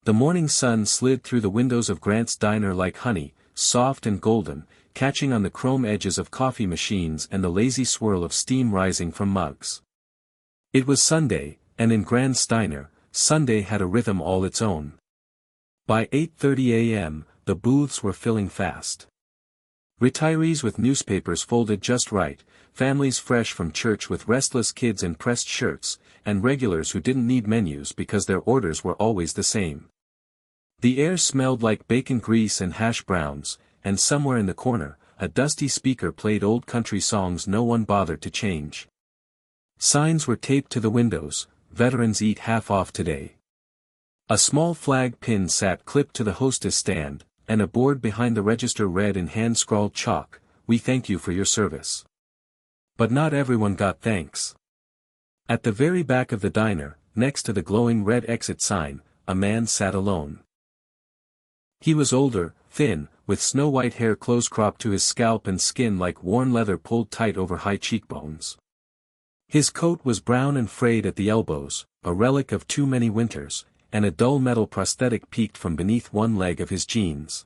The morning sun slid through the windows of Grant's diner like honey, soft and golden, catching on the chrome edges of coffee machines and the lazy swirl of steam rising from mugs. It was Sunday, and in Grant's diner, Sunday had a rhythm all its own. By 8:30 a.m., the booths were filling fast. Retirees with newspapers folded just right, families fresh from church with restless kids in pressed shirts, and regulars who didn't need menus because their orders were always the same. The air smelled like bacon grease and hash browns, and somewhere in the corner, a dusty speaker played old country songs no one bothered to change. Signs were taped to the windows, "Veterans eat half off today." A small flag pin sat clipped to the hostess stand, and a board behind the register read in hand-scrawled chalk, "We thank you for your service." But not everyone got thanks. At the very back of the diner, next to the glowing red exit sign, a man sat alone. He was older, thin, with snow-white hair close-cropped to his scalp and skin like worn leather pulled tight over high cheekbones. His coat was brown and frayed at the elbows, a relic of too many winters, and a dull metal prosthetic peeked from beneath one leg of his jeans.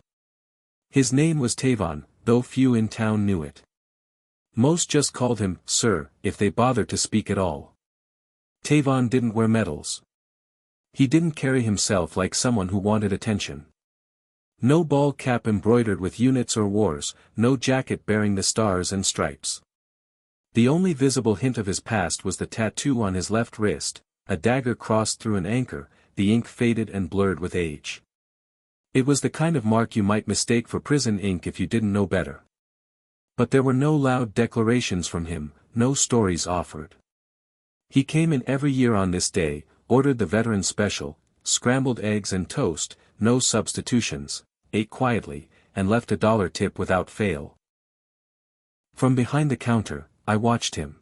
His name was Tavon, though few in town knew it. Most just called him "Sir," if they bothered to speak at all. Tavon didn't wear medals. He didn't carry himself like someone who wanted attention. No ball cap embroidered with units or wars, no jacket bearing the stars and stripes. The only visible hint of his past was the tattoo on his left wrist, a dagger crossed through an anchor, the ink faded and blurred with age. It was the kind of mark you might mistake for prison ink if you didn't know better. But there were no loud declarations from him, no stories offered. He came in every year on this day, ordered the veteran special, scrambled eggs and toast, no substitutions, ate quietly, and left $1 tip without fail. From behind the counter, I watched him.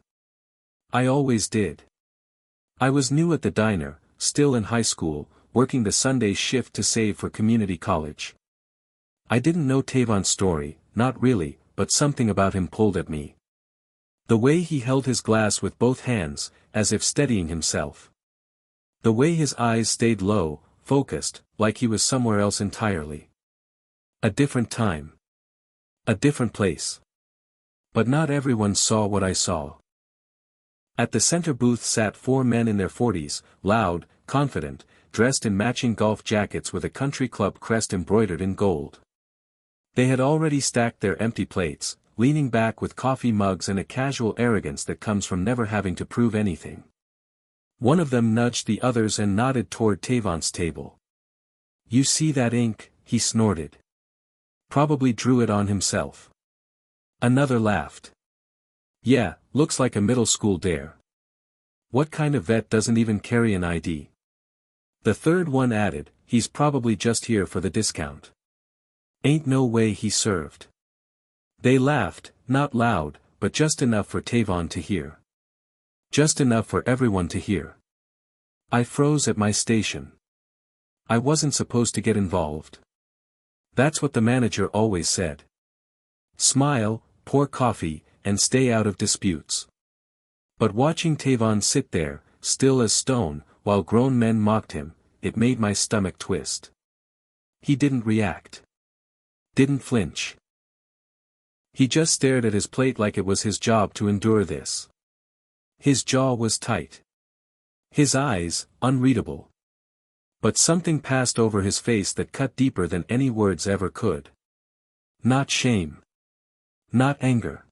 I always did. I was new at the diner, still in high school, working the Sunday shift to save for community college. I didn't know Tavon's story, not really, but something about him pulled at me. The way he held his glass with both hands, as if steadying himself. The way his eyes stayed low, focused, like he was somewhere else entirely. A different time. A different place. But not everyone saw what I saw. At the center booth sat 4 men in their 40s, loud, confident, dressed in matching golf jackets with a country club crest embroidered in gold. They had already stacked their empty plates, leaning back with coffee mugs and a casual arrogance that comes from never having to prove anything. One of them nudged the others and nodded toward Tavon's table. "You see that ink?" he snorted. "Probably drew it on himself." Another laughed. "Yeah, looks like a middle school dare. What kind of vet doesn't even carry an ID?" The third one added, "He's probably just here for the discount. Ain't no way he served." They laughed, not loud, but just enough for Tavon to hear. Just enough for everyone to hear. I froze at my station. I wasn't supposed to get involved. That's what the manager always said. Smile, pour coffee, and stay out of disputes. But watching Tavon sit there, still as stone, while grown men mocked him, it made my stomach twist. He didn't react. Didn't flinch. He just stared at his plate like it was his job to endure this. His jaw was tight. His eyes, unreadable. But something passed over his face that cut deeper than any words ever could. Not shame. Not anger.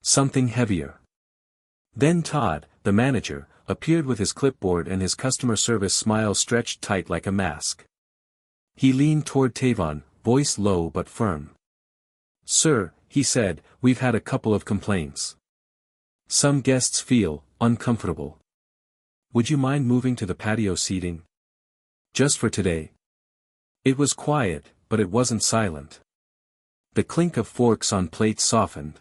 Something heavier. Then Todd, the manager, appeared with his clipboard and his customer service smile stretched tight like a mask. He leaned toward Tavon, voice low but firm. "Sir," he said, "we've had a couple of complaints. Some guests feel uncomfortable. Would you mind moving to the patio seating? Just for today." It was quiet, but it wasn't silent. The clink of forks on plates softened.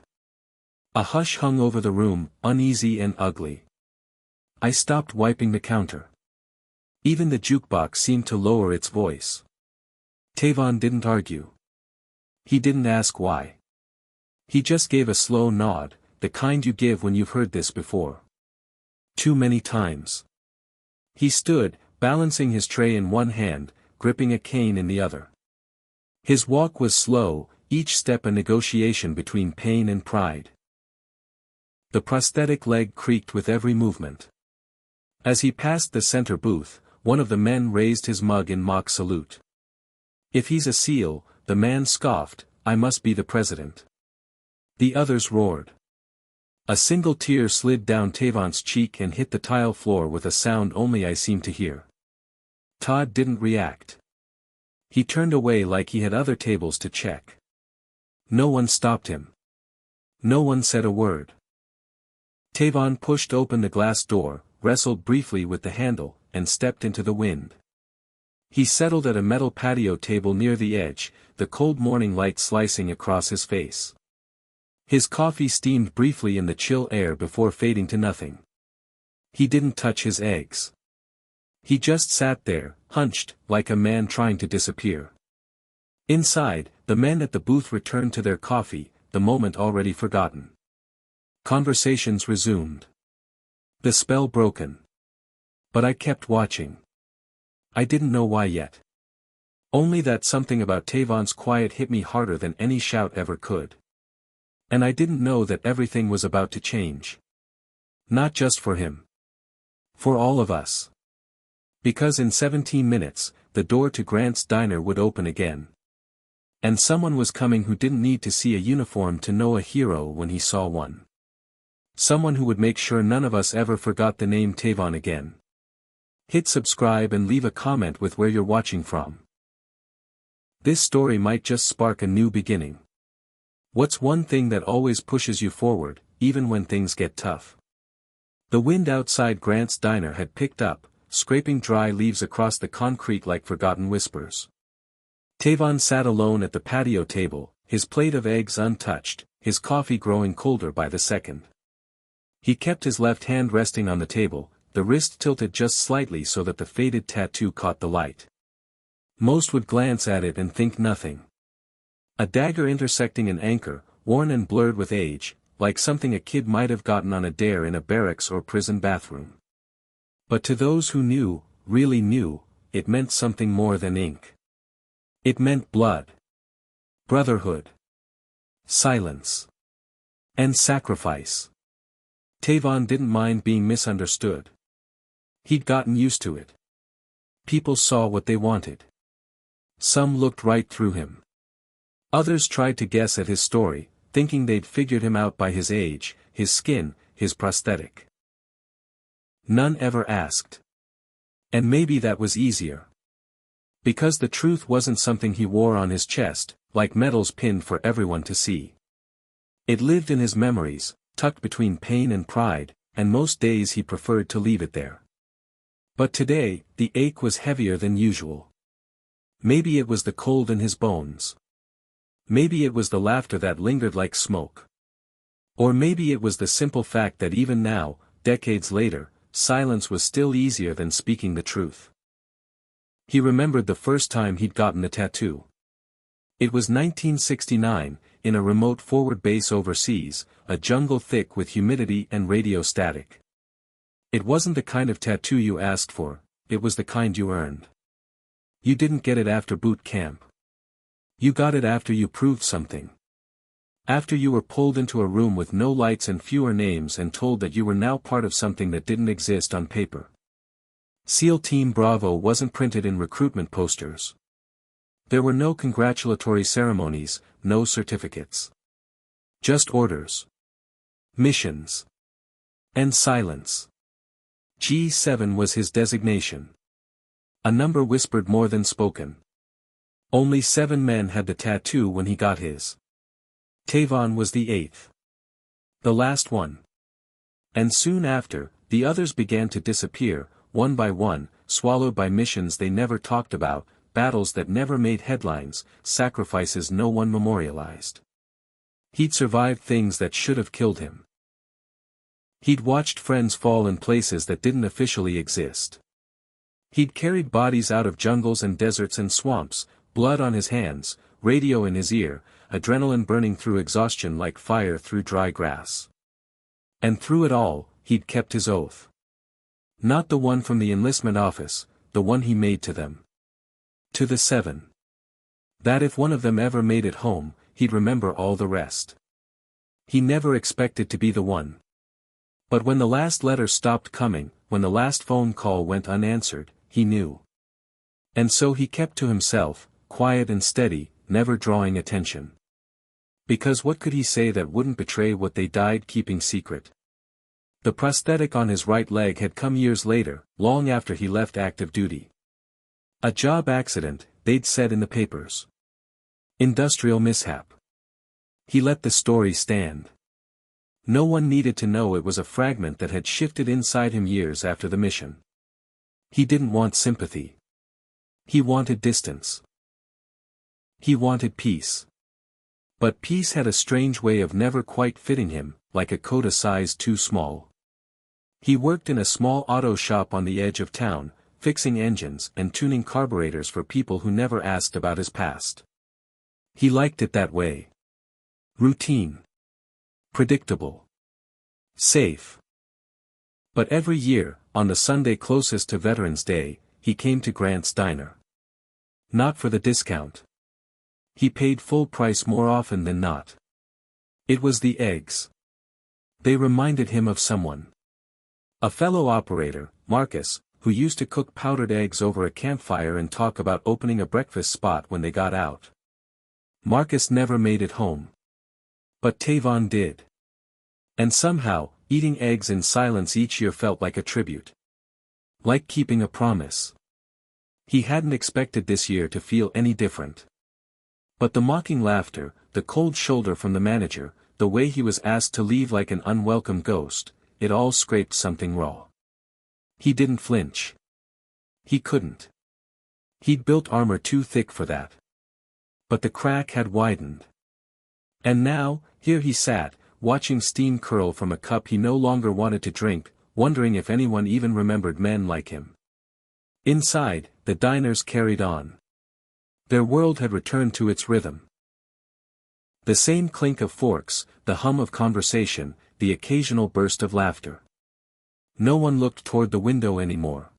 A hush hung over the room, uneasy and ugly. I stopped wiping the counter. Even the jukebox seemed to lower its voice. Tavon didn't argue. He didn't ask why. He just gave a slow nod, the kind you give when you've heard this before. Too many times. He stood, balancing his tray in one hand, gripping a cane in the other. His walk was slow, each step a negotiation between pain and pride. The prosthetic leg creaked with every movement. As he passed the center booth, one of the men raised his mug in mock salute. "If he's a SEAL," the man scoffed, "I must be the president." The others roared. A single tear slid down Tavon's cheek and hit the tile floor with a sound only I seemed to hear. Todd didn't react. He turned away like he had other tables to check. No one stopped him. No one said a word. Tavon pushed open the glass door, wrestled briefly with the handle, and stepped into the wind. He settled at a metal patio table near the edge, the cold morning light slicing across his face. His coffee steamed briefly in the chill air before fading to nothing. He didn't touch his eggs. He just sat there, hunched, like a man trying to disappear. Inside, the men at the booth returned to their coffee, the moment already forgotten. Conversations resumed. The spell broken. But I kept watching. I didn't know why yet. Only that something about Tavon's quiet hit me harder than any shout ever could. And I didn't know that everything was about to change. Not just for him. For all of us. Because in 17 minutes, the door to Grant's diner would open again. And someone was coming who didn't need to see a uniform to know a hero when he saw one. Someone who would make sure none of us ever forgot the name Tavon again. Hit subscribe and leave a comment with where you're watching from. This story might just spark a new beginning. What's one thing that always pushes you forward, even when things get tough? The wind outside Grant's diner had picked up, scraping dry leaves across the concrete like forgotten whispers. Tavon sat alone at the patio table, his plate of eggs untouched, his coffee growing colder by the second. He kept his left hand resting on the table, the wrist tilted just slightly so that the faded tattoo caught the light. Most would glance at it and think nothing. A dagger intersecting an anchor, worn and blurred with age, like something a kid might have gotten on a dare in a barracks or prison bathroom. But to those who knew, really knew, it meant something more than ink. It meant blood. Brotherhood. Silence. And sacrifice. Tavon didn't mind being misunderstood. He'd gotten used to it. People saw what they wanted. Some looked right through him. Others tried to guess at his story, thinking they'd figured him out by his age, his skin, his prosthetic. None ever asked. And maybe that was easier. Because the truth wasn't something he wore on his chest, like medals pinned for everyone to see. It lived in his memories, tucked between pain and pride, and most days he preferred to leave it there. But today, the ache was heavier than usual. Maybe it was the cold in his bones. Maybe it was the laughter that lingered like smoke. Or maybe it was the simple fact that even now, decades later, silence was still easier than speaking the truth. He remembered the first time he'd gotten a tattoo. It was 1969, in a remote forward base overseas, a jungle thick with humidity and radio static. It wasn't the kind of tattoo you asked for, it was the kind you earned. You didn't get it after boot camp. You got it after you proved something. After you were pulled into a room with no lights and fewer names and told that you were now part of something that didn't exist on paper. SEAL Team Bravo wasn't printed in recruitment posters. There were no congratulatory ceremonies, no certificates. Just orders. Missions. And silence. G7 was his designation. A number whispered more than spoken. Only 7 men had the tattoo when he got his. Tavon was the 8th. The last one. And soon after, the others began to disappear, one by one, swallowed by missions they never talked about, battles that never made headlines, sacrifices no one memorialized. He'd survived things that should have killed him. He'd watched friends fall in places that didn't officially exist. He'd carried bodies out of jungles and deserts and swamps, blood on his hands, radio in his ear, adrenaline burning through exhaustion like fire through dry grass. And through it all, he'd kept his oath. Not the one from the enlistment office, the one he made to them. To the 7. That if one of them ever made it home, he'd remember all the rest. He never expected to be the one. But when the last letter stopped coming, when the last phone call went unanswered, he knew. And so he kept to himself, quiet and steady, never drawing attention. Because what could he say that wouldn't betray what they died keeping secret? The prosthetic on his right leg had come years later, long after he left active duty. A job accident, they'd said in the papers. Industrial mishap. He let the story stand. No one needed to know it was a fragment that had shifted inside him years after the mission. He didn't want sympathy. He wanted distance. He wanted peace. But peace had a strange way of never quite fitting him, like a coat a size too small. He worked in a small auto shop on the edge of town, fixing engines and tuning carburetors for people who never asked about his past. He liked it that way. Routine. Predictable. Safe. But every year, on the Sunday closest to Veterans Day, he came to Grant's Diner. Not for the discount. He paid full price more often than not. It was the eggs. They reminded him of someone. A fellow operator, Marcus, who used to cook powdered eggs over a campfire and talk about opening a breakfast spot when they got out. Marcus never made it home. But Tavon did. And somehow, eating eggs in silence each year felt like a tribute. Like keeping a promise. He hadn't expected this year to feel any different. But the mocking laughter, the cold shoulder from the manager, the way he was asked to leave like an unwelcome ghost, it all scraped something raw. He didn't flinch. He couldn't. He'd built armor too thick for that. But the crack had widened. And now, here he sat, watching steam curl from a cup he no longer wanted to drink, wondering if anyone even remembered men like him. Inside, the diners carried on. Their world had returned to its rhythm. The same clink of forks, the hum of conversation, the occasional burst of laughter. No one looked toward the window anymore.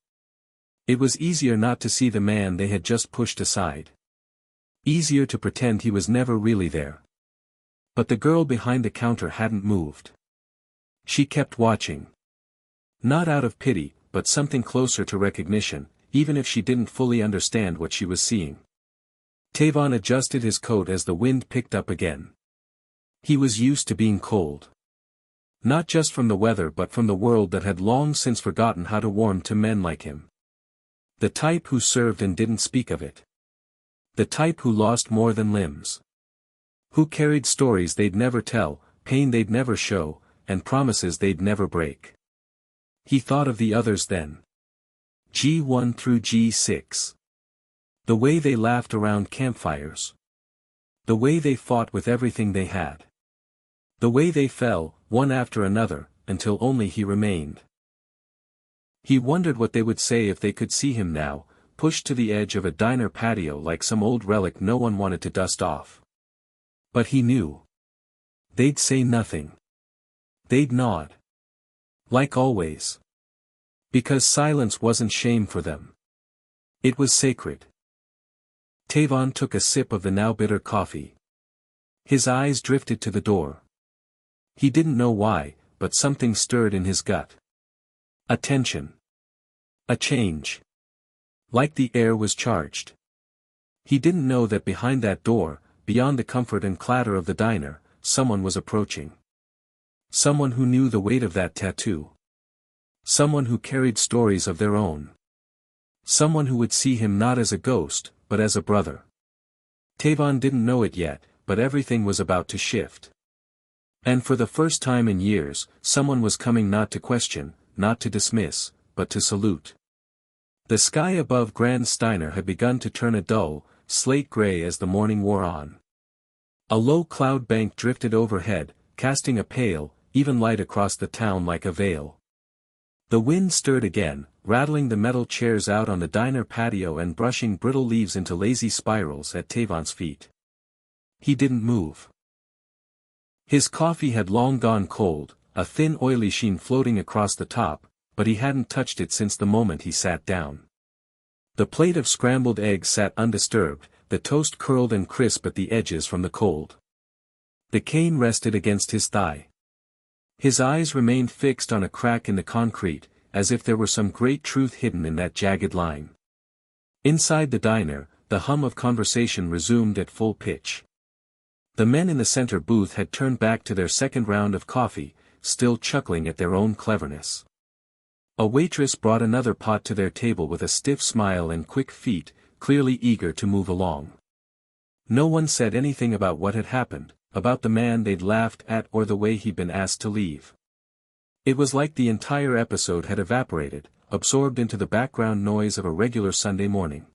It was easier not to see the man they had just pushed aside. Easier to pretend he was never really there. But the girl behind the counter hadn't moved. She kept watching. Not out of pity, but something closer to recognition, even if she didn't fully understand what she was seeing. Tavon adjusted his coat as the wind picked up again. He was used to being cold. Not just from the weather but from the world that had long since forgotten how to warm to men like him. The type who served and didn't speak of it. The type who lost more than limbs. Who carried stories they'd never tell, pain they'd never show, and promises they'd never break. He thought of the others then. G1 through G6. The way they laughed around campfires. The way they fought with everything they had. The way they fell, one after another, until only he remained. He wondered what they would say if they could see him now, pushed to the edge of a diner patio like some old relic no one wanted to dust off. But he knew. They'd say nothing. They'd nod. Like always. Because silence wasn't shame for them. It was sacred. Tavon took a sip of the now bitter coffee. His eyes drifted to the door. He didn't know why, but something stirred in his gut. A tension. A change. Like the air was charged. He didn't know that behind that door, beyond the comfort and clatter of the diner, someone was approaching. Someone who knew the weight of that tattoo. Someone who carried stories of their own. Someone who would see him not as a ghost, but as a brother. Tavon didn't know it yet, but everything was about to shift. And for the first time in years, someone was coming not to question, not to dismiss, but to salute. The sky above Grand Steiner had begun to turn a dull, slate gray as the morning wore on. A low cloud bank drifted overhead, casting a pale, even light across the town like a veil. The wind stirred again, rattling the metal chairs out on the diner patio and brushing brittle leaves into lazy spirals at Tavon's feet. He didn't move. His coffee had long gone cold, a thin oily sheen floating across the top, but he hadn't touched it since the moment he sat down. The plate of scrambled eggs sat undisturbed, the toast curled and crisp at the edges from the cold. The cane rested against his thigh. His eyes remained fixed on a crack in the concrete, as if there were some great truth hidden in that jagged line. Inside the diner, the hum of conversation resumed at full pitch. The men in the center booth had turned back to their second round of coffee, still chuckling at their own cleverness. A waitress brought another pot to their table with a stiff smile and quick feet, clearly eager to move along. No one said anything about what had happened, about the man they'd laughed at or the way he'd been asked to leave. It was like the entire episode had evaporated, absorbed into the background noise of a regular Sunday morning.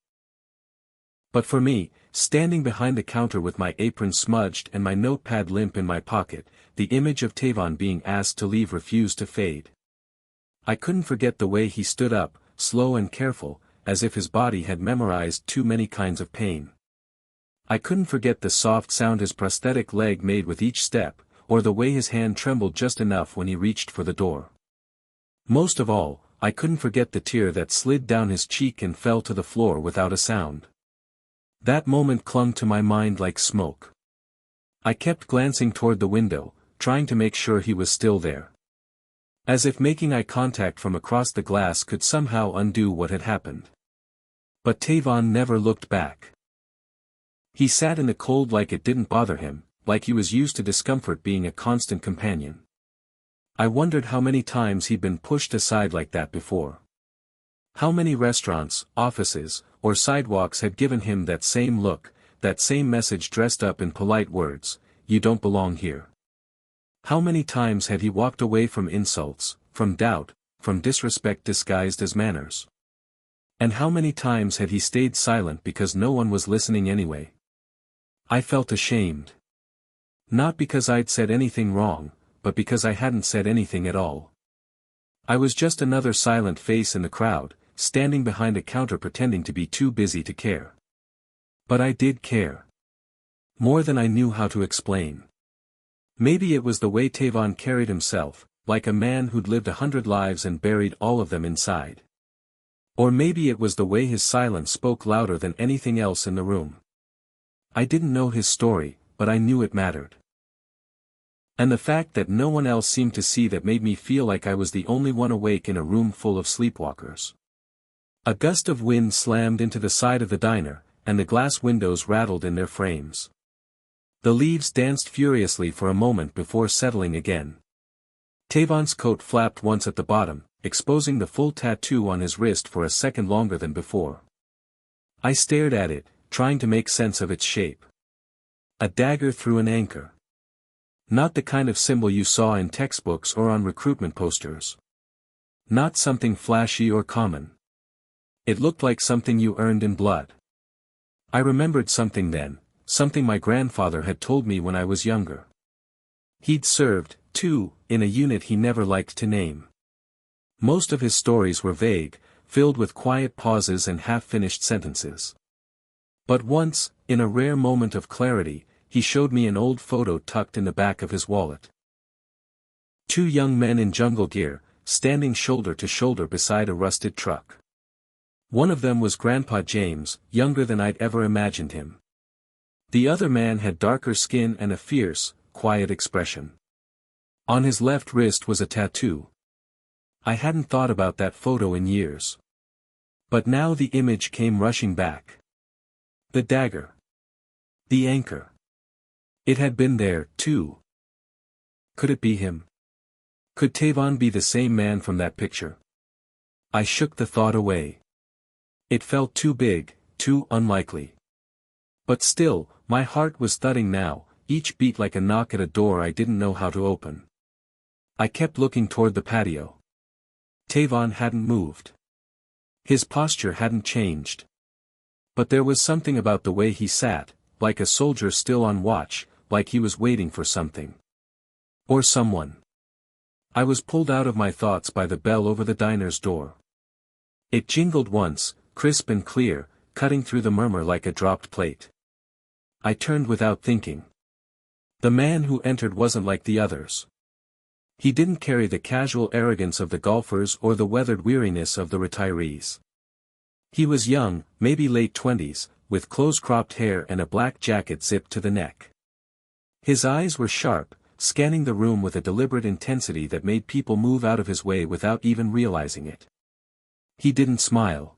But for me, standing behind the counter with my apron smudged and my notepad limp in my pocket, the image of Tavon being asked to leave refused to fade. I couldn't forget the way he stood up, slow and careful, as if his body had memorized too many kinds of pain. I couldn't forget the soft sound his prosthetic leg made with each step, or the way his hand trembled just enough when he reached for the door. Most of all, I couldn't forget the tear that slid down his cheek and fell to the floor without a sound. That moment clung to my mind like smoke. I kept glancing toward the window, trying to make sure he was still there. As if making eye contact from across the glass could somehow undo what had happened. But Tavon never looked back. He sat in the cold like it didn't bother him, like he was used to discomfort being a constant companion. I wondered how many times he'd been pushed aside like that before. How many restaurants, offices, or sidewalks had given him that same look, that same message dressed up in polite words, "You don't belong here." How many times had he walked away from insults, from doubt, from disrespect disguised as manners? And how many times had he stayed silent because no one was listening anyway? I felt ashamed. Not because I'd said anything wrong, but because I hadn't said anything at all. I was just another silent face in the crowd, standing behind a counter pretending to be too busy to care. But I did care. More than I knew how to explain. Maybe it was the way Tavon carried himself, like a man who'd lived 100 lives and buried all of them inside. Or maybe it was the way his silence spoke louder than anything else in the room. I didn't know his story, but I knew it mattered. And the fact that no one else seemed to see that made me feel like I was the only one awake in a room full of sleepwalkers. A gust of wind slammed into the side of the diner, and the glass windows rattled in their frames. The leaves danced furiously for a moment before settling again. Tavon's coat flapped once at the bottom, exposing the full tattoo on his wrist for a second longer than before. I stared at it, trying to make sense of its shape. A dagger through an anchor. Not the kind of symbol you saw in textbooks or on recruitment posters. Not something flashy or common. It looked like something you earned in blood. I remembered something then, something my grandfather had told me when I was younger. He'd served, too, in a unit he never liked to name. Most of his stories were vague, filled with quiet pauses and half-finished sentences. But once, in a rare moment of clarity, he showed me an old photo tucked in the back of his wallet. Two young men in jungle gear, standing shoulder to shoulder beside a rusted truck. One of them was Grandpa James, younger than I'd ever imagined him. The other man had darker skin and a fierce, quiet expression. On his left wrist was a tattoo. I hadn't thought about that photo in years. But now the image came rushing back. The dagger. The anchor. It had been there, too. Could it be him? Could Tavon be the same man from that picture? I shook the thought away. It felt too big, too unlikely. But still, my heart was thudding now, each beat like a knock at a door I didn't know how to open. I kept looking toward the patio. Tavon hadn't moved. His posture hadn't changed. But there was something about the way he sat, like a soldier still on watch, like he was waiting for something. Or someone. I was pulled out of my thoughts by the bell over the diner's door. It jingled once, crisp and clear, cutting through the murmur like a dropped plate. I turned without thinking. The man who entered wasn't like the others. He didn't carry the casual arrogance of the golfers or the weathered weariness of the retirees. He was young, maybe late 20s, with close-cropped hair and a black jacket zipped to the neck. His eyes were sharp, scanning the room with a deliberate intensity that made people move out of his way without even realizing it. He didn't smile.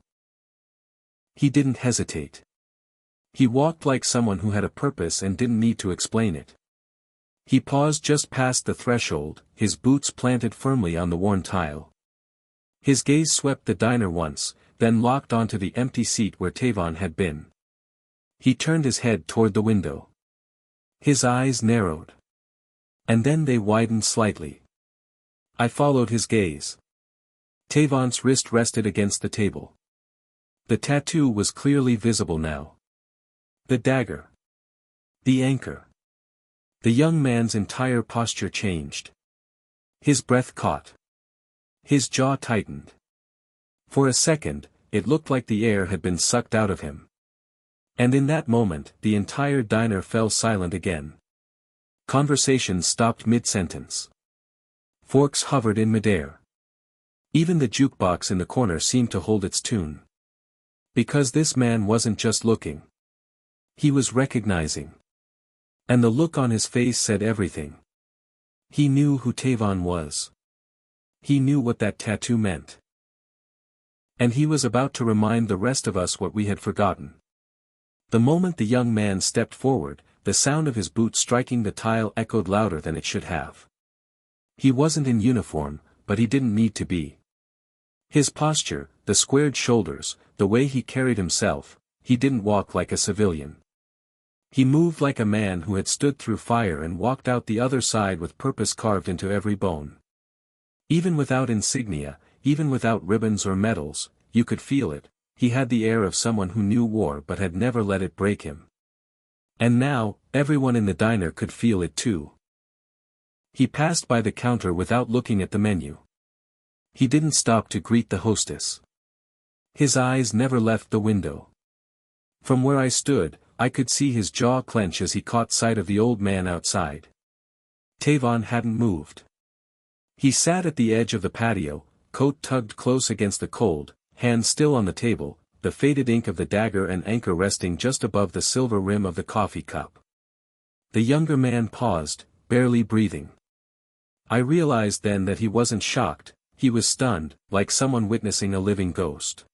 He didn't hesitate. He walked like someone who had a purpose and didn't need to explain it. He paused just past the threshold, his boots planted firmly on the worn tile. His gaze swept the diner once, then locked onto the empty seat where Tavon had been. He turned his head toward the window. His eyes narrowed. And then they widened slightly. I followed his gaze. Tavon's wrist rested against the table. The tattoo was clearly visible now. The dagger. The anchor. The young man's entire posture changed. His breath caught. His jaw tightened. For a second, it looked like the air had been sucked out of him. And in that moment, the entire diner fell silent again. Conversation stopped mid-sentence. Forks hovered in midair. Even the jukebox in the corner seemed to hold its tune. Because this man wasn't just looking. He was recognizing. And the look on his face said everything. He knew who Tavon was. He knew what that tattoo meant. And he was about to remind the rest of us what we had forgotten. The moment the young man stepped forward, the sound of his boot striking the tile echoed louder than it should have. He wasn't in uniform, but he didn't need to be. His posture, the squared shoulders, the way he carried himself, he didn't walk like a civilian. He moved like a man who had stood through fire and walked out the other side with purpose carved into every bone. Even without insignia, even without ribbons or medals, you could feel it. He had the air of someone who knew war but had never let it break him. And now, everyone in the diner could feel it too. He passed by the counter without looking at the menu. He didn't stop to greet the hostess. His eyes never left the window. From where I stood, I could see his jaw clench as he caught sight of the old man outside. Tavon hadn't moved. He sat at the edge of the patio, coat tugged close against the cold, hands still on the table, the faded ink of the dagger and anchor resting just above the silver rim of the coffee cup. The younger man paused, barely breathing. I realized then that he wasn't shocked, he was stunned, like someone witnessing a living ghost.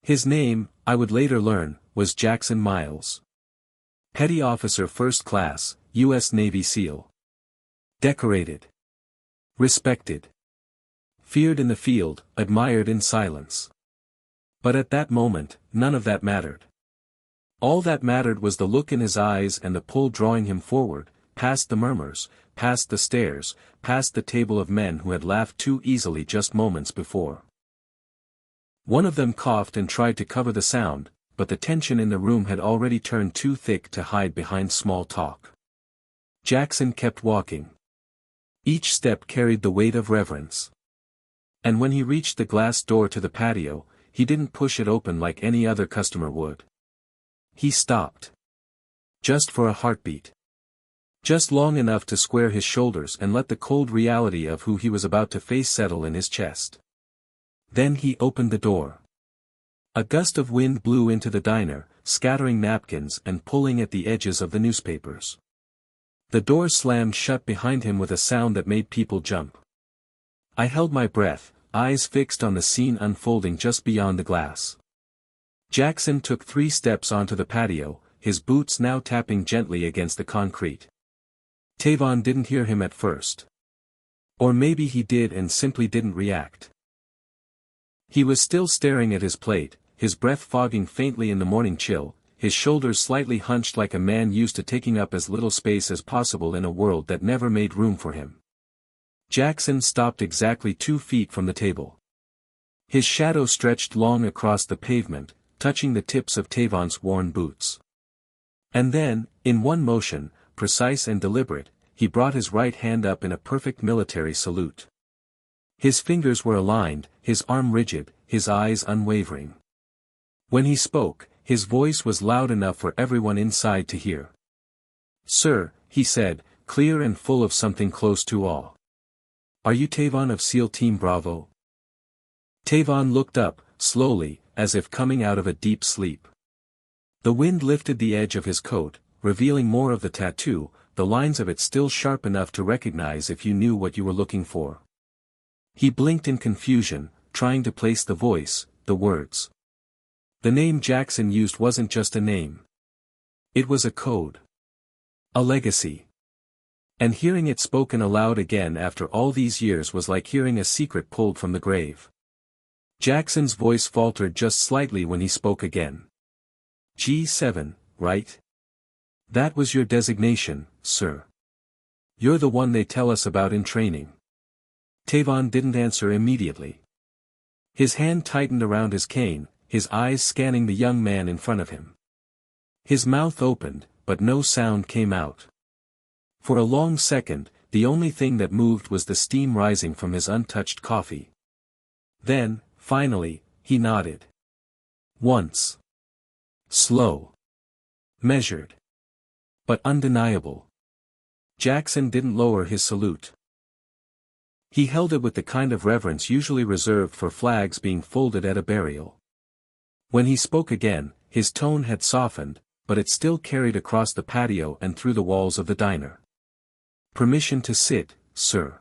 His name, I would later learn, was Jackson Miles. Petty Officer First Class, U.S. Navy SEAL. Decorated. Respected. Feared in the field, admired in silence. But at that moment, none of that mattered. All that mattered was the look in his eyes and the pull drawing him forward, past the murmurs, past the stares, past the table of men who had laughed too easily just moments before. One of them coughed and tried to cover the sound, but the tension in the room had already turned too thick to hide behind small talk. Jackson kept walking. Each step carried the weight of reverence. And when he reached the glass door to the patio, he didn't push it open like any other customer would. He stopped. Just for a heartbeat. Just long enough to square his shoulders and let the cold reality of who he was about to face settle in his chest. Then he opened the door. A gust of wind blew into the diner, scattering napkins and pulling at the edges of the newspapers. The door slammed shut behind him with a sound that made people jump. I held my breath, eyes fixed on the scene unfolding just beyond the glass. Jackson took 3 steps onto the patio, his boots now tapping gently against the concrete. Tavon didn't hear him at first. Or maybe he did and simply didn't react. He was still staring at his plate, his breath fogging faintly in the morning chill, his shoulders slightly hunched like a man used to taking up as little space as possible in a world that never made room for him. Jackson stopped exactly 2 feet from the table. His shadow stretched long across the pavement, touching the tips of Tavon's worn boots. And then, in one motion, precise and deliberate, he brought his right hand up in a perfect military salute. His fingers were aligned, his arm rigid, his eyes unwavering. When he spoke, his voice was loud enough for everyone inside to hear. "Sir," he said, clear and full of something close to awe. "Are you Tavon of SEAL Team Bravo?" Tavon looked up, slowly, as if coming out of a deep sleep. The wind lifted the edge of his coat, revealing more of the tattoo, the lines of it still sharp enough to recognize if you knew what you were looking for. He blinked in confusion, trying to place the voice, the words. The name Jackson used wasn't just a name. It was a code. A legacy. And hearing it spoken aloud again after all these years was like hearing a secret pulled from the grave. Jackson's voice faltered just slightly when he spoke again. G7, right? That was your designation, sir. You're the one they tell us about in training. Tavon didn't answer immediately. His hand tightened around his cane, his eyes scanning the young man in front of him. His mouth opened, but no sound came out. For a long second, the only thing that moved was the steam rising from his untouched coffee. Then, finally, he nodded. Once. Slow. Measured. But undeniable. Jackson didn't lower his salute. He held it with the kind of reverence usually reserved for flags being folded at a burial. When he spoke again, his tone had softened, but it still carried across the patio and through the walls of the diner. Permission to sit, sir.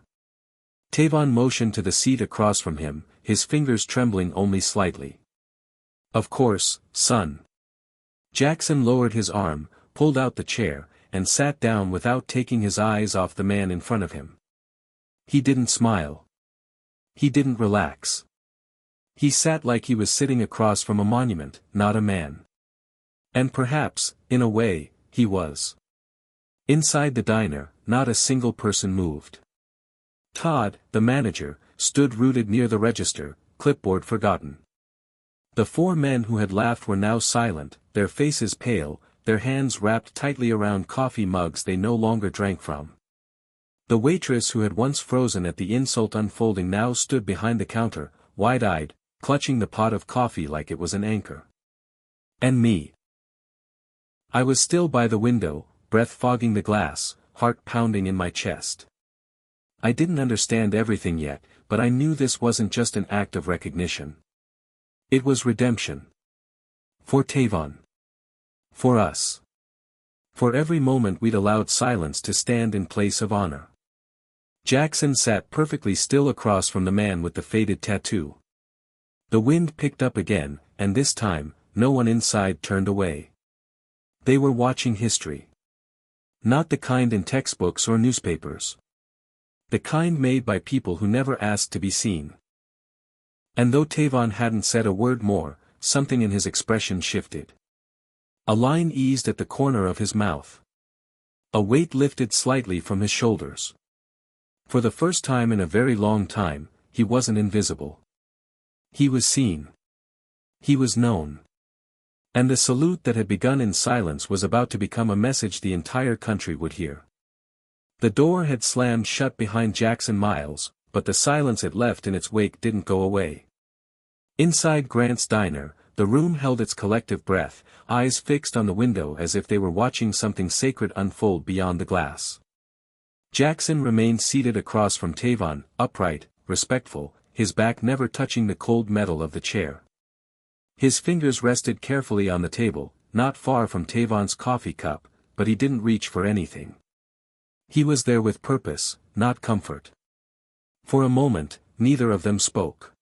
Tavon motioned to the seat across from him, his fingers trembling only slightly. Of course, son. Jackson lowered his arm, pulled out the chair, and sat down without taking his eyes off the man in front of him. He didn't smile. He didn't relax. He sat like he was sitting across from a monument, not a man. And perhaps, in a way, he was. Inside the diner, not a single person moved. Todd, the manager, stood rooted near the register, clipboard forgotten. The four men who had laughed were now silent, their faces pale, their hands wrapped tightly around coffee mugs they no longer drank from. The waitress who had once frozen at the insult unfolding now stood behind the counter, wide-eyed, clutching the pot of coffee like it was an anchor. And me. I was still by the window, breath fogging the glass, heart pounding in my chest. I didn't understand everything yet, but I knew this wasn't just an act of recognition. It was redemption. For Tavon. For us. For every moment we'd allowed silence to stand in place of honor. Jackson sat perfectly still across from the man with the faded tattoo. The wind picked up again, and this time, no one inside turned away. They were watching history. Not the kind in textbooks or newspapers. The kind made by people who never asked to be seen. And though Tavon hadn't said a word more, something in his expression shifted. A line eased at the corner of his mouth. A weight lifted slightly from his shoulders. For the first time in a very long time, he wasn't invisible. He was seen. He was known. And the salute that had begun in silence was about to become a message the entire country would hear. The door had slammed shut behind Jackson Miles, but the silence it left in its wake didn't go away. Inside Grant's diner, the room held its collective breath, eyes fixed on the window as if they were watching something sacred unfold beyond the glass. Jackson remained seated across from Tavon, upright, respectful, his back never touching the cold metal of the chair. His fingers rested carefully on the table, not far from Tavon's coffee cup, but he didn't reach for anything. He was there with purpose, not comfort. For a moment, neither of them spoke.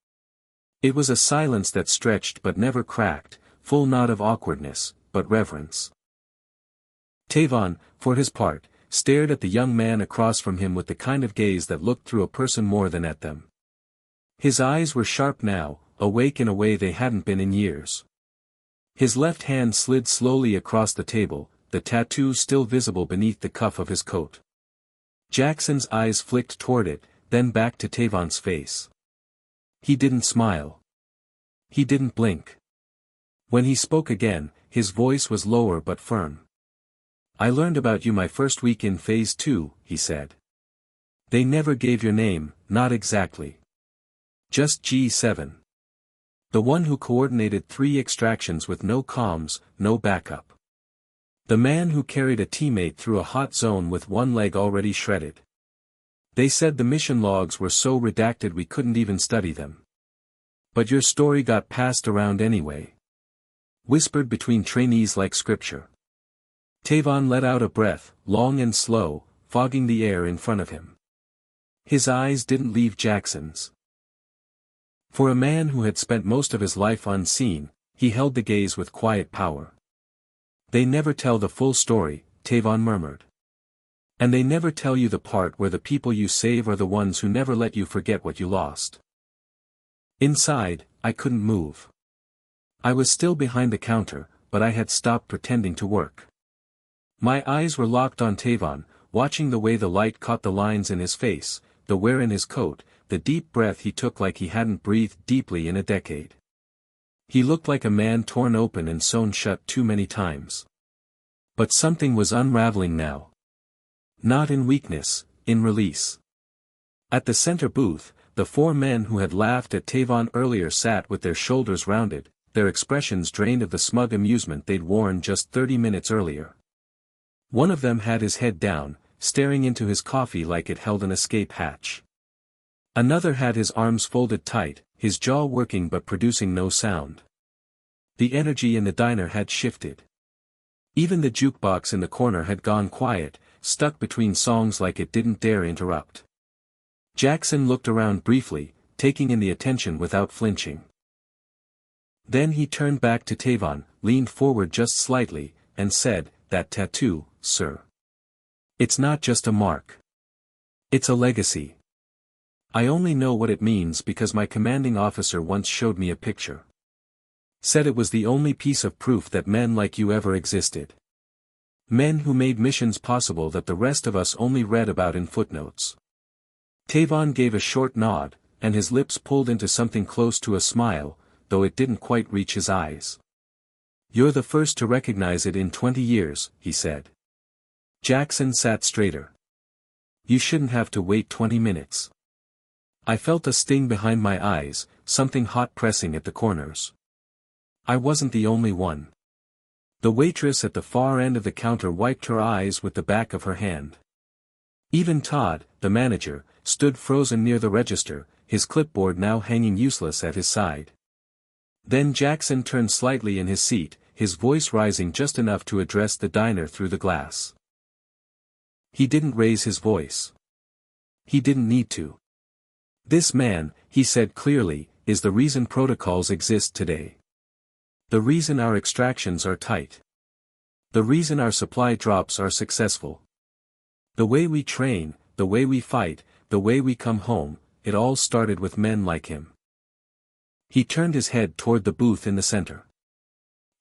It was a silence that stretched but never cracked, full not of awkwardness, but reverence. Tavon, for his part, stared at the young man across from him with the kind of gaze that looked through a person more than at them. His eyes were sharp now, awake in a way they hadn't been in years. His left hand slid slowly across the table, the tattoo still visible beneath the cuff of his coat. Jackson's eyes flicked toward it, then back to Tavon's face. He didn't smile. He didn't blink. When he spoke again, his voice was lower but firm. I learned about you my first week in Phase 2, he said. They never gave your name, not exactly. Just G7. The one who coordinated 3 extractions with no comms, no backup. The man who carried a teammate through a hot zone with one leg already shredded. They said the mission logs were so redacted we couldn't even study them. But your story got passed around anyway. Whispered between trainees like scripture. Tavon let out a breath, long and slow, fogging the air in front of him. His eyes didn't leave Jackson's. For a man who had spent most of his life unseen, he held the gaze with quiet power. They never tell the full story, Tavon murmured. And they never tell you the part where the people you save are the ones who never let you forget what you lost. Inside, I couldn't move. I was still behind the counter, but I had stopped pretending to work. My eyes were locked on Tavon, watching the way the light caught the lines in his face, the wear in his coat, the deep breath he took like he hadn't breathed deeply in a decade. He looked like a man torn open and sewn shut too many times. But something was unraveling now. Not in weakness, in release. At the center booth, the four men who had laughed at Tavon earlier sat with their shoulders rounded, their expressions drained of the smug amusement they'd worn just 30 minutes earlier. One of them had his head down, staring into his coffee like it held an escape hatch. Another had his arms folded tight, his jaw working but producing no sound. The energy in the diner had shifted. Even the jukebox in the corner had gone quiet, stuck between songs like it didn't dare interrupt. Jackson looked around briefly, taking in the attention without flinching. Then he turned back to Tavon, leaned forward just slightly, and said, "That tattoo, sir. It's not just a mark. It's a legacy. I only know what it means because my commanding officer once showed me a picture. Said it was the only piece of proof that men like you ever existed. Men who made missions possible that the rest of us only read about in footnotes." Tavon gave a short nod, and his lips pulled into something close to a smile, though it didn't quite reach his eyes. "You're the first to recognize it in 20 years, he said. Jackson sat straighter. "You shouldn't have to wait 20 minutes. I felt a sting behind my eyes, something hot pressing at the corners. I wasn't the only one." The waitress at the far end of the counter wiped her eyes with the back of her hand. Even Todd, the manager, stood frozen near the register, his clipboard now hanging useless at his side. Then Jackson turned slightly in his seat, his voice rising just enough to address the diner through the glass. He didn't raise his voice. He didn't need to. "This man," he said clearly, "is the reason protocols exist today. The reason our extractions are tight. The reason our supply drops are successful. The way we train, the way we fight, the way we come home, it all started with men like him." He turned his head toward the booth in the center.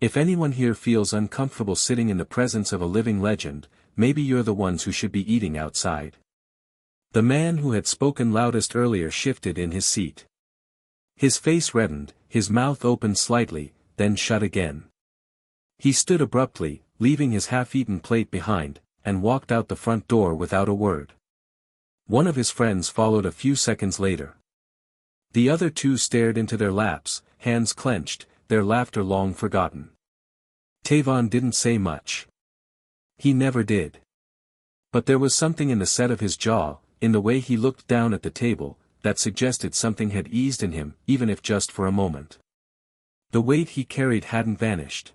"If anyone here feels uncomfortable sitting in the presence of a living legend, maybe you're the ones who should be eating outside." The man who had spoken loudest earlier shifted in his seat. His face reddened, his mouth opened slightly, then shut again. He stood abruptly, leaving his half-eaten plate behind, and walked out the front door without a word. One of his friends followed a few seconds later. The other two stared into their laps, hands clenched, their laughter long forgotten. Tavon didn't say much. He never did. But there was something in the set of his jaw, in the way he looked down at the table, that suggested something had eased in him, even if just for a moment. The weight he carried hadn't vanished.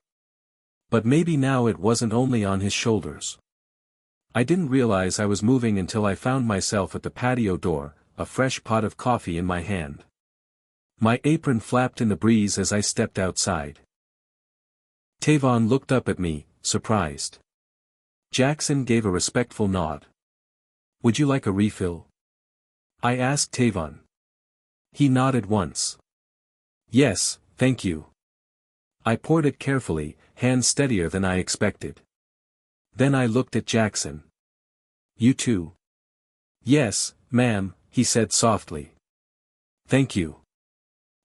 But maybe now it wasn't only on his shoulders. I didn't realize I was moving until I found myself at the patio door, a fresh pot of coffee in my hand. My apron flapped in the breeze as I stepped outside. Tavon looked up at me, surprised. Jackson gave a respectful nod. "Would you like a refill?" I asked Tavon. He nodded once. "Yes, thank you." I poured it carefully, hands steadier than I expected. Then I looked at Jackson. "You too?" "Yes, ma'am," he said softly. "Thank you."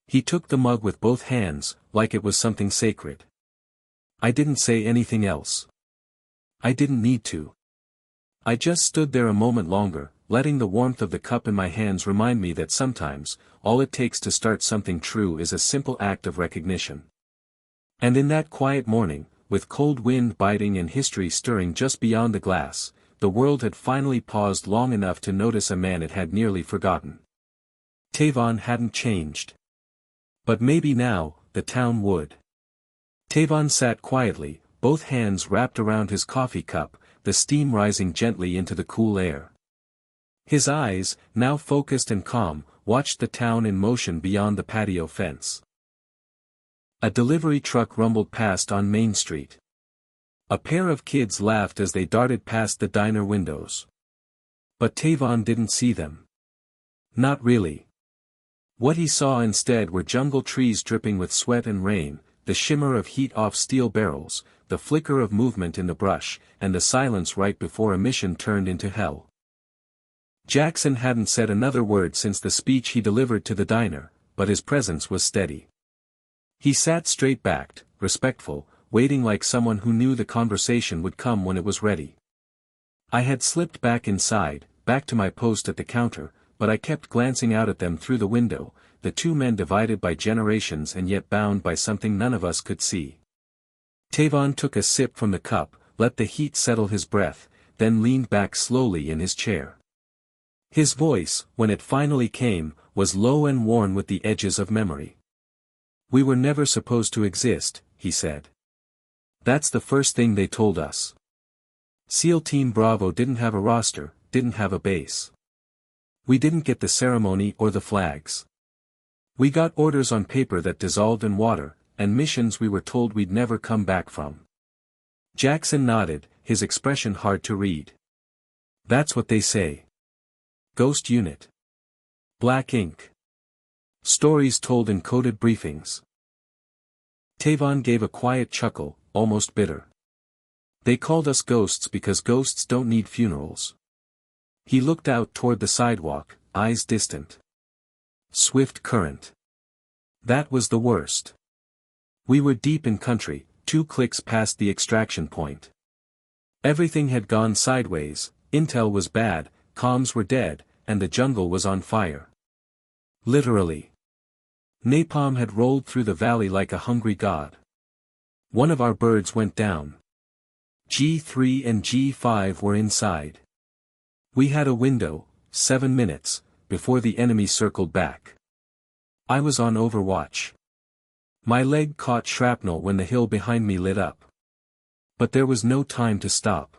He took the mug with both hands, like it was something sacred. I didn't say anything else. I didn't need to. I just stood there a moment longer, letting the warmth of the cup in my hands remind me that sometimes, all it takes to start something true is a simple act of recognition. And in that quiet morning, with cold wind biting and history stirring just beyond the glass, the world had finally paused long enough to notice a man it had nearly forgotten. Tavon hadn't changed. But maybe now, the town would. Tavon sat quietly, both hands wrapped around his coffee cup, the steam rising gently into the cool air. His eyes, now focused and calm, watched the town in motion beyond the patio fence. A delivery truck rumbled past on Main Street. A pair of kids laughed as they darted past the diner windows. But Tavon didn't see them. Not really. What he saw instead were jungle trees dripping with sweat and rain, the shimmer of heat off steel barrels, the flicker of movement in the brush, and the silence right before a mission turned into hell. Jackson hadn't said another word since the speech he delivered to the diner, but his presence was steady. He sat straight-backed, respectful, waiting like someone who knew the conversation would come when it was ready. I had slipped back inside, back to my post at the counter, but I kept glancing out at them through the window, the two men divided by generations and yet bound by something none of us could see. Tavon took a sip from the cup, let the heat settle his breath, then leaned back slowly in his chair. His voice, when it finally came, was low and worn with the edges of memory. "We were never supposed to exist," he said. "That's the first thing they told us. SEAL Team Bravo didn't have a roster, didn't have a base. We didn't get the ceremony or the flags. We got orders on paper that dissolved in water, and missions we were told we'd never come back from." Jackson nodded, his expression hard to read. "That's what they say. Ghost Unit. Black ink. Stories told in coded briefings." Tavon gave a quiet chuckle, almost bitter. "They called us ghosts because ghosts don't need funerals." He looked out toward the sidewalk, eyes distant. Swift current. That was the worst. We were deep in country, 2 clicks past the extraction point. Everything had gone sideways, intel was bad, comms were dead, and the jungle was on fire. Literally. Napalm had rolled through the valley like a hungry god. One of our birds went down. G3 and G5 were inside. We had a window, 7 minutes, before the enemy circled back. I was on overwatch. My leg caught shrapnel when the hill behind me lit up. But there was no time to stop.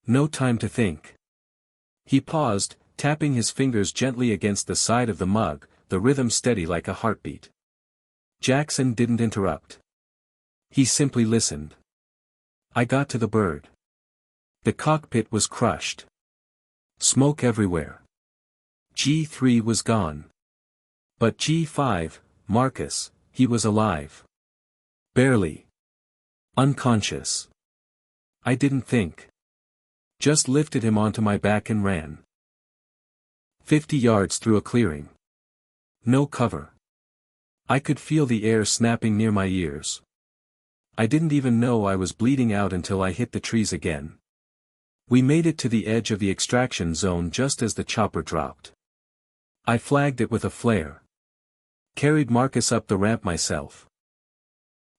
No time to think. He paused, tapping his fingers gently against the side of the mug, the rhythm steady like a heartbeat. Jackson didn't interrupt. He simply listened. I got to the bird. The cockpit was crushed. Smoke everywhere. G3 was gone. But G5, Marcus, he was alive. Barely. Unconscious. I didn't think. Just lifted him onto my back and ran. 50 yards through a clearing. No cover. I could feel the air snapping near my ears. I didn't even know I was bleeding out until I hit the trees again. We made it to the edge of the extraction zone just as the chopper dropped. I flagged it with a flare. Carried Marcus up the ramp myself.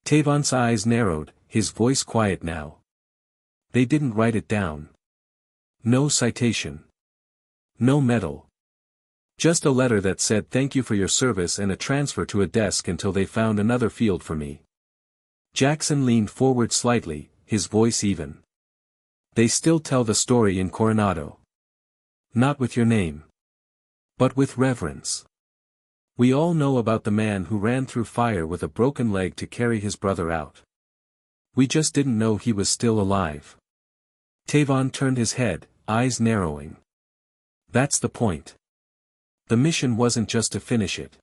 Tavon's eyes narrowed, his voice quiet now. They didn't write it down. No citation. No medal. Just a letter that said thank you for your service and a transfer to a desk until they found another field for me. Jackson leaned forward slightly, his voice even. They still tell the story in Coronado. Not with your name. But with reverence. We all know about the man who ran through fire with a broken leg to carry his brother out. We just didn't know he was still alive. Tavon turned his head, eyes narrowing. That's the point. The mission wasn't just to finish it.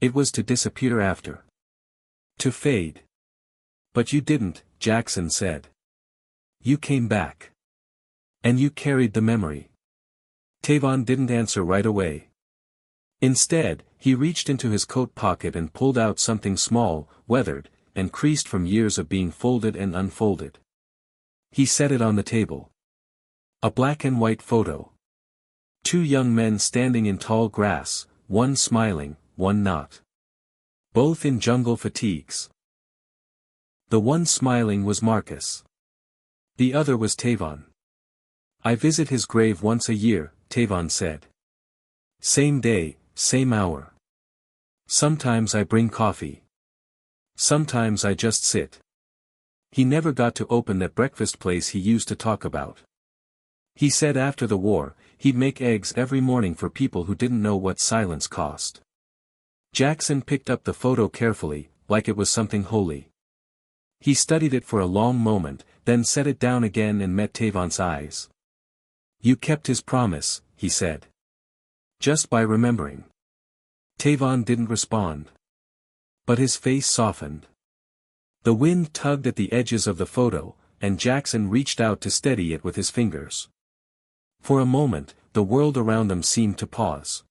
It was to disappear after. To fade. But you didn't, Jackson said. You came back. And you carried the memory. Tavon didn't answer right away. Instead, he reached into his coat pocket and pulled out something small, weathered, and creased from years of being folded and unfolded. He set it on the table. A black and white photo. 2 young men standing in tall grass, one smiling, one not. Both in jungle fatigues. The one smiling was Marcus. The other was Tavon. I visit his grave once a year, Tavon said. Same day, same hour. Sometimes I bring coffee. Sometimes I just sit. He never got to open that breakfast place he used to talk about. He said after the war, he'd make eggs every morning for people who didn't know what silence cost. Jackson picked up the photo carefully, like it was something holy. He studied it for a long moment, then set it down again and met Tavon's eyes. "You kept his promise," he said. "Just by remembering." Tavon didn't respond. But his face softened. The wind tugged at the edges of the photo, and Jackson reached out to steady it with his fingers. For a moment, the world around them seemed to pause.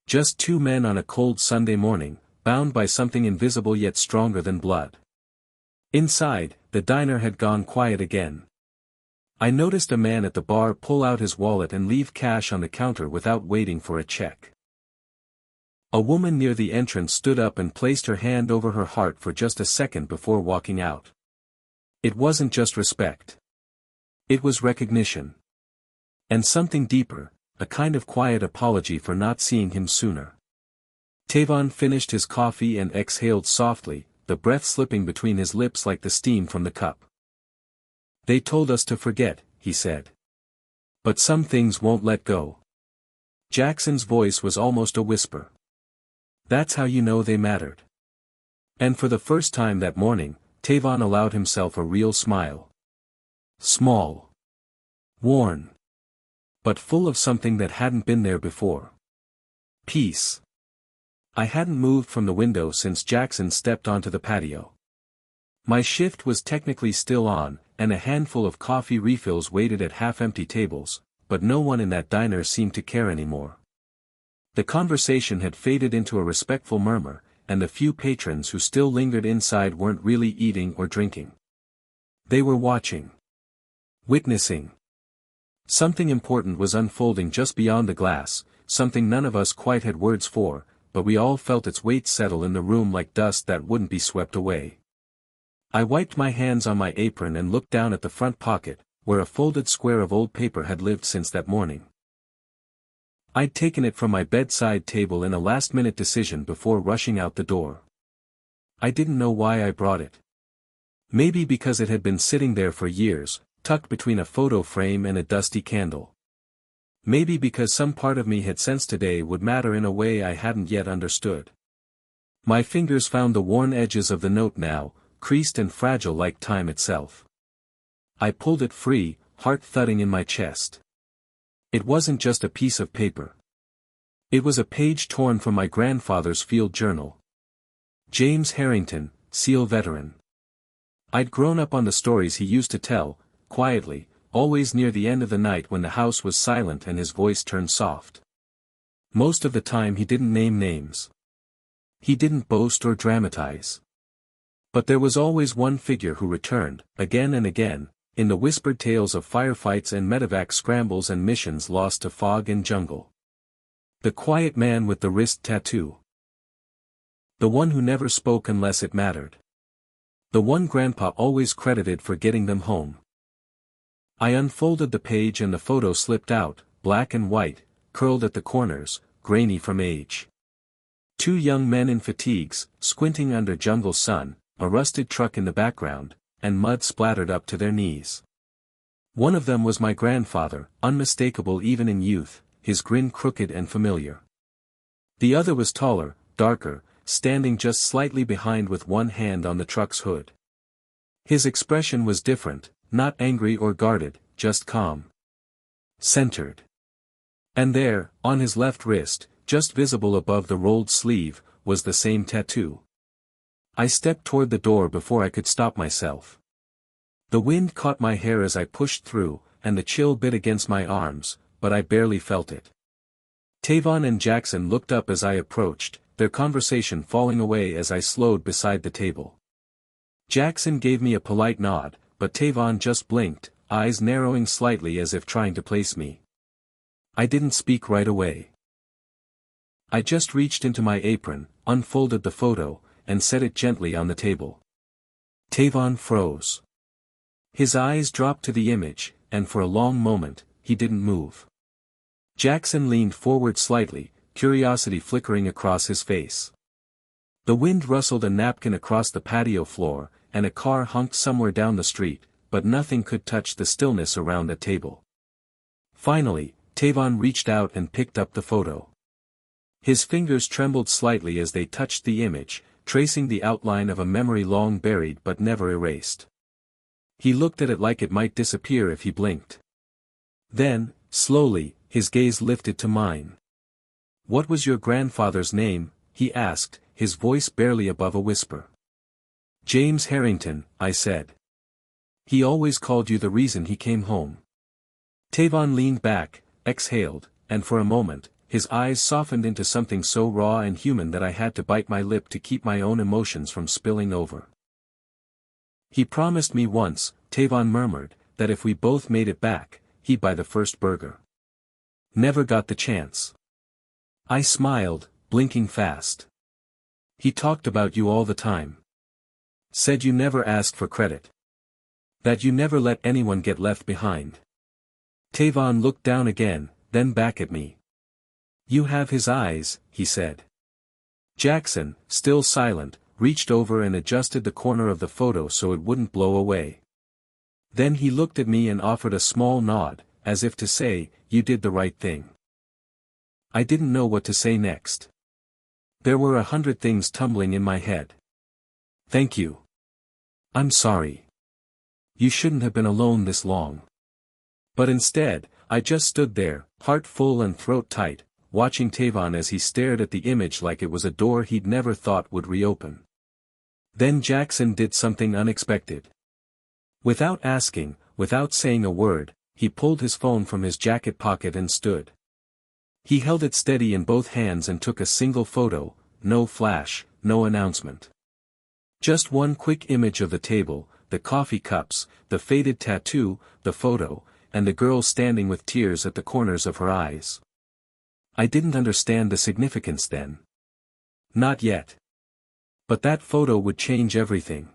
Just two men on a cold Sunday morning, bound by something invisible yet stronger than blood. Inside, the diner had gone quiet again. I noticed a man at the bar pull out his wallet and leave cash on the counter without waiting for a check. A woman near the entrance stood up and placed her hand over her heart for just a second before walking out. It wasn't just respect. It was recognition. And something deeper, a kind of quiet apology for not seeing him sooner. Tavon finished his coffee and exhaled softly, the breath slipping between his lips like the steam from the cup. "They told us to forget," he said. "But some things won't let go." Jackson's voice was almost a whisper. "That's how you know they mattered." And for the first time that morning, Tavon allowed himself a real smile. Small. Worn. But full of something that hadn't been there before. Peace. I hadn't moved from the window since Jackson stepped onto the patio. My shift was technically still on, and a handful of coffee refills waited at half-empty tables, but no one in that diner seemed to care anymore. The conversation had faded into a respectful murmur, and the few patrons who still lingered inside weren't really eating or drinking. They were watching. Witnessing. Something important was unfolding just beyond the glass, something none of us quite had words for, but we all felt its weight settle in the room like dust that wouldn't be swept away. I wiped my hands on my apron and looked down at the front pocket, where a folded square of old paper had lived since that morning. I'd taken it from my bedside table in a last-minute decision before rushing out the door. I didn't know why I brought it. Maybe because it had been sitting there for years, tucked between a photo frame and a dusty candle. Maybe because some part of me had sensed today would matter in a way I hadn't yet understood. My fingers found the worn edges of the note now, creased and fragile like time itself. I pulled it free, heart thudding in my chest. It wasn't just a piece of paper. It was a page torn from my grandfather's field journal. James Harrington, SEAL veteran. I'd grown up on the stories he used to tell, quietly, always near the end of the night when the house was silent and his voice turned soft. Most of the time he didn't name names. He didn't boast or dramatize. But there was always one figure who returned, again and again, in the whispered tales of firefights and medevac scrambles and missions lost to fog and jungle. The quiet man with the wrist tattoo. The one who never spoke unless it mattered. The one Grandpa always credited for getting them home. I unfolded the page and the photo slipped out, black and white, curled at the corners, grainy from age. Two young men in fatigues, squinting under jungle sun, a rusted truck in the background, and mud splattered up to their knees. One of them was my grandfather, unmistakable even in youth, his grin crooked and familiar. The other was taller, darker, standing just slightly behind with one hand on the truck's hood. His expression was different, not angry or guarded, just calm. Centered. And there, on his left wrist, just visible above the rolled sleeve, was the same tattoo. I stepped toward the door before I could stop myself. The wind caught my hair as I pushed through, and the chill bit against my arms, but I barely felt it. Tavon and Jackson looked up as I approached, their conversation falling away as I slowed beside the table. Jackson gave me a polite nod, but Tavon just blinked, eyes narrowing slightly as if trying to place me. I didn't speak right away. I just reached into my apron, unfolded the photo, and set it gently on the table. Tavon froze. His eyes dropped to the image, and for a long moment, he didn't move. Jackson leaned forward slightly, curiosity flickering across his face. The wind rustled a napkin across the patio floor, and a car honked somewhere down the street, but nothing could touch the stillness around the table. Finally, Tavon reached out and picked up the photo. His fingers trembled slightly as they touched the image, tracing the outline of a memory long buried but never erased. He looked at it like it might disappear if he blinked. Then, slowly, his gaze lifted to mine. "What was your grandfather's name?" he asked, his voice barely above a whisper. "James Harrington," I said. "He always called you the reason he came home." Tavon leaned back, exhaled, and for a moment, his eyes softened into something so raw and human that I had to bite my lip to keep my own emotions from spilling over. "He promised me once," Tavon murmured, "that if we both made it back, he'd buy the first burger. Never got the chance." I smiled, blinking fast. "He talked about you all the time. Said you never asked for credit. That you never let anyone get left behind." Tavon looked down again, then back at me. "You have his eyes," he said. Jackson, still silent, reached over and adjusted the corner of the photo so it wouldn't blow away. Then he looked at me and offered a small nod, as if to say, "You did the right thing." I didn't know what to say next. There were 100 things tumbling in my head. "Thank you. I'm sorry. You shouldn't have been alone this long." But instead, I just stood there, heart full and throat tight, watching Tavon as he stared at the image like it was a door he'd never thought would reopen. Then Jackson did something unexpected. Without asking, without saying a word, he pulled his phone from his jacket pocket and stood. He held it steady in both hands and took a single photo, no flash, no announcement. Just one quick image of the table, the coffee cups, the faded tattoo, the photo, and the girl standing with tears at the corners of her eyes. I didn't understand the significance then. Not yet. But that photo would change everything.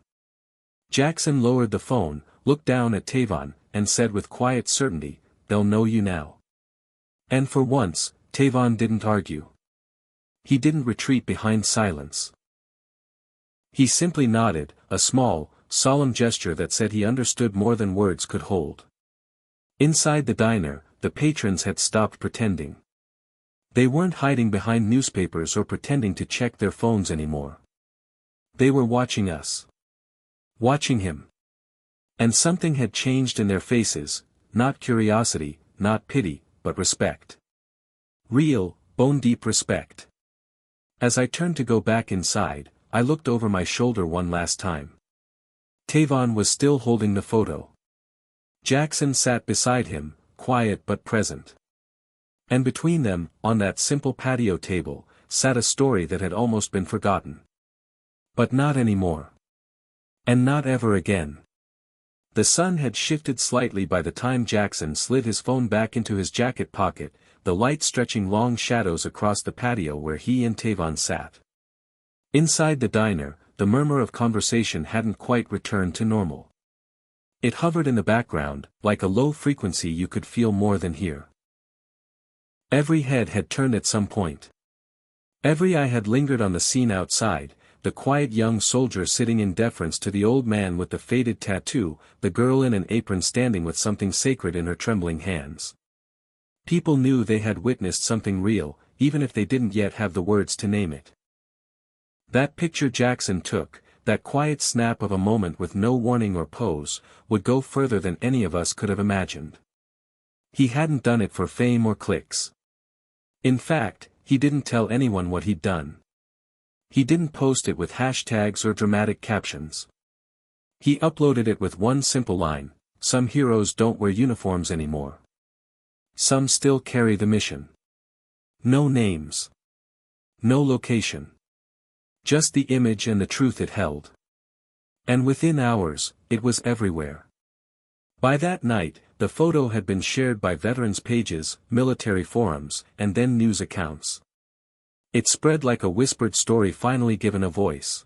Jackson lowered the phone, looked down at Tavon, and said with quiet certainty, "They'll know you now." And for once, Tavon didn't argue. He didn't retreat behind silence. He simply nodded, a small, solemn gesture that said he understood more than words could hold. Inside the diner, the patrons had stopped pretending. They weren't hiding behind newspapers or pretending to check their phones anymore. They were watching us. Watching him. And something had changed in their faces, not curiosity, not pity, but respect. Real, bone-deep respect. As I turned to go back inside, I looked over my shoulder one last time. Tavon was still holding the photo. Jackson sat beside him, quiet but present. And between them, on that simple patio table, sat a story that had almost been forgotten. But not anymore. And not ever again. The sun had shifted slightly by the time Jackson slid his phone back into his jacket pocket, the light stretching long shadows across the patio where he and Tavon sat. Inside the diner, the murmur of conversation hadn't quite returned to normal. It hovered in the background, like a low frequency you could feel more than hear. Every head had turned at some point. Every eye had lingered on the scene outside, the quiet young soldier sitting in deference to the old man with the faded tattoo, the girl in an apron standing with something sacred in her trembling hands. People knew they had witnessed something real, even if they didn't yet have the words to name it. That picture Jackson took, that quiet snap of a moment with no warning or pose, would go further than any of us could have imagined. He hadn't done it for fame or clicks. In fact, he didn't tell anyone what he'd done. He didn't post it with hashtags or dramatic captions. He uploaded it with one simple line: "Some heroes don't wear uniforms anymore. Some still carry the mission." No names. No location. Just the image and the truth it held. And within hours, it was everywhere. By that night, the photo had been shared by veterans' pages, military forums, and then news accounts. It spread like a whispered story finally given a voice.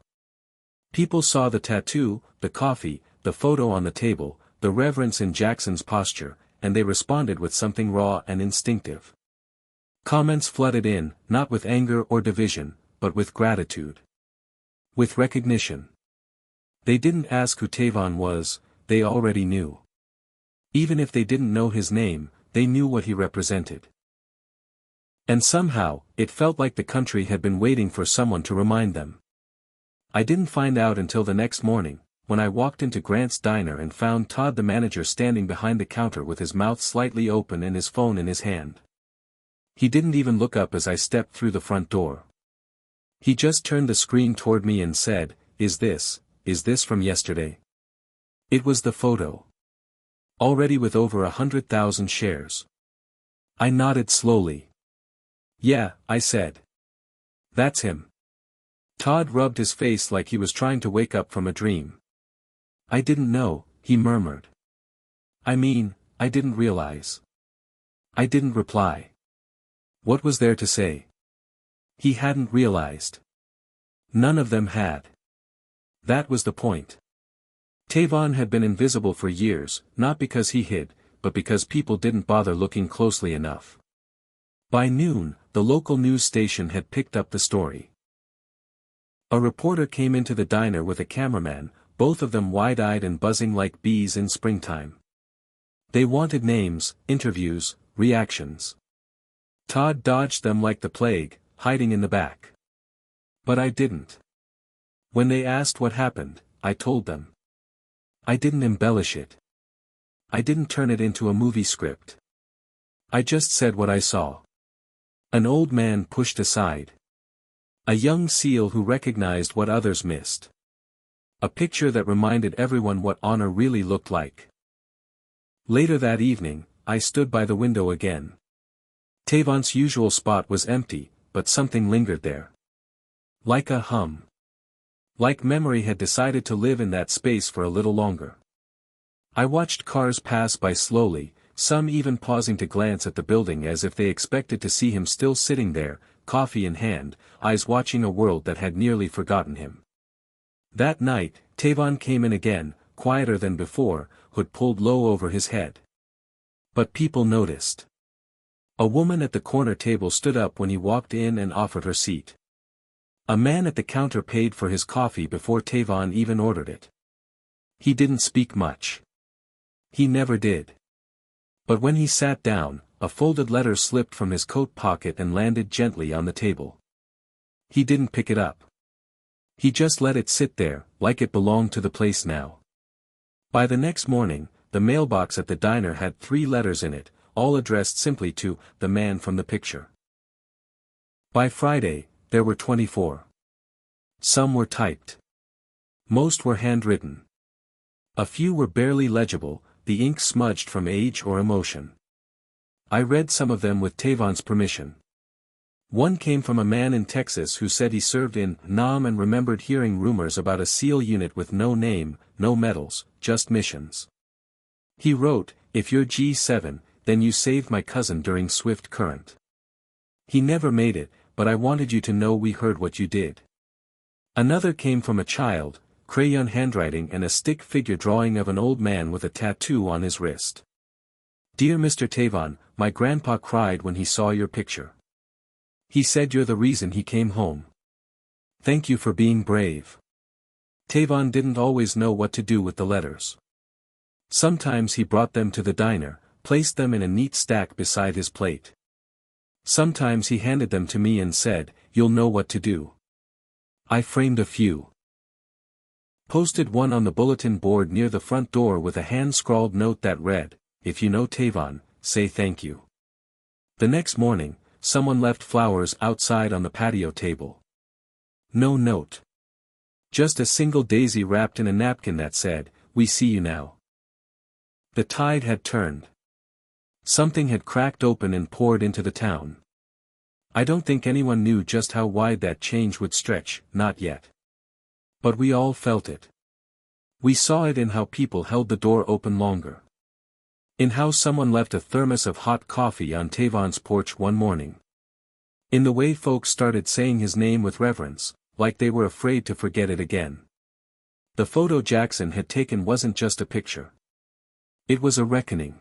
People saw the tattoo, the coffee, the photo on the table, the reverence in Jackson's posture, and they responded with something raw and instinctive. Comments flooded in, not with anger or division, but with gratitude. With recognition. They didn't ask who Tavon was, they already knew. Even if they didn't know his name, they knew what he represented. And somehow, it felt like the country had been waiting for someone to remind them. I didn't find out until the next morning, when I walked into Grant's diner and found Todd the manager standing behind the counter with his mouth slightly open and his phone in his hand. He didn't even look up as I stepped through the front door. He just turned the screen toward me and said, is this from yesterday? It was the photo. Already with over 100,000 shares. I nodded slowly. Yeah, I said. That's him. Todd rubbed his face like he was trying to wake up from a dream. I didn't know, he murmured. I mean, I didn't realize. I didn't reply. What was there to say? He hadn't realized. None of them had. That was the point. Tavon had been invisible for years, not because he hid, but because people didn't bother looking closely enough. By noon, the local news station had picked up the story. A reporter came into the diner with a cameraman, both of them wide-eyed and buzzing like bees in springtime. They wanted names, interviews, reactions. Todd dodged them like the plague, hiding in the back. But I didn't. When they asked what happened, I told them. I didn't embellish it. I didn't turn it into a movie script. I just said what I saw. An old man pushed aside. A young seal who recognized what others missed. A picture that reminded everyone what honor really looked like. Later that evening, I stood by the window again. Tavon's usual spot was empty, but something lingered there. Like a hum. Like memory had decided to live in that space for a little longer. I watched cars pass by slowly, some even pausing to glance at the building as if they expected to see him still sitting there, coffee in hand, eyes watching a world that had nearly forgotten him. That night, Tavon came in again, quieter than before, hood pulled low over his head. But people noticed. A woman at the corner table stood up when he walked in and offered her seat. A man at the counter paid for his coffee before Tavon even ordered it. He didn't speak much. He never did. But when he sat down, a folded letter slipped from his coat pocket and landed gently on the table. He didn't pick it up. He just let it sit there, like it belonged to the place now. By the next morning, the mailbox at the diner had 3 letters in it, all addressed simply to the man from the picture. By Friday, there were 24. Some were typed. Most were handwritten. A few were barely legible, the ink smudged from age or emotion. I read some of them with Tavon's permission. One came from a man in Texas who said he served in Nam and remembered hearing rumors about a SEAL unit with no name, no medals, just missions. He wrote, "If you're G7, then you saved my cousin during Swift Current. He never made it, but I wanted you to know we heard what you did." Another came from a child, crayon handwriting and a stick figure drawing of an old man with a tattoo on his wrist. "Dear Mr. Tavon, my grandpa cried when he saw your picture. He said you're the reason he came home. Thank you for being brave." Tavon didn't always know what to do with the letters. Sometimes he brought them to the diner, placed them in a neat stack beside his plate. Sometimes he handed them to me and said, "You'll know what to do." I framed a few. Posted one on the bulletin board near the front door with a hand-scrawled note that read, "If you know Tavon, say thank you." The next morning, someone left flowers outside on the patio table. No note. Just a single daisy wrapped in a napkin that said, "We see you now." The tide had turned. Something had cracked open and poured into the town. I don't think anyone knew just how wide that change would stretch, not yet. But we all felt it. We saw it in how people held the door open longer. In how someone left a thermos of hot coffee on Tavon's porch one morning. In the way folks started saying his name with reverence, like they were afraid to forget it again. The photo Jackson had taken wasn't just a picture. It was a reckoning.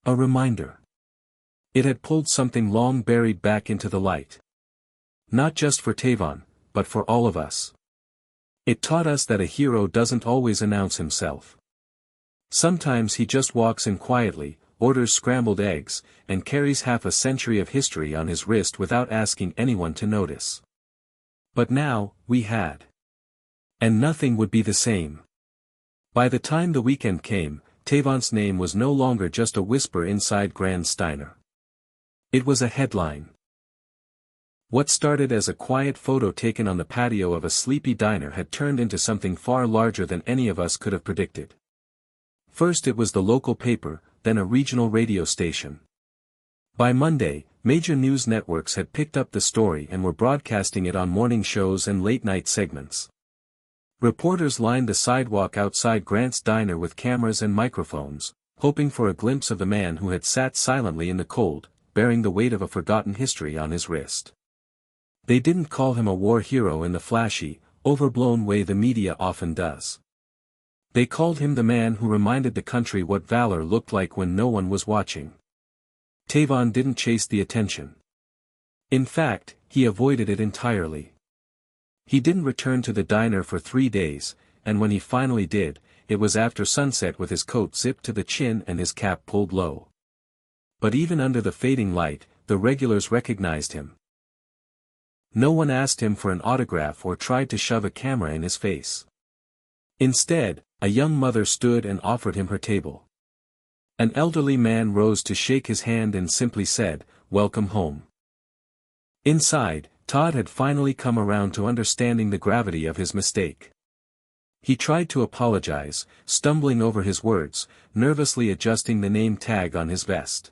A reminder. It had pulled something long buried back into the light. Not just for Tavon, but for all of us. It taught us that a hero doesn't always announce himself. Sometimes he just walks in quietly, orders scrambled eggs, and carries half a century of history on his wrist without asking anyone to notice. But now, we had. And nothing would be the same. By the time the weekend came, Tavon's name was no longer just a whisper inside Grand Steiner. It was a headline. What started as a quiet photo taken on the patio of a sleepy diner had turned into something far larger than any of us could have predicted. First it was the local paper, then a regional radio station. By Monday, major news networks had picked up the story and were broadcasting it on morning shows and late-night segments. Reporters lined the sidewalk outside Grant's diner with cameras and microphones, hoping for a glimpse of the man who had sat silently in the cold, bearing the weight of a forgotten history on his wrist. They didn't call him a war hero in the flashy, overblown way the media often does. They called him the man who reminded the country what valor looked like when no one was watching. Tavon didn't chase the attention. In fact, he avoided it entirely. He didn't return to the diner for 3 days, and when he finally did, it was after sunset with his coat zipped to the chin and his cap pulled low. But even under the fading light, the regulars recognized him. No one asked him for an autograph or tried to shove a camera in his face. Instead, a young mother stood and offered him her table. An elderly man rose to shake his hand and simply said, "Welcome home." Inside, Todd had finally come around to understanding the gravity of his mistake. He tried to apologize, stumbling over his words, nervously adjusting the name tag on his vest.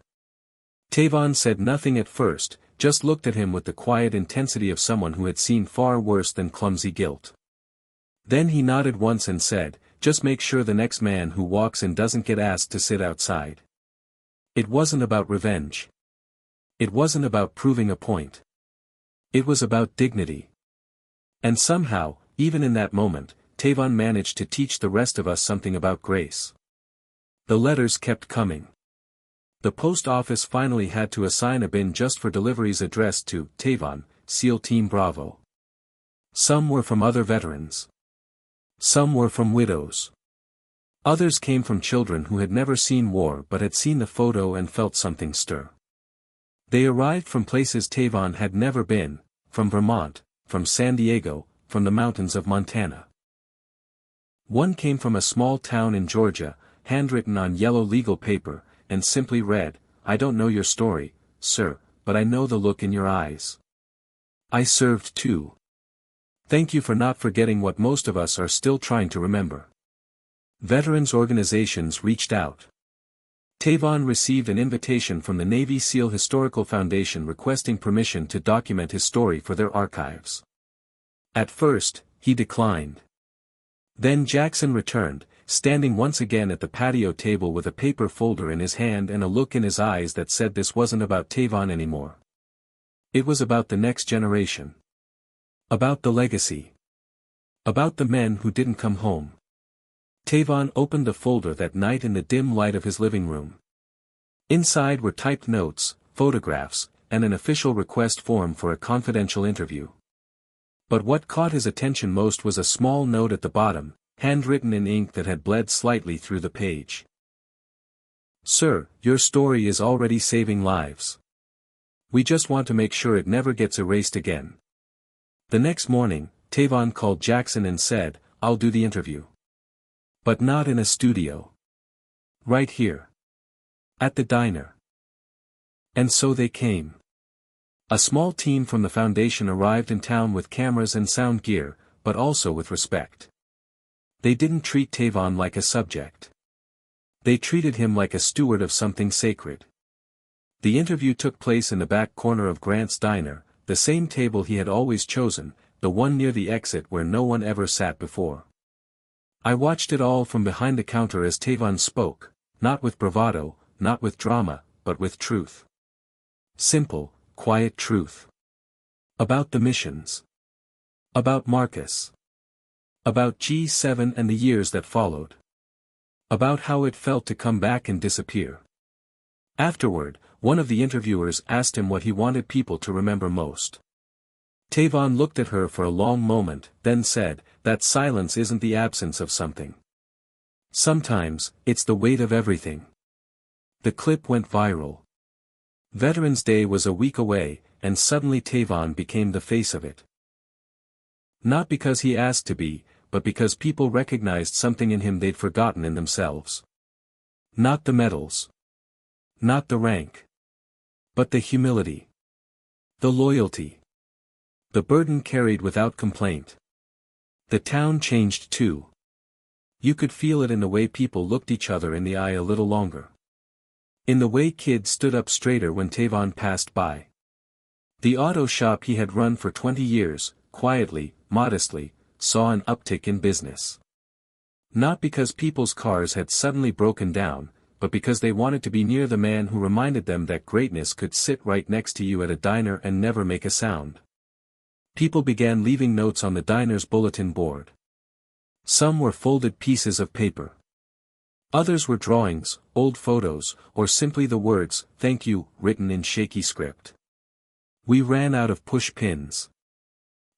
Tavon said nothing at first, just looked at him with the quiet intensity of someone who had seen far worse than clumsy guilt. Then he nodded once and said, "Just make sure the next man who walks in doesn't get asked to sit outside." It wasn't about revenge. It wasn't about proving a point. It was about dignity. And somehow, even in that moment, Tavon managed to teach the rest of us something about grace. The letters kept coming. The post office finally had to assign a bin just for deliveries addressed to Tavon, SEAL Team Bravo. Some were from other veterans. Some were from widows. Others came from children who had never seen war but had seen the photo and felt something stir. They arrived from places Tavon had never been, from Vermont, from San Diego, from the mountains of Montana. One came from a small town in Georgia, handwritten on yellow legal paper, and simply read, "I don't know your story, sir, but I know the look in your eyes. I served too. Thank you for not forgetting what most of us are still trying to remember." Veterans organizations reached out. Tavon received an invitation from the Navy SEAL Historical Foundation requesting permission to document his story for their archives. At first, he declined. Then Jackson returned, standing once again at the patio table with a paper folder in his hand and a look in his eyes that said this wasn't about Tavon anymore. It was about the next generation. About the legacy. About the men who didn't come home. Tavon opened the folder that night in the dim light of his living room. Inside were typed notes, photographs, and an official request form for a confidential interview. But what caught his attention most was a small note at the bottom, handwritten in ink that had bled slightly through the page. "Sir, your story is already saving lives. We just want to make sure it never gets erased again." The next morning, Tavon called Jackson and said, "I'll do the interview. But not in a studio. Right here. At the diner." And so they came. A small team from the foundation arrived in town with cameras and sound gear, but also with respect. They didn't treat Tavon like a subject. They treated him like a steward of something sacred. The interview took place in the back corner of Grant's diner, the same table he had always chosen, the one near the exit where no one ever sat before. I watched it all from behind the counter as Tavon spoke, not with bravado, not with drama, but with truth. Simple, quiet truth. About the missions. About Marcus. About G7 and the years that followed. About how it felt to come back and disappear. Afterward, one of the interviewers asked him what he wanted people to remember most. Tavon looked at her for a long moment, then said, "That silence isn't the absence of something. Sometimes, it's the weight of everything." The clip went viral. Veterans Day was a week away, and suddenly Tavon became the face of it. Not because he asked to be, but because people recognized something in him they'd forgotten in themselves. Not the medals. Not the rank. But the humility. The loyalty. The burden carried without complaint. The town changed too. You could feel it in the way people looked each other in the eye a little longer. In the way kids stood up straighter when Tavon passed by. The auto shop he had run for 20 years, quietly, modestly, saw an uptick in business. Not because people's cars had suddenly broken down, but because they wanted to be near the man who reminded them that greatness could sit right next to you at a diner and never make a sound. People began leaving notes on the diner's bulletin board. Some were folded pieces of paper. Others were drawings, old photos, or simply the words, "Thank you," written in shaky script. We ran out of push pins.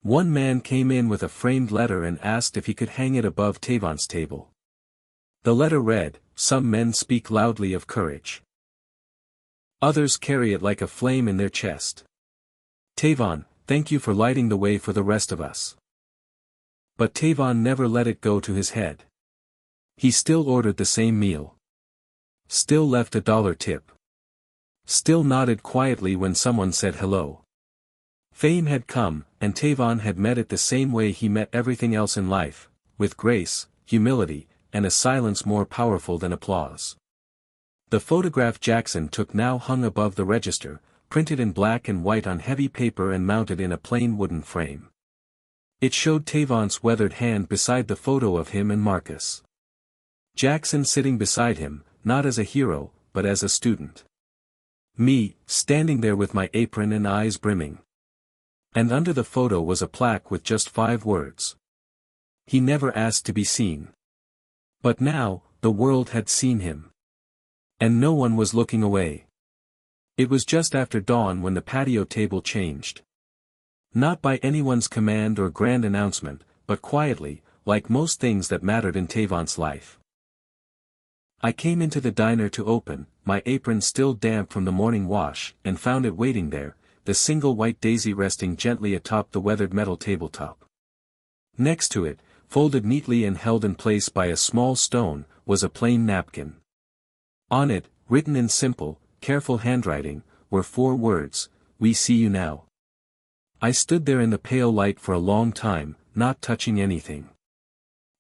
One man came in with a framed letter and asked if he could hang it above Tavon's table. The letter read, "Some men speak loudly of courage. Others carry it like a flame in their chest. Tavon, thank you for lighting the way for the rest of us." But Tavon never let it go to his head. He still ordered the same meal. Still left a $1 tip. Still nodded quietly when someone said hello. Fame had come, and Tavon had met it the same way he met everything else in life, with grace, humility, and a silence more powerful than applause. The photograph Jackson took now hung above the register, printed in black and white on heavy paper and mounted in a plain wooden frame. It showed Tavon's weathered hand beside the photo of him and Marcus. Jackson sitting beside him, not as a hero, but as a student. Me, standing there with my apron and eyes brimming. And under the photo was a plaque with just 5 words. He never asked to be seen. But now, the world had seen him. And no one was looking away. It was just after dawn when the patio table changed. Not by anyone's command or grand announcement, but quietly, like most things that mattered in Tavon's life. I came into the diner to open, my apron still damp from the morning wash, and found it waiting there, the single white daisy resting gently atop the weathered metal tabletop. Next to it, folded neatly and held in place by a small stone, was a plain napkin. On it, written in simple, careful handwriting, were 4 words, "We see you now." I stood there in the pale light for a long time, not touching anything.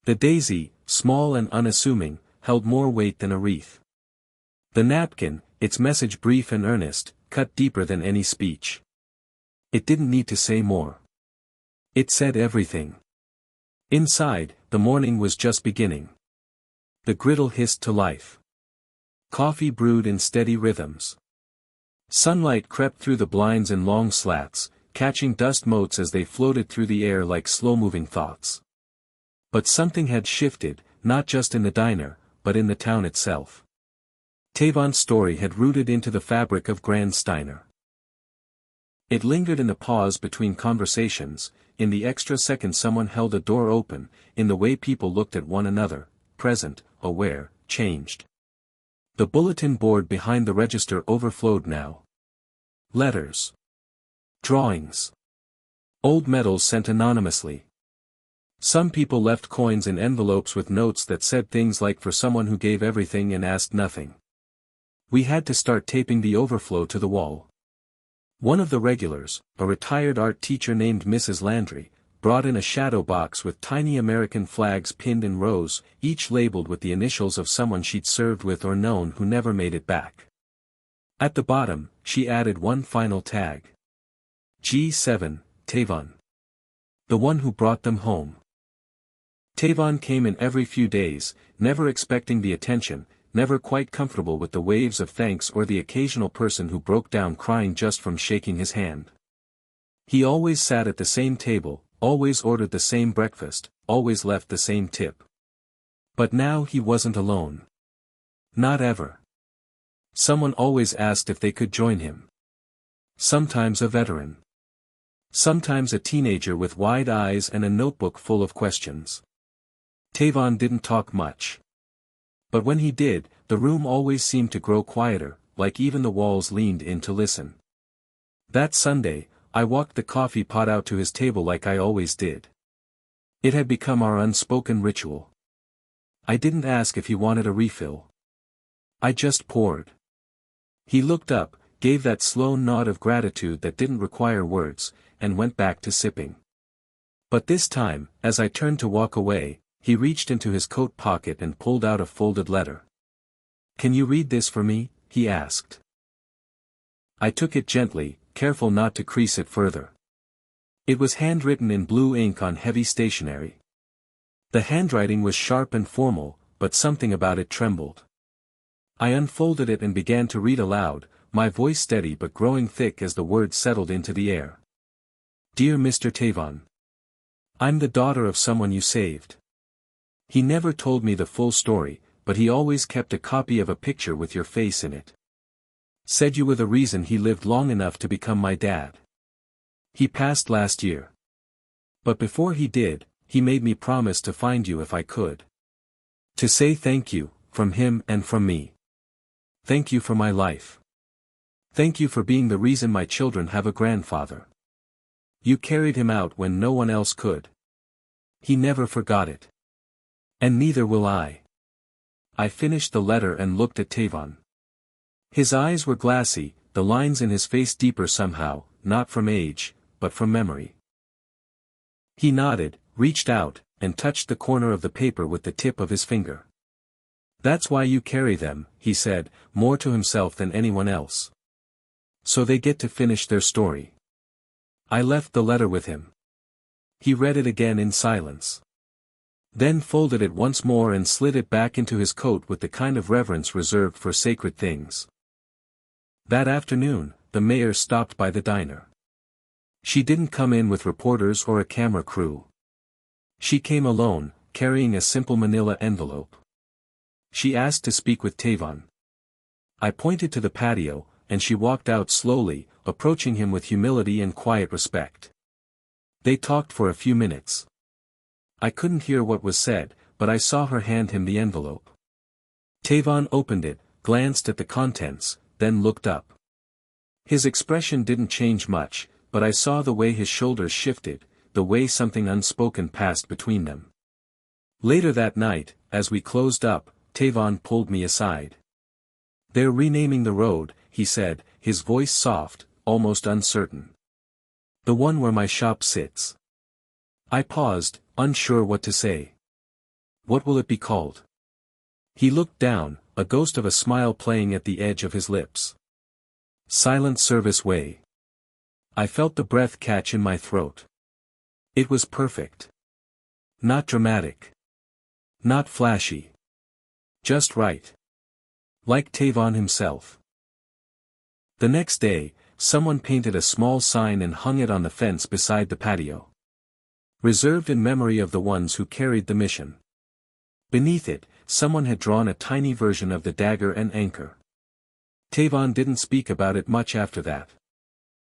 The daisy, small and unassuming, held more weight than a wreath. The napkin, its message brief and earnest, cut deeper than any speech. It didn't need to say more. It said everything. Inside, the morning was just beginning. The griddle hissed to life. Coffee brewed in steady rhythms. Sunlight crept through the blinds in long slats, catching dust motes as they floated through the air like slow-moving thoughts. But something had shifted, not just in the diner, but in the town itself. Tavon's story had rooted into the fabric of Grand Steiner. It lingered in the pause between conversations, in the extra second someone held a door open, in the way people looked at one another, present, aware, changed. The bulletin board behind the register overflowed now. Letters. Drawings. Old medals sent anonymously. Some people left coins in envelopes with notes that said things like "for someone who gave everything and asked nothing." We had to start taping the overflow to the wall. One of the regulars, a retired art teacher named Mrs. Landry, brought in a shadow box with tiny American flags pinned in rows, each labeled with the initials of someone she'd served with or known who never made it back. At the bottom, she added one final tag. G7, Tavon. The one who brought them home. Tavon came in every few days, never expecting the attention, never quite comfortable with the waves of thanks or the occasional person who broke down crying just from shaking his hand. He always sat at the same table, always ordered the same breakfast, always left the same tip. But now he wasn't alone. Not ever. Someone always asked if they could join him. Sometimes a veteran. Sometimes a teenager with wide eyes and a notebook full of questions. Tavon didn't talk much. But when he did, the room always seemed to grow quieter, like even the walls leaned in to listen. That Sunday, I walked the coffee pot out to his table like I always did. It had become our unspoken ritual. I didn't ask if he wanted a refill. I just poured. He looked up, gave that slow nod of gratitude that didn't require words, and went back to sipping. But this time, as I turned to walk away, he reached into his coat pocket and pulled out a folded letter. "Can you read this for me?" he asked. I took it gently, careful not to crease it further. It was handwritten in blue ink on heavy stationery. The handwriting was sharp and formal, but something about it trembled. I unfolded it and began to read aloud, my voice steady but growing thick as the words settled into the air. "Dear Mr. Tavon. I'm the daughter of someone you saved. He never told me the full story, but he always kept a copy of a picture with your face in it. Said you were the reason he lived long enough to become my dad. He passed last year. But before he did, he made me promise to find you if I could. To say thank you, from him and from me. Thank you for my life. Thank you for being the reason my children have a grandfather. You carried him out when no one else could. He never forgot it. And neither will I." I finished the letter and looked at Tavon. His eyes were glassy, the lines in his face deeper somehow, not from age, but from memory. He nodded, reached out, and touched the corner of the paper with the tip of his finger. "That's why you carry them," he said, more to himself than anyone else. "So they get to finish their story." I left the letter with him. He read it again in silence. Then folded it once more and slid it back into his coat with the kind of reverence reserved for sacred things. That afternoon, the mayor stopped by the diner. She didn't come in with reporters or a camera crew. She came alone, carrying a simple manila envelope. She asked to speak with Tavon. I pointed to the patio, and she walked out slowly, approaching him with humility and quiet respect. They talked for a few minutes. I couldn't hear what was said, but I saw her hand him the envelope. Tavon opened it, glanced at the contents, then looked up. His expression didn't change much, but I saw the way his shoulders shifted, the way something unspoken passed between them. Later that night, as we closed up, Tavon pulled me aside. "They're renaming the road," he said, his voice soft, almost uncertain. "The one where my shop sits." I paused, unsure what to say. "What will it be called?" He looked down, a ghost of a smile playing at the edge of his lips. "Silent Service Way." I felt the breath catch in my throat. It was perfect. Not dramatic. Not flashy. Just right. Like Tavon himself. The next day, someone painted a small sign and hung it on the fence beside the patio. Reserved in memory of the ones who carried the mission. Beneath it, someone had drawn a tiny version of the dagger and anchor. Tavon didn't speak about it much after that.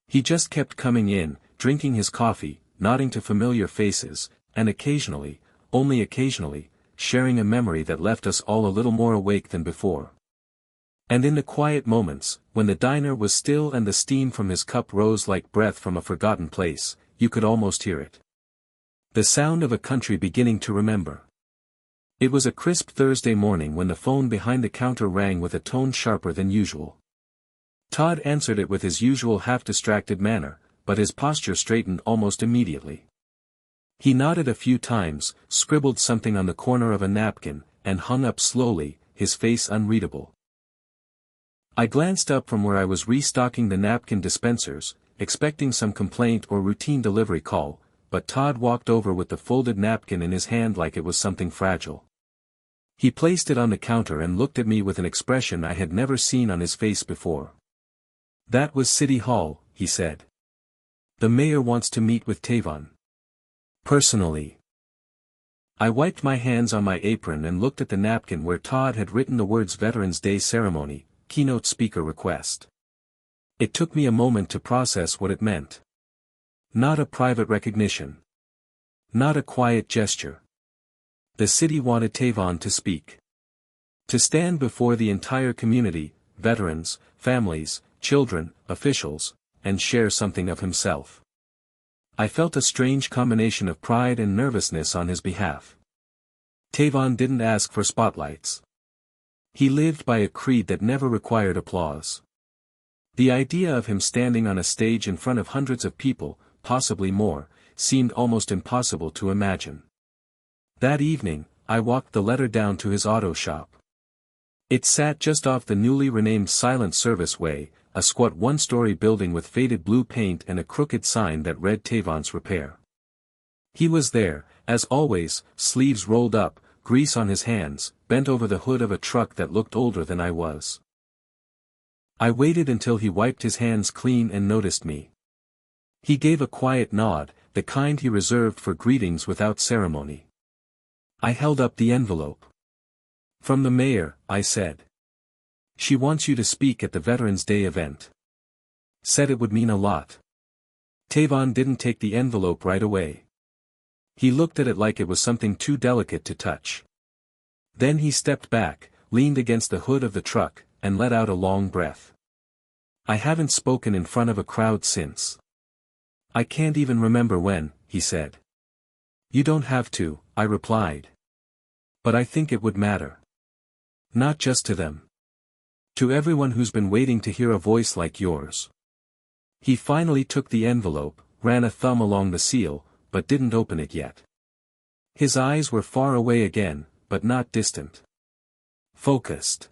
He just kept coming in, drinking his coffee, nodding to familiar faces, and occasionally, only occasionally, sharing a memory that left us all a little more awake than before. And in the quiet moments, when the diner was still and the steam from his cup rose like breath from a forgotten place, you could almost hear it. The sound of a country beginning to remember. It was a crisp Thursday morning when the phone behind the counter rang with a tone sharper than usual. Todd answered it with his usual half-distracted manner, but his posture straightened almost immediately. He nodded a few times, scribbled something on the corner of a napkin, and hung up slowly, his face unreadable. I glanced up from where I was restocking the napkin dispensers, expecting some complaint or routine delivery call, but Todd walked over with the folded napkin in his hand like it was something fragile. He placed it on the counter and looked at me with an expression I had never seen on his face before. "That was City Hall," he said. "The mayor wants to meet with Tavon. Personally." I wiped my hands on my apron and looked at the napkin where Todd had written the words Veterans Day Ceremony, Keynote Speaker Request. It took me a moment to process what it meant. Not a private recognition. Not a quiet gesture. The city wanted Tavon to speak. To stand before the entire community, veterans, families, children, officials, and share something of himself. I felt a strange combination of pride and nervousness on his behalf. Tavon didn't ask for spotlights. He lived by a creed that never required applause. The idea of him standing on a stage in front of hundreds of people, possibly more, seemed almost impossible to imagine. That evening, I walked the letter down to his auto shop. It sat just off the newly renamed Silent Service Way, a squat one-story building with faded blue paint and a crooked sign that read Tavon's Repair. He was there, as always, sleeves rolled up, grease on his hands, bent over the hood of a truck that looked older than I was. I waited until he wiped his hands clean and noticed me. He gave a quiet nod, the kind he reserved for greetings without ceremony. I held up the envelope. "From the mayor," I said. "She wants you to speak at the Veterans Day event. Said it would mean a lot." Tavon didn't take the envelope right away. He looked at it like it was something too delicate to touch. Then he stepped back, leaned against the hood of the truck, and let out a long breath. "I haven't spoken in front of a crowd since. I can't even remember when," he said. "You don't have to," I replied. "But I think it would matter. Not just to them. To everyone who's been waiting to hear a voice like yours." He finally took the envelope, ran a thumb along the seal, but didn't open it yet. His eyes were far away again, but not distant. Focused.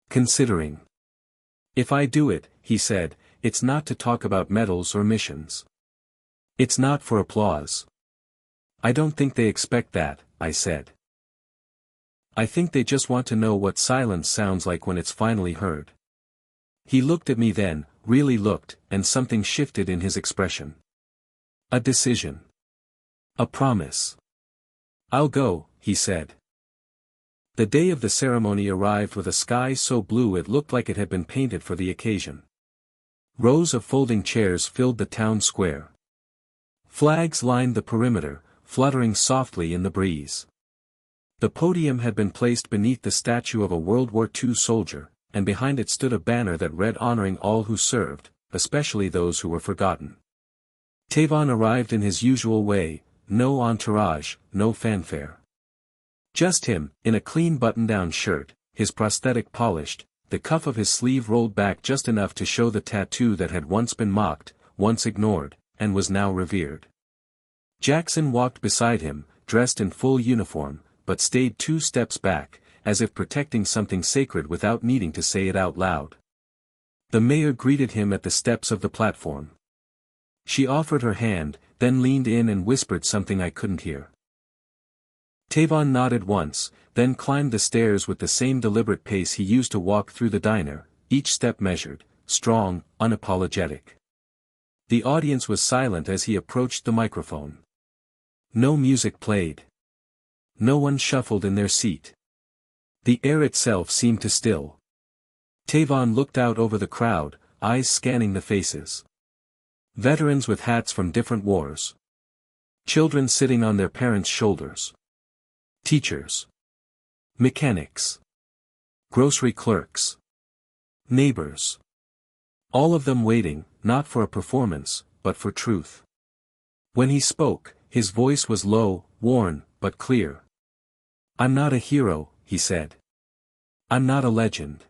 Considering. "If I do it," he said, "it's not to talk about medals or missions. It's not for applause." "I don't think they expect that," I said. "I think they just want to know what silence sounds like when it's finally heard." He looked at me then, really looked, and something shifted in his expression. A decision. A promise. "I'll go," he said. The day of the ceremony arrived with a sky so blue it looked like it had been painted for the occasion. Rows of folding chairs filled the town square. Flags lined the perimeter, fluttering softly in the breeze. The podium had been placed beneath the statue of a World War II soldier, and behind it stood a banner that read honoring all who served, especially those who were forgotten. Tavon arrived in his usual way, no entourage, no fanfare. Just him, in a clean button-down shirt, his prosthetic polished, the cuff of his sleeve rolled back just enough to show the tattoo that had once been mocked, once ignored, and was now revered. Jackson walked beside him, dressed in full uniform, but stayed 2 steps back, as if protecting something sacred without needing to say it out loud. The mayor greeted him at the steps of the platform. She offered her hand, then leaned in and whispered something I couldn't hear. Tavon nodded once, then climbed the stairs with the same deliberate pace he used to walk through the diner, each step measured, strong, unapologetic. The audience was silent as he approached the microphone. No music played. No one shuffled in their seat. The air itself seemed to still. Tavon looked out over the crowd, eyes scanning the faces. Veterans with hats from different wars. Children sitting on their parents' shoulders. Teachers. Mechanics. Grocery clerks. Neighbors. All of them waiting, not for a performance, but for truth. When he spoke, his voice was low, worn, but clear. "I'm not a hero," he said. "I'm not a legend.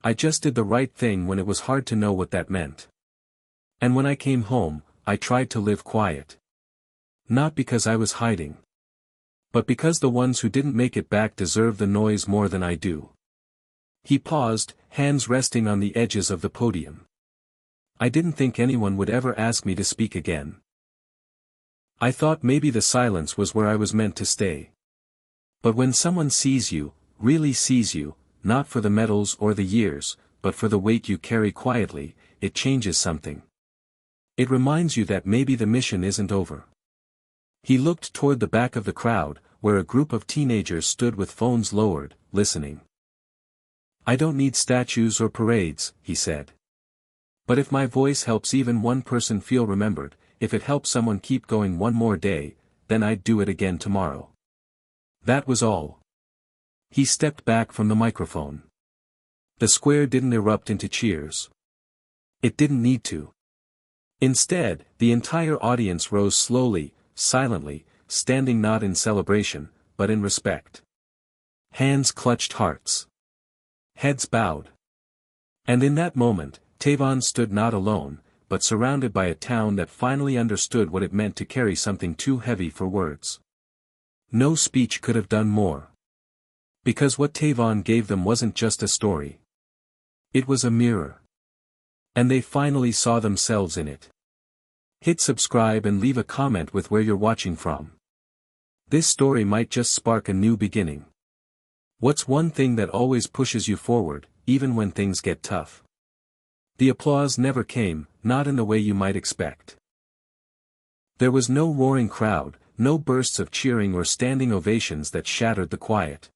I just did the right thing when it was hard to know what that meant. And when I came home, I tried to live quiet. Not because I was hiding. But because the ones who didn't make it back deserve the noise more than I do." He paused, hands resting on the edges of the podium. "I didn't think anyone would ever ask me to speak again. I thought maybe the silence was where I was meant to stay. But when someone sees you, really sees you, not for the medals or the years, but for the weight you carry quietly, it changes something. It reminds you that maybe the mission isn't over." He looked toward the back of the crowd, where a group of teenagers stood with phones lowered, listening. "I don't need statues or parades," he said. "But if my voice helps even one person feel remembered, if it helped someone keep going one more day, then I'd do it again tomorrow. That was all. He stepped back from the microphone. The square didn't erupt into cheers. It didn't need to. Instead, the entire audience rose slowly, silently, standing not in celebration, but in respect. Hands clutched hearts. Heads bowed. And in that moment, Tavon stood not alone, but surrounded by a town that finally understood what it meant to carry something too heavy for words. No speech could have done more. Because what Tavon gave them wasn't just a story. It was a mirror. And they finally saw themselves in it. Hit subscribe and leave a comment with where you're watching from. This story might just spark a new beginning. What's one thing that always pushes you forward, even when things get tough? The applause never came, not in the way you might expect. There was no roaring crowd, no bursts of cheering or standing ovations that shattered the quiet.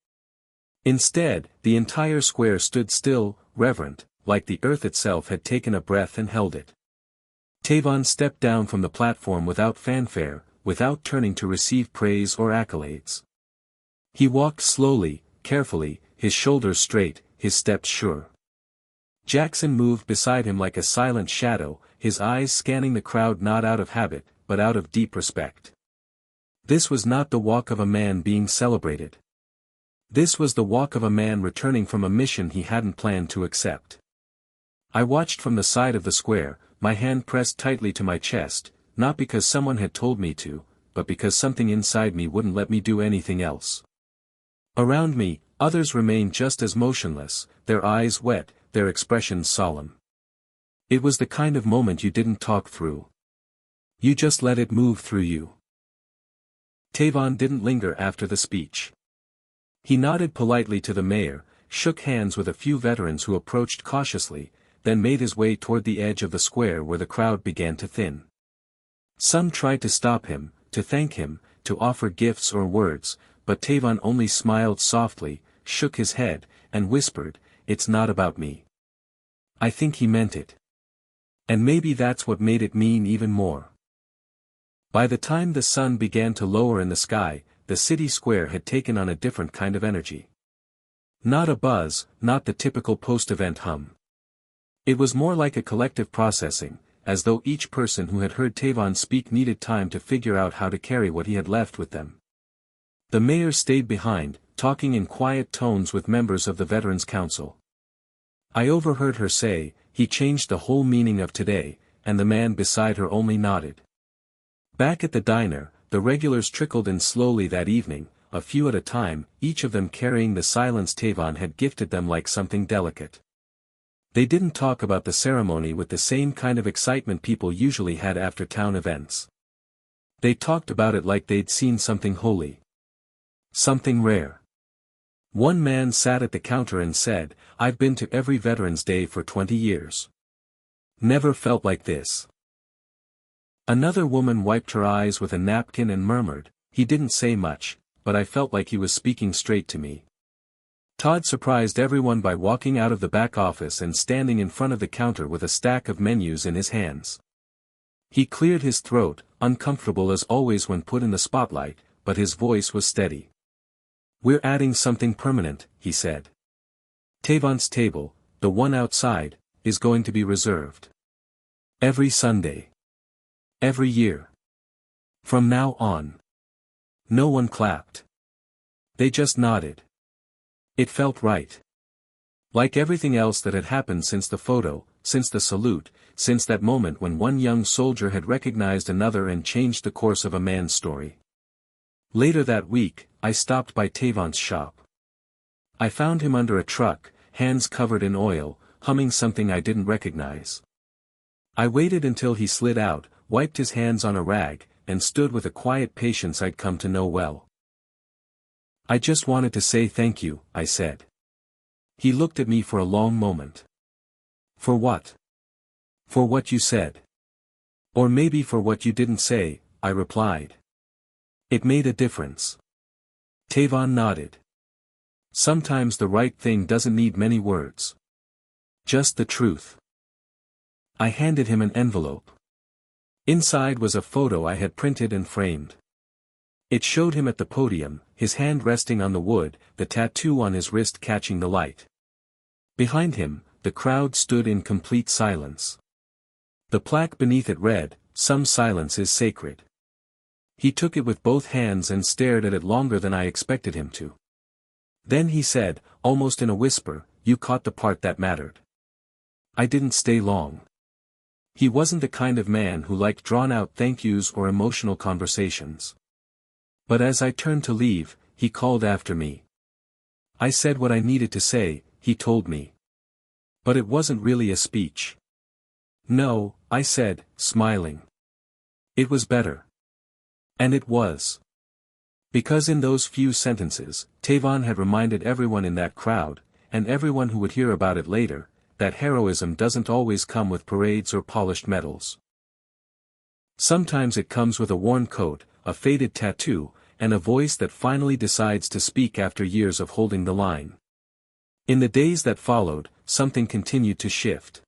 Instead, the entire square stood still, reverent, like the earth itself had taken a breath and held it. Tavon stepped down from the platform without fanfare, without turning to receive praise or accolades. He walked slowly, carefully, his shoulders straight, his steps sure. Jackson moved beside him like a silent shadow, his eyes scanning the crowd not out of habit, but out of deep respect. This was not the walk of a man being celebrated. This was the walk of a man returning from a mission he hadn't planned to accept. I watched from the side of the square, my hand pressed tightly to my chest, not because someone had told me to, but because something inside me wouldn't let me do anything else. Around me, others remained just as motionless, their eyes wet, their expressions solemn. It was the kind of moment you didn't talk through. You just let it move through you. Tavon didn't linger after the speech. He nodded politely to the mayor, shook hands with a few veterans who approached cautiously, then made his way toward the edge of the square where the crowd began to thin. Some tried to stop him, to thank him, to offer gifts or words, but Tavon only smiled softly, shook his head, and whispered, "It's not about me." I think he meant it. And maybe that's what made it mean even more. By the time the sun began to lower in the sky, the city square had taken on a different kind of energy. Not a buzz, not the typical post-event hum. It was more like a collective processing, as though each person who had heard Tavon speak needed time to figure out how to carry what he had left with them. The mayor stayed behind, talking in quiet tones with members of the Veterans Council. I overheard her say, "He changed the whole meaning of today," and the man beside her only nodded. Back at the diner, the regulars trickled in slowly that evening, a few at a time, each of them carrying the silence Tavon had gifted them like something delicate. They didn't talk about the ceremony with the same kind of excitement people usually had after town events. They talked about it like they'd seen something holy. Something rare. One man sat at the counter and said, "I've been to every Veterans Day for 20 years. Never felt like this." Another woman wiped her eyes with a napkin and murmured, "He didn't say much, but I felt like he was speaking straight to me." Todd surprised everyone by walking out of the back office and standing in front of the counter with a stack of menus in his hands. He cleared his throat, uncomfortable as always when put in the spotlight, but his voice was steady. "We're adding something permanent," he said. "Tavon's table, the one outside, is going to be reserved. Every Sunday. Every year. From now on." No one clapped. They just nodded. It felt right. Like everything else that had happened since the photo, since the salute, since that moment when one young soldier had recognized another and changed the course of a man's story. Later that week, I stopped by Tavon's shop. I found him under a truck, hands covered in oil, humming something I didn't recognize. I waited until he slid out, wiped his hands on a rag, and stood with a quiet patience I'd come to know well. "I just wanted to say thank you," I said. He looked at me for a long moment. "For what?" "For what you said. Or maybe for what you didn't say," I replied. "It made a difference." Tavon nodded. "Sometimes the right thing doesn't need many words. Just the truth." I handed him an envelope. Inside was a photo I had printed and framed. It showed him at the podium, his hand resting on the wood, the tattoo on his wrist catching the light. Behind him, the crowd stood in complete silence. The plaque beneath it read, "Some silence is sacred." He took it with both hands and stared at it longer than I expected him to. Then he said, almost in a whisper, "You caught the part that mattered." I didn't stay long. He wasn't the kind of man who liked drawn-out thank yous or emotional conversations. But as I turned to leave, he called after me. I said what I needed to say, he told me. But it wasn't really a speech. No, I said, smiling. It was better. And it was. Because in those few sentences, Tavon had reminded everyone in that crowd, and everyone who would hear about it later, that heroism doesn't always come with parades or polished medals. Sometimes it comes with a worn coat, a faded tattoo, and a voice that finally decides to speak after years of holding the line. In the days that followed, something continued to shift.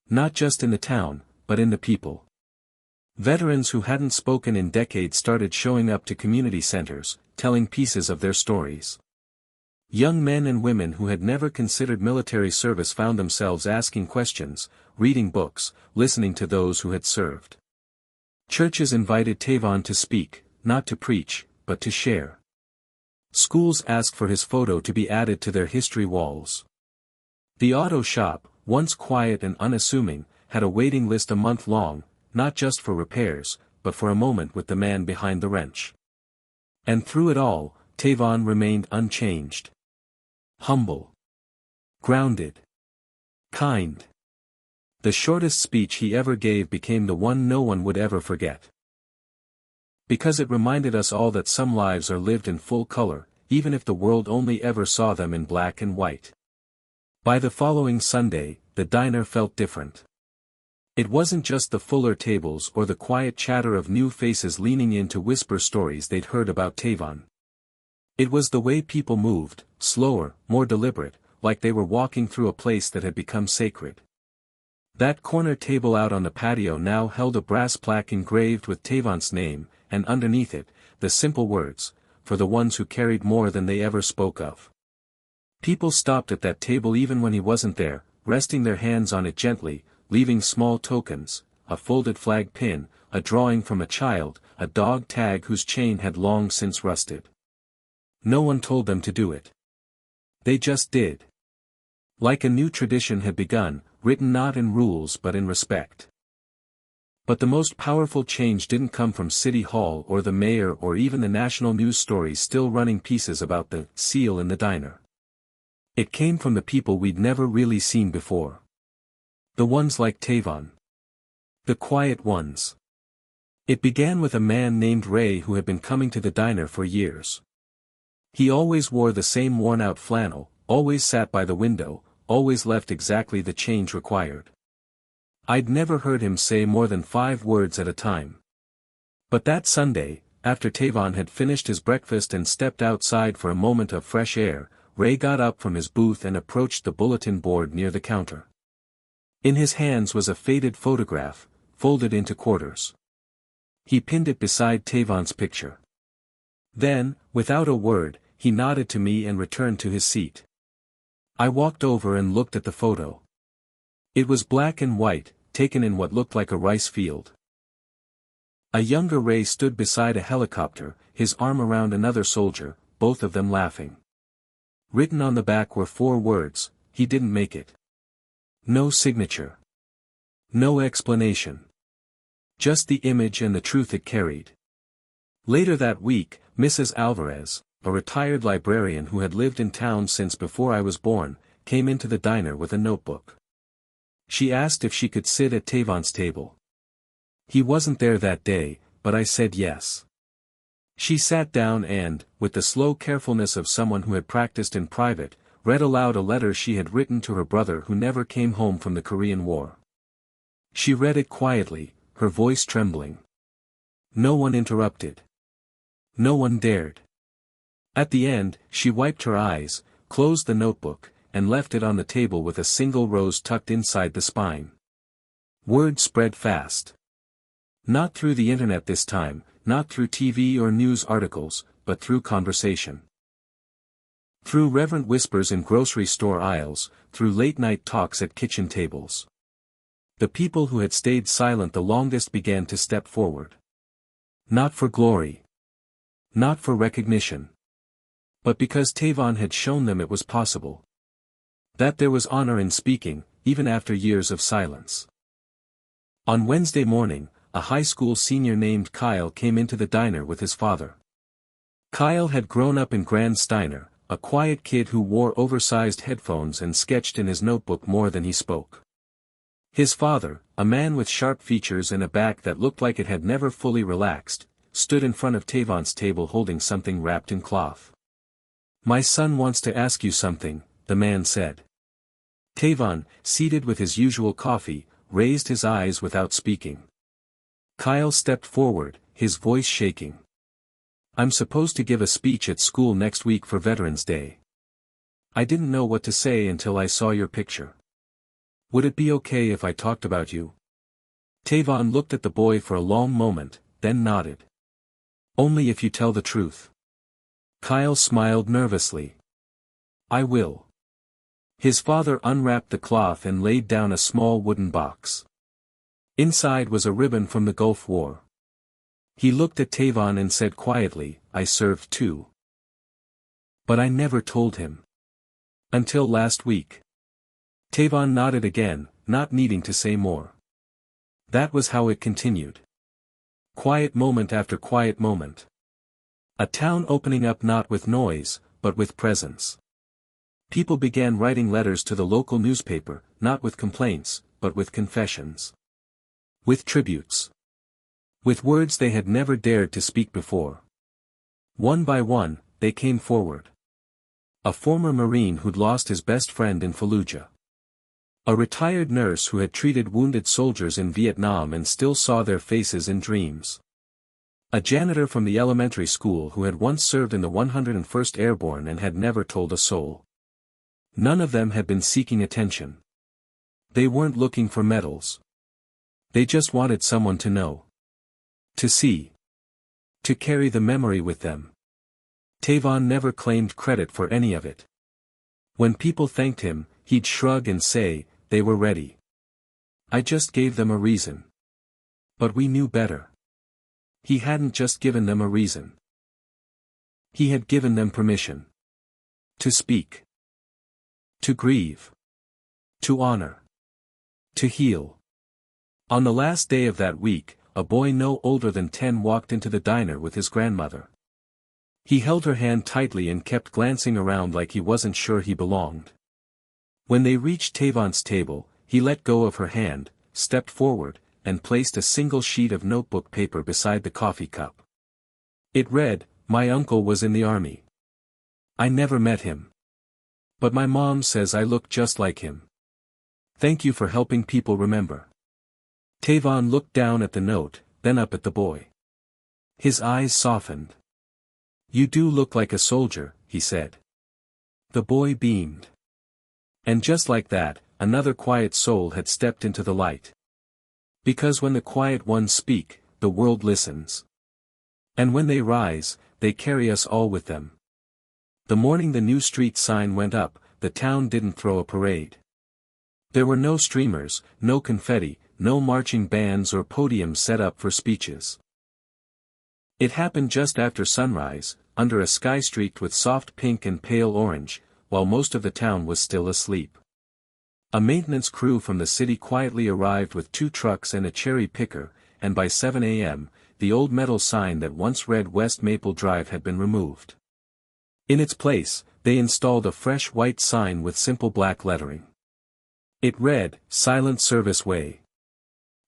Not just in the town, but in the people. Veterans who hadn't spoken in decades started showing up to community centers, telling pieces of their stories. Young men and women who had never considered military service found themselves asking questions, reading books, listening to those who had served. Churches invited Tavon to speak, not to preach, but to share. Schools asked for his photo to be added to their history walls. The auto shop, once quiet and unassuming, had a waiting list a month long, not just for repairs, but for a moment with the man behind the wrench. And through it all, Tavon remained unchanged. Humble. Grounded. Kind. The shortest speech he ever gave became the one no one would ever forget. Because it reminded us all that some lives are lived in full color, even if the world only ever saw them in black and white. By the following Sunday, the diner felt different. It wasn't just the fuller tables or the quiet chatter of new faces leaning in to whisper stories they'd heard about Tavon. It was the way people moved, slower, more deliberate, like they were walking through a place that had become sacred. That corner table out on the patio now held a brass plaque engraved with Tavon's name, and underneath it, the simple words, "For the ones who carried more than they ever spoke of." People stopped at that table even when he wasn't there, resting their hands on it gently, leaving small tokens, a folded flag pin, a drawing from a child, a dog tag whose chain had long since rusted. No one told them to do it. They just did. Like a new tradition had begun, written not in rules but in respect. But the most powerful change didn't come from City Hall or the mayor or even the national news stories still running pieces about the seal in the diner. It came from the people we'd never really seen before. The ones like Tavon. The quiet ones. It began with a man named Ray who had been coming to the diner for years. He always wore the same worn-out flannel, always sat by the window, always left exactly the change required. I'd never heard him say more than 5 words at a time. But that Sunday, after Tavon had finished his breakfast and stepped outside for a moment of fresh air, Ray got up from his booth and approached the bulletin board near the counter. In his hands was a faded photograph, folded into quarters. He pinned it beside Tavon's picture. Then, without a word, he nodded to me and returned to his seat. I walked over and looked at the photo. It was black and white, taken in what looked like a rice field. A younger Ray stood beside a helicopter, his arm around another soldier, both of them laughing. Written on the back were 4 words, "He didn't make it." No signature. No explanation. Just the image and the truth it carried. Later that week, Mrs. Alvarez, a retired librarian who had lived in town since before I was born, came into the diner with a notebook. She asked if she could sit at Tavon's table. He wasn't there that day, but I said yes. She sat down and, with the slow carefulness of someone who had practiced in private, read aloud a letter she had written to her brother who never came home from the Korean War. She read it quietly, her voice trembling. No one interrupted. No one dared. At the end, she wiped her eyes, closed the notebook, and left it on the table with a single rose tucked inside the spine. Word spread fast. Not through the internet this time, not through TV or news articles, but through conversation. Through reverent whispers in grocery store aisles, through late-night talks at kitchen tables. The people who had stayed silent the longest began to step forward. Not for glory. Not for recognition. But because Tavon had shown them it was possible. That there was honor in speaking, even after years of silence. On Wednesday morning, a high school senior named Kyle came into the diner with his father. Kyle had grown up in Grand Steiner, a quiet kid who wore oversized headphones and sketched in his notebook more than he spoke. His father, a man with sharp features and a back that looked like it had never fully relaxed, stood in front of Tavon's table holding something wrapped in cloth. "My son wants to ask you something," the man said. Tavon, seated with his usual coffee, raised his eyes without speaking. Kyle stepped forward, his voice shaking. "I'm supposed to give a speech at school next week for Veterans Day. I didn't know what to say until I saw your picture. Would it be okay if I talked about you?" Tavon looked at the boy for a long moment, then nodded. "Only if you tell the truth." Kyle smiled nervously. "I will." His father unwrapped the cloth and laid down a small wooden box. Inside was a ribbon from the Gulf War. He looked at Tavon and said quietly, "I served too. But I never told him. Until last week." Tavon nodded again, not needing to say more. That was how it continued. Quiet moment after quiet moment. A town opening up not with noise, but with presence. People began writing letters to the local newspaper, not with complaints, but with confessions. With tributes. With words they had never dared to speak before. One by one, they came forward. A former Marine who'd lost his best friend in Fallujah. A retired nurse who had treated wounded soldiers in Vietnam and still saw their faces in dreams. A janitor from the elementary school who had once served in the 101st Airborne and had never told a soul. None of them had been seeking attention. They weren't looking for medals. They just wanted someone to know. To see. To carry the memory with them. Tavon never claimed credit for any of it. When people thanked him, he'd shrug and say, "They were ready. I just gave them a reason." But we knew better. He hadn't just given them a reason. He had given them permission. To speak. To grieve. To honor. To heal. On the last day of that week, a boy no older than 10 walked into the diner with his grandmother. He held her hand tightly and kept glancing around like he wasn't sure he belonged. When they reached Tavon's table, he let go of her hand, stepped forward, and placed a single sheet of notebook paper beside the coffee cup. It read, "My uncle was in the army. I never met him. But my mom says I look just like him. Thank you for helping people remember." Tavon looked down at the note, then up at the boy. His eyes softened. "You do look like a soldier," he said. The boy beamed. And just like that, another quiet soul had stepped into the light. Because when the quiet ones speak, the world listens. And when they rise, they carry us all with them. The morning the new street sign went up, the town didn't throw a parade. There were no streamers, no confetti, no marching bands or podiums set up for speeches. It happened just after sunrise, under a sky streaked with soft pink and pale orange, while most of the town was still asleep. A maintenance crew from the city quietly arrived with 2 trucks and a cherry picker, and by 7 a.m., the old metal sign that once read West Maple Drive had been removed. In its place, they installed a fresh white sign with simple black lettering. It read, "Silent Service Way."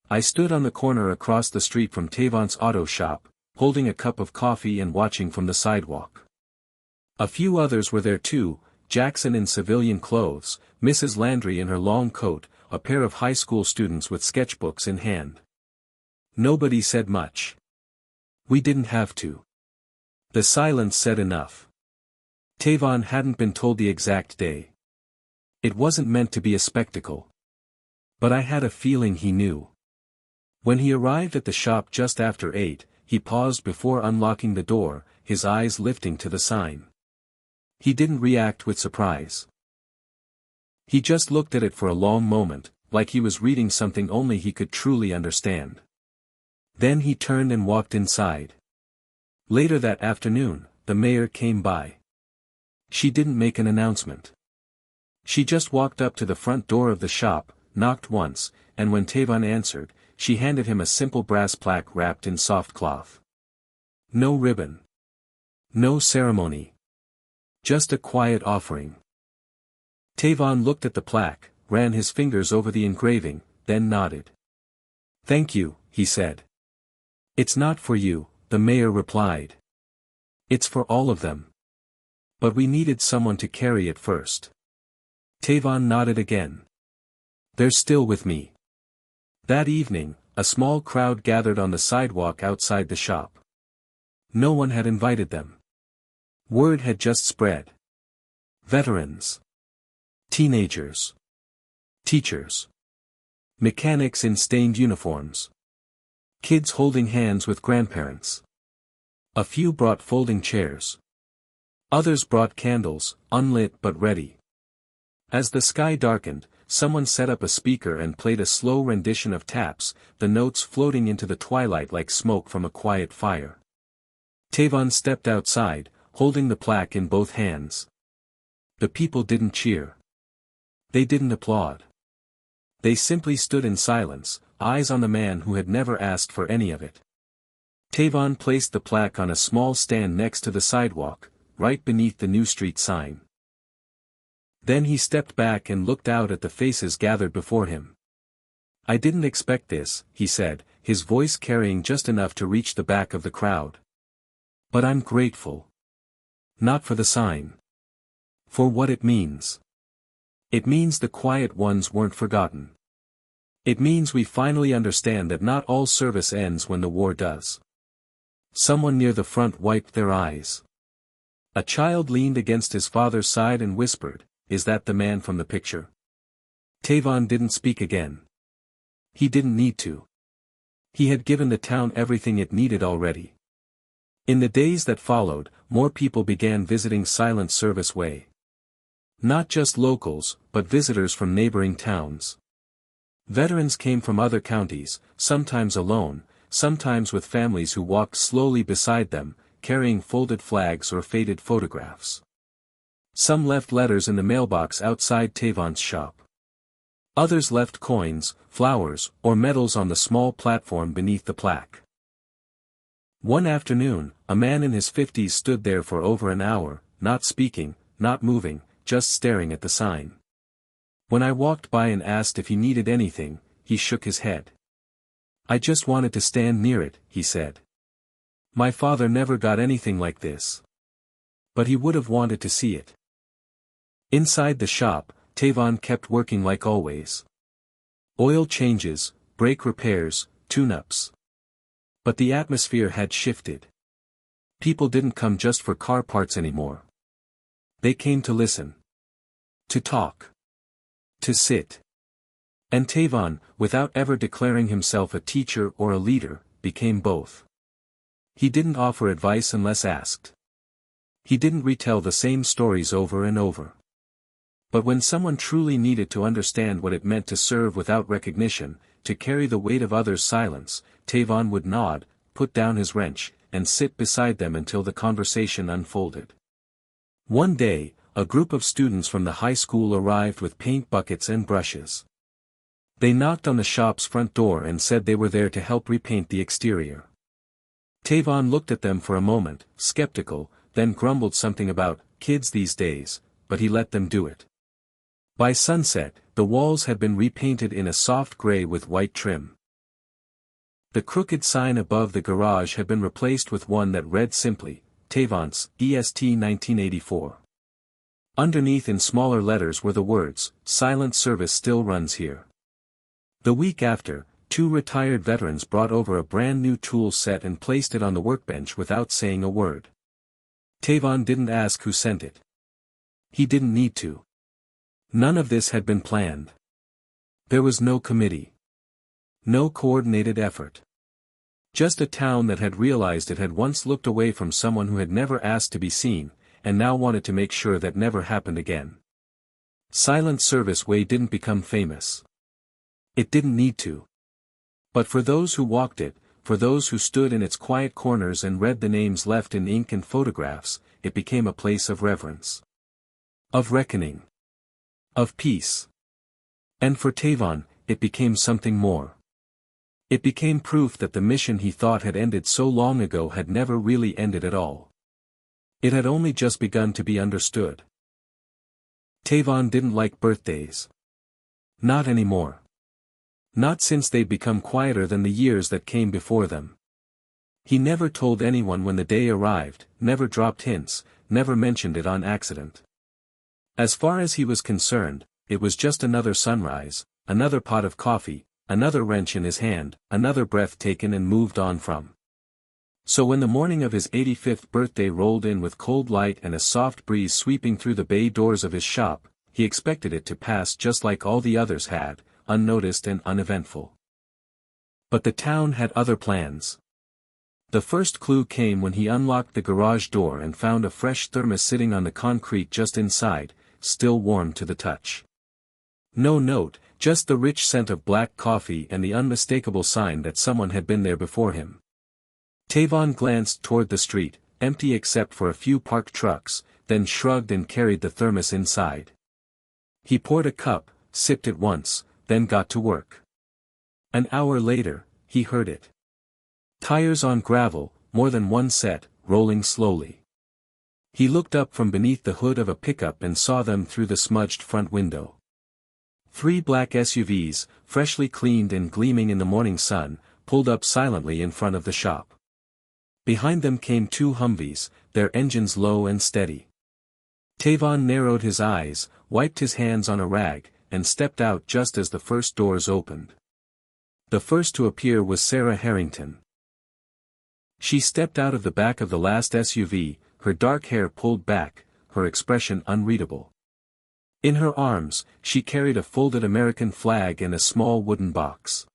I stood on the corner across the street from Tavon's auto shop, holding a cup of coffee and watching from the sidewalk. A few others were there too, Jackson in civilian clothes, Mrs. Landry in her long coat, a pair of high school students with sketchbooks in hand. Nobody said much. We didn't have to. The silence said enough. Tavon hadn't been told the exact day. It wasn't meant to be a spectacle. But I had a feeling he knew. When he arrived at the shop just after 8, he paused before unlocking the door, his eyes lifting to the sign. He didn't react with surprise. He just looked at it for a long moment, like he was reading something only he could truly understand. Then he turned and walked inside. Later that afternoon, the mayor came by. She didn't make an announcement. She just walked up to the front door of the shop, knocked once, and when Tavon answered, she handed him a simple brass plaque wrapped in soft cloth. No ribbon. No ceremony. Just a quiet offering. Tavon looked at the plaque, ran his fingers over the engraving, then nodded. "Thank you," he said. "It's not for you," the mayor replied. "It's for all of them. But we needed someone to carry it first." Tavon nodded again. "They're still with me." That evening, a small crowd gathered on the sidewalk outside the shop. No one had invited them. Word had just spread. Veterans. Teenagers. Teachers. Mechanics in stained uniforms. Kids holding hands with grandparents. A few brought folding chairs. Others brought candles, unlit but ready. As the sky darkened, someone set up a speaker and played a slow rendition of taps, the notes floating into the twilight like smoke from a quiet fire. Tavon stepped outside, holding the plaque in both hands. The people didn't cheer. They didn't applaud. They simply stood in silence, eyes on the man who had never asked for any of it. Tavon placed the plaque on a small stand next to the sidewalk, right beneath the New Street sign. Then he stepped back and looked out at the faces gathered before him. "I didn't expect this," he said, his voice carrying just enough to reach the back of the crowd. "But I'm grateful. Not for the sign. For what it means. It means the quiet ones weren't forgotten. It means we finally understand that not all service ends when the war does." Someone near the front wiped their eyes. A child leaned against his father's side and whispered, "Is that the man from the picture?" Tavon didn't speak again. He didn't need to. He had given the town everything it needed already. In the days that followed, more people began visiting Silent Service Way. Not just locals, but visitors from neighboring towns. Veterans came from other counties, sometimes alone, sometimes with families who walked slowly beside them, carrying folded flags or faded photographs. Some left letters in the mailbox outside Tavon's shop. Others left coins, flowers, or medals on the small platform beneath the plaque. One afternoon, a man in his 50s stood there for over an hour, not speaking, not moving, just staring at the sign. When I walked by and asked if he needed anything, he shook his head. "I just wanted to stand near it," he said. "My father never got anything like this. But he would have wanted to see it." Inside the shop, Tavon kept working like always. Oil changes, brake repairs, tune-ups. But the atmosphere had shifted. People didn't come just for car parts anymore. They came to listen. To talk. To sit. And Tavon, without ever declaring himself a teacher or a leader, became both. He didn't offer advice unless asked. He didn't retell the same stories over and over. But when someone truly needed to understand what it meant to serve without recognition, to carry the weight of others' silence, Tavon would nod, put down his wrench, and sit beside them until the conversation unfolded. One day, a group of students from the high school arrived with paint buckets and brushes. They knocked on the shop's front door and said they were there to help repaint the exterior. Tavon looked at them for a moment, skeptical, then grumbled something about kids these days, but he let them do it. By sunset, the walls had been repainted in a soft gray with white trim. The crooked sign above the garage had been replaced with one that read simply, Tavon's, EST 1984. Underneath in smaller letters were the words, "Silent service still runs here." The week after, 2 retired veterans brought over a brand new tool set and placed it on the workbench without saying a word. Tavon didn't ask who sent it. He didn't need to. None of this had been planned. There was no committee. No coordinated effort. Just a town that had realized it had once looked away from someone who had never asked to be seen, and now wanted to make sure that never happened again. Silent Service Way didn't become famous. It didn't need to. But for those who walked it, for those who stood in its quiet corners and read the names left in ink and photographs, it became a place of reverence. Of reckoning. Of peace. And for Tavon, it became something more. It became proof that the mission he thought had ended so long ago had never really ended at all. It had only just begun to be understood. Tavon didn't like birthdays. Not anymore. Not since they'd become quieter than the years that came before them. He never told anyone when the day arrived, never dropped hints, never mentioned it on accident. As far as he was concerned, it was just another sunrise, another pot of coffee, another wrench in his hand, another breath taken and moved on from. So when the morning of his 85th birthday rolled in with cold light and a soft breeze sweeping through the bay doors of his shop, he expected it to pass just like all the others had, unnoticed and uneventful. But the town had other plans. The first clue came when he unlocked the garage door and found a fresh thermos sitting on the concrete just inside, still warm to the touch. No note, just the rich scent of black coffee and the unmistakable sign that someone had been there before him. Tavon glanced toward the street, empty except for a few parked trucks, then shrugged and carried the thermos inside. He poured a cup, sipped it once, then got to work. An hour later, he heard it. Tires on gravel, more than one set, rolling slowly. He looked up from beneath the hood of a pickup and saw them through the smudged front window. 3 black SUVs, freshly cleaned and gleaming in the morning sun, pulled up silently in front of the shop. Behind them came 2 Humvees, their engines low and steady. Tavon narrowed his eyes, wiped his hands on a rag, and stepped out just as the first doors opened. The first to appear was Sarah Harrington. She stepped out of the back of the last SUV, her dark hair pulled back, her expression unreadable. In her arms, she carried a folded American flag and a small wooden box.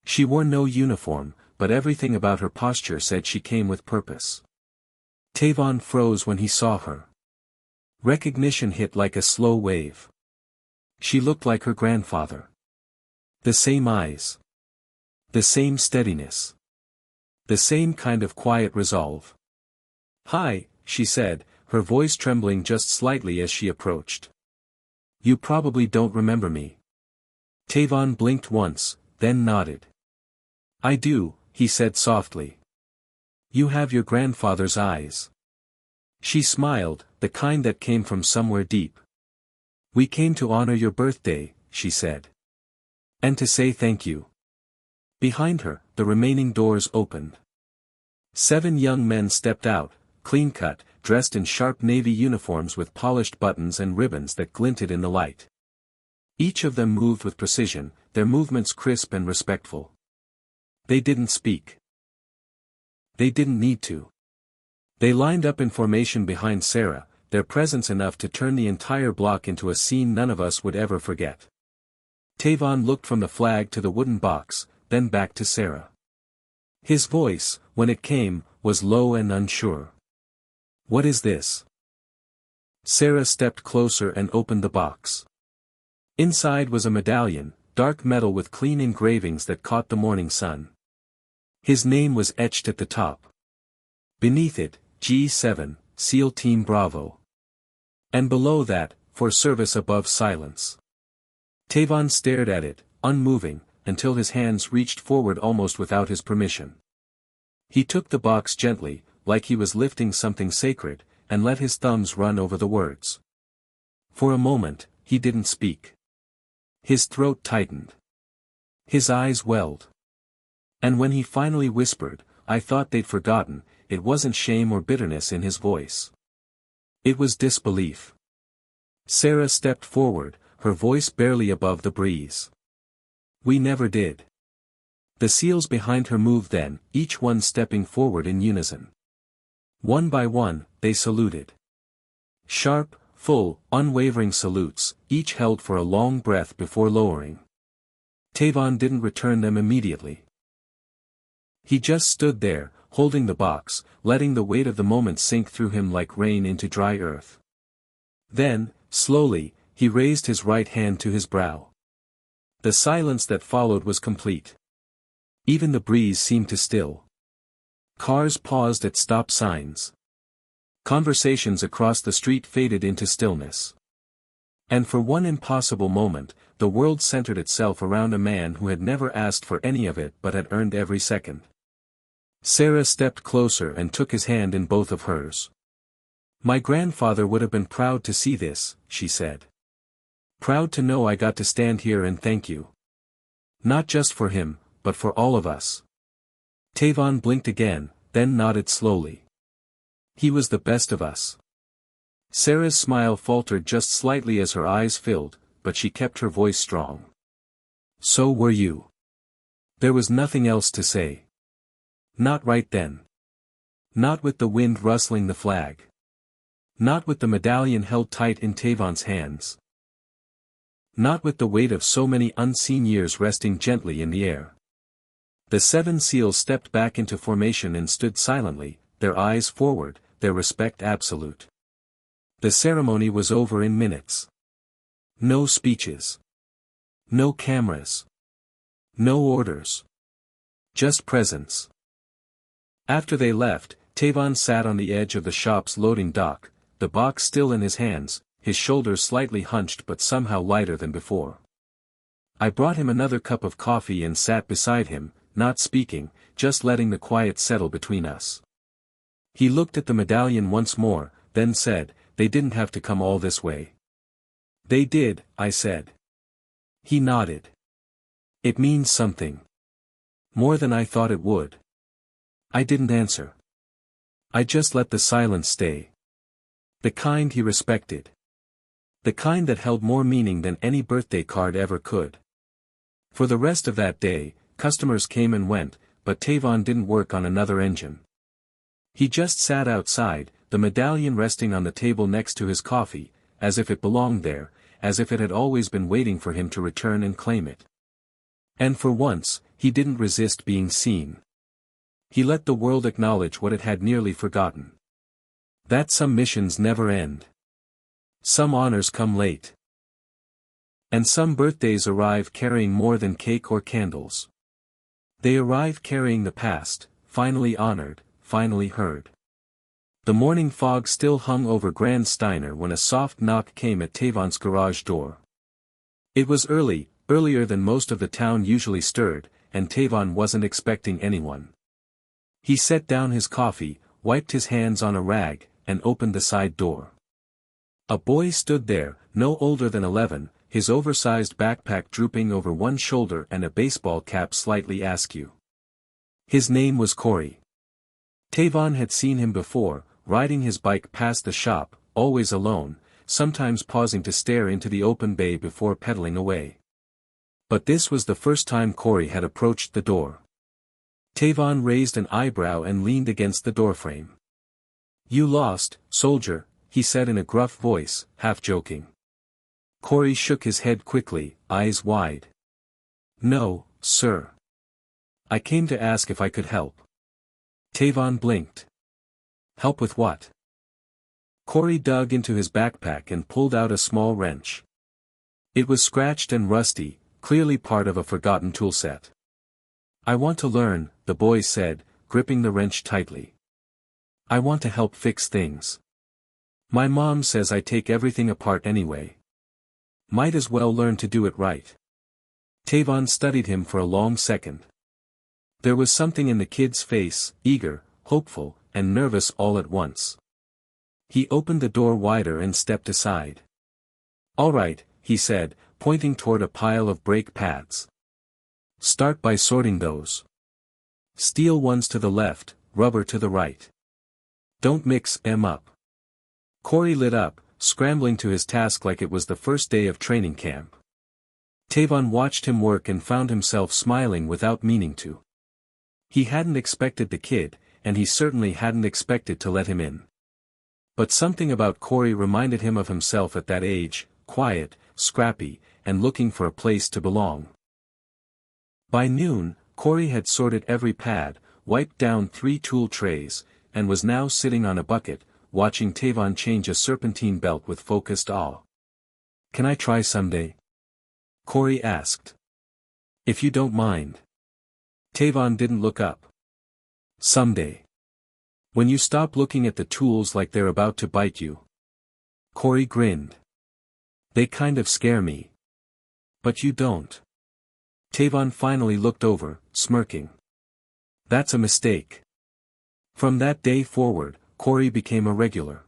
She wore no uniform, but everything about her posture said she came with purpose. Tavon froze when he saw her. Recognition hit like a slow wave. She looked like her grandfather. The same eyes. The same steadiness. The same kind of quiet resolve. "Hi," she said, her voice trembling just slightly as she approached. "You probably don't remember me." Tavon blinked once, then nodded. "I do," he said softly. "You have your grandfather's eyes." She smiled, the kind that came from somewhere deep. "We came to honor your birthday," she said. "And to say thank you." Behind her, the remaining doors opened. 7 young men stepped out, clean-cut, dressed in sharp navy uniforms with polished buttons and ribbons that glinted in the light. Each of them moved with precision, their movements crisp and respectful. They didn't speak. They didn't need to. They lined up in formation behind Sarah, their presence enough to turn the entire block into a scene none of us would ever forget. Tavon looked from the flag to the wooden box, then back to Sarah. His voice, when it came, was low and unsure. "What is this?" Sarah stepped closer and opened the box. Inside was a medallion, dark metal with clean engravings that caught the morning sun. His name was etched at the top. Beneath it, G7, SEAL Team Bravo. And below that, "For service above silence." Tavon stared at it, unmoving, until his hands reached forward almost without his permission. He took the box gently, like he was lifting something sacred, and let his thumbs run over the words. For a moment, he didn't speak. His throat tightened. His eyes welled. And when he finally whispered, "I thought they'd forgotten," it wasn't shame or bitterness in his voice. It was disbelief. Sarah stepped forward, her voice barely above the breeze. "We never did." The SEALs behind her moved then, each one stepping forward in unison. One by one, they saluted. Sharp, full, unwavering salutes, each held for a long breath before lowering. Tavon didn't return them immediately. He just stood there, holding the box, letting the weight of the moment sink through him like rain into dry earth. Then, slowly, he raised his right hand to his brow. The silence that followed was complete. Even the breeze seemed to still. Cars paused at stop signs. Conversations across the street faded into stillness. And for one impossible moment, the world centered itself around a man who had never asked for any of it but had earned every second. Sarah stepped closer and took his hand in both of hers. "My grandfather would have been proud to see this," she said. "Proud to know I got to stand here and thank you. Not just for him, but for all of us." Tavon blinked again, then nodded slowly. "He was the best of us." Sarah's smile faltered just slightly as her eyes filled, but she kept her voice strong. "So were you." There was nothing else to say. Not right then. Not with the wind rustling the flag. Not with the medallion held tight in Tavon's hands. Not with the weight of so many unseen years resting gently in the air. The 7 seals stepped back into formation and stood silently, their eyes forward, their respect absolute. The ceremony was over in minutes. No speeches. No cameras. No orders. Just presence. After they left, Tavon sat on the edge of the shop's loading dock, the box still in his hands, his shoulders slightly hunched but somehow lighter than before. I brought him another cup of coffee and sat beside him, not speaking, just letting the quiet settle between us. He looked at the medallion once more, then said, "They didn't have to come all this way." "They did," I said. He nodded. "It means something. More than I thought it would." I didn't answer. I just let the silence stay. The kind he respected. The kind that held more meaning than any birthday card ever could. For the rest of that day, customers came and went, but Tavon didn't work on another engine. He just sat outside, the medallion resting on the table next to his coffee, as if it belonged there, as if it had always been waiting for him to return and claim it. And for once, he didn't resist being seen. He let the world acknowledge what it had nearly forgotten. That some missions never end. Some honors come late. And some birthdays arrive carrying more than cake or candles. They arrive carrying the past, finally honored, finally heard. The morning fog still hung over Grand Steiner when a soft knock came at Tavon's garage door. It was early, earlier than most of the town usually stirred, and Tavon wasn't expecting anyone. He set down his coffee, wiped his hands on a rag, and opened the side door. A boy stood there, no older than 11, his oversized backpack drooping over one shoulder and a baseball cap slightly askew. His name was Corey. Tavon had seen him before, riding his bike past the shop, always alone, sometimes pausing to stare into the open bay before pedaling away. But this was the first time Corey had approached the door. Tavon raised an eyebrow and leaned against the doorframe. "You lost, soldier," he said in a gruff voice, half joking. Corey shook his head quickly, eyes wide. "No, sir. I came to ask if I could help." Tavon blinked. "Help with what?" Corey dug into his backpack and pulled out a small wrench. It was scratched and rusty, clearly part of a forgotten toolset. "I want to learn," the boy said, gripping the wrench tightly. "I want to help fix things. My mom says I take everything apart anyway. Might as well learn to do it right." Tavon studied him for a long second. There was something in the kid's face, eager, hopeful, and nervous all at once. He opened the door wider and stepped aside. "All right," he said, pointing toward a pile of brake pads. "Start by sorting those. Steel ones to the left, rubber to the right. Don't mix them up." Corey lit up, scrambling to his task like it was the first day of training camp. Tavon watched him work and found himself smiling without meaning to. He hadn't expected the kid, and he certainly hadn't expected to let him in. But something about Corey reminded him of himself at that age, quiet, scrappy, and looking for a place to belong. By noon, Corey had sorted every pad, wiped down 3 tool trays, and was now sitting on a bucket, watching Tavon change a serpentine belt with focused awe. "Can I try someday?" Corey asked. "If you don't mind." Tavon didn't look up. "Someday. When you stop looking at the tools like they're about to bite you." Corey grinned. "They kind of scare me." "But you don't." Tavon finally looked over, smirking. "That's a mistake." From that day forward, Corey became a regular.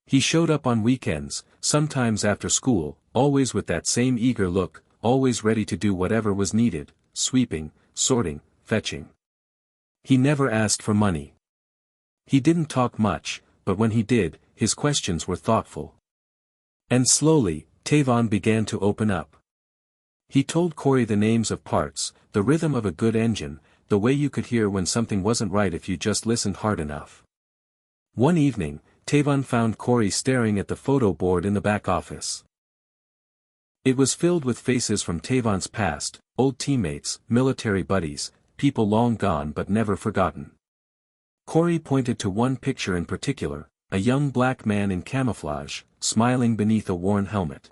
He showed up on weekends, sometimes after school, always with that same eager look, always ready to do whatever was needed, sweeping, sorting, fetching. He never asked for money. He didn't talk much, but when he did, his questions were thoughtful. And slowly, Tavon began to open up. He told Corey the names of parts, the rhythm of a good engine, the way you could hear when something wasn't right if you just listened hard enough. One evening, Tavon found Corey staring at the photo board in the back office. It was filled with faces from Tavon's past, old teammates, military buddies, people long gone but never forgotten. Corey pointed to one picture in particular, a young black man in camouflage, smiling beneath a worn helmet.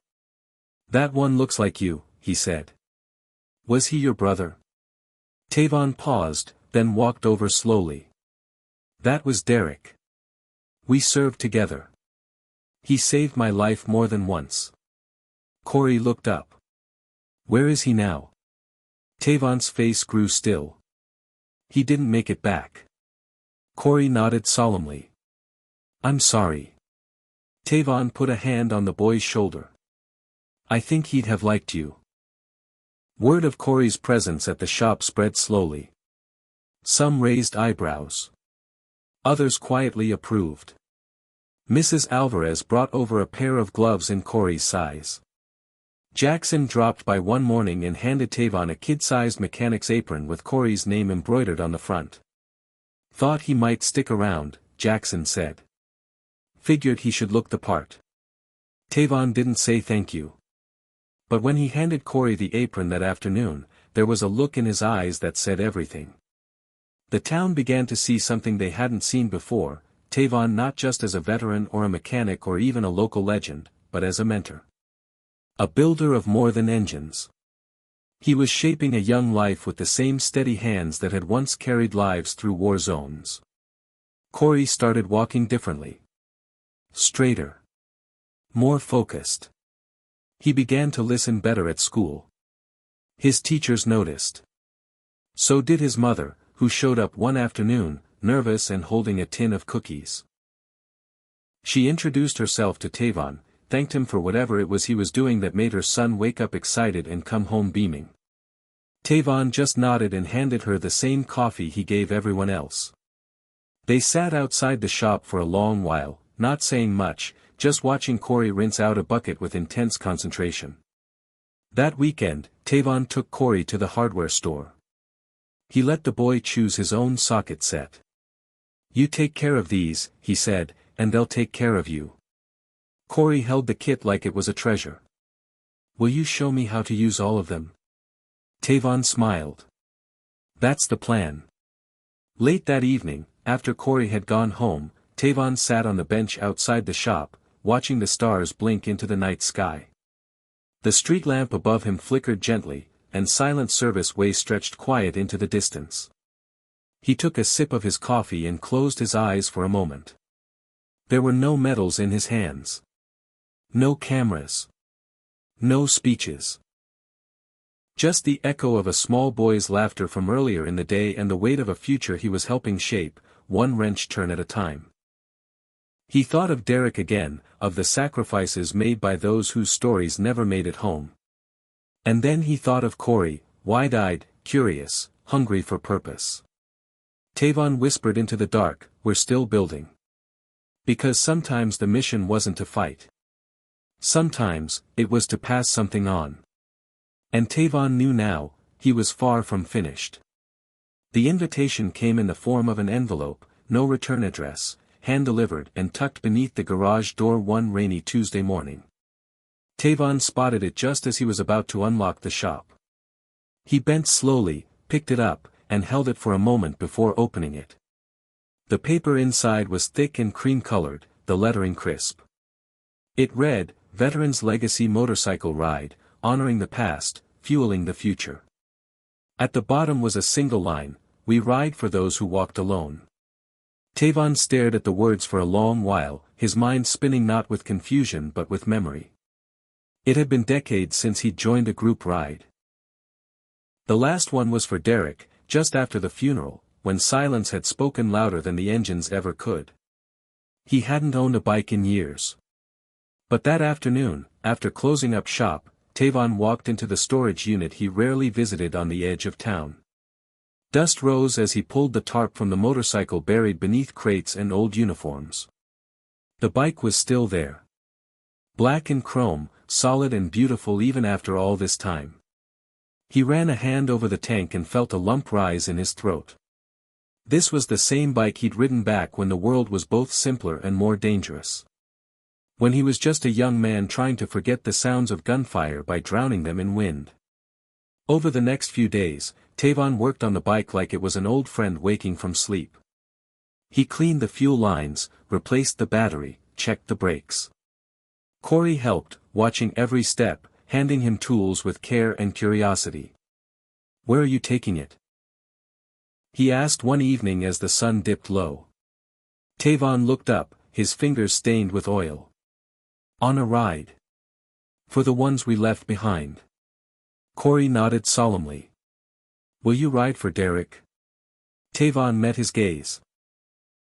"That one looks like you," he said. "Was he your brother?" Tavon paused, then walked over slowly. "That was Derek. We served together. He saved my life more than once." Corey looked up. "Where is he now?" Tavon's face grew still. "He didn't make it back." Corey nodded solemnly. "I'm sorry." Tavon put a hand on the boy's shoulder. "I think he'd have liked you." Word of Corey's presence at the shop spread slowly. Some raised eyebrows. Others quietly approved. Mrs. Alvarez brought over a pair of gloves in Corey's size. Jackson dropped by one morning and handed Tavon a kid-sized mechanic's apron with Corey's name embroidered on the front. "Thought he might stick around," Jackson said. "Figured he should look the part." Tavon didn't say thank you. But when he handed Corey the apron that afternoon, there was a look in his eyes that said everything. The town began to see something they hadn't seen before, Tavon not just as a veteran or a mechanic or even a local legend, but as a mentor. A builder of more than engines. He was shaping a young life with the same steady hands that had once carried lives through war zones. Corey started walking differently. Straighter. More focused. He began to listen better at school. His teachers noticed. So did his mother, who showed up one afternoon, nervous and holding a tin of cookies. She introduced herself to Tavon, thanked him for whatever it was he was doing that made her son wake up excited and come home beaming. Tavon just nodded and handed her the same coffee he gave everyone else. They sat outside the shop for a long while, not saying much, just watching Corey rinse out a bucket with intense concentration. That weekend, Tavon took Corey to the hardware store. He let the boy choose his own socket set. "You take care of these," he said, "and they'll take care of you." Corey held the kit like it was a treasure. "Will you show me how to use all of them?" Tavon smiled. "That's the plan." Late that evening, after Corey had gone home, Tavon sat on the bench outside the shop, watching the stars blink into the night sky. The street lamp above him flickered gently, and silent service way stretched quiet into the distance. He took a sip of his coffee and closed his eyes for a moment. There were no medals in his hands. No cameras. No speeches. Just the echo of a small boy's laughter from earlier in the day and the weight of a future he was helping shape, one wrench turn at a time. He thought of Derek again, of the sacrifices made by those whose stories never made it home. And then he thought of Corey, wide-eyed, curious, hungry for purpose. Tavon whispered into the dark, "We're still building." Because sometimes the mission wasn't to fight. Sometimes, it was to pass something on. And Tavon knew now, he was far from finished. The invitation came in the form of an envelope, no return address, hand-delivered and tucked beneath the garage door one rainy Tuesday morning. Tavon spotted it just as he was about to unlock the shop. He bent slowly, picked it up, and held it for a moment before opening it. The paper inside was thick and cream-colored, the lettering crisp. It read, Veterans Legacy Motorcycle Ride, Honoring the Past, Fueling the Future. At the bottom was a single line, We ride for those who walked alone. Tavon stared at the words for a long while, his mind spinning not with confusion but with memory. It had been decades since he'd joined a group ride. The last one was for Derek, just after the funeral, when silence had spoken louder than the engines ever could. He hadn't owned a bike in years. But that afternoon, after closing up shop, Tavon walked into the storage unit he rarely visited on the edge of town. Dust rose as he pulled the tarp from the motorcycle buried beneath crates and old uniforms. The bike was still there. Black and chrome, solid and beautiful even after all this time. He ran a hand over the tank and felt a lump rise in his throat. This was the same bike he'd ridden back when the world was both simpler and more dangerous. When he was just a young man trying to forget the sounds of gunfire by drowning them in wind. Over the next few days, Tavon worked on the bike like it was an old friend waking from sleep. He cleaned the fuel lines, replaced the battery, checked the brakes. Corey helped, watching every step, handing him tools with care and curiosity. "Where are you taking it?" he asked one evening as the sun dipped low. Tavon looked up, his fingers stained with oil. "On a ride. For the ones we left behind." Corey nodded solemnly. "Will you ride for Derek?" Tavon met his gaze.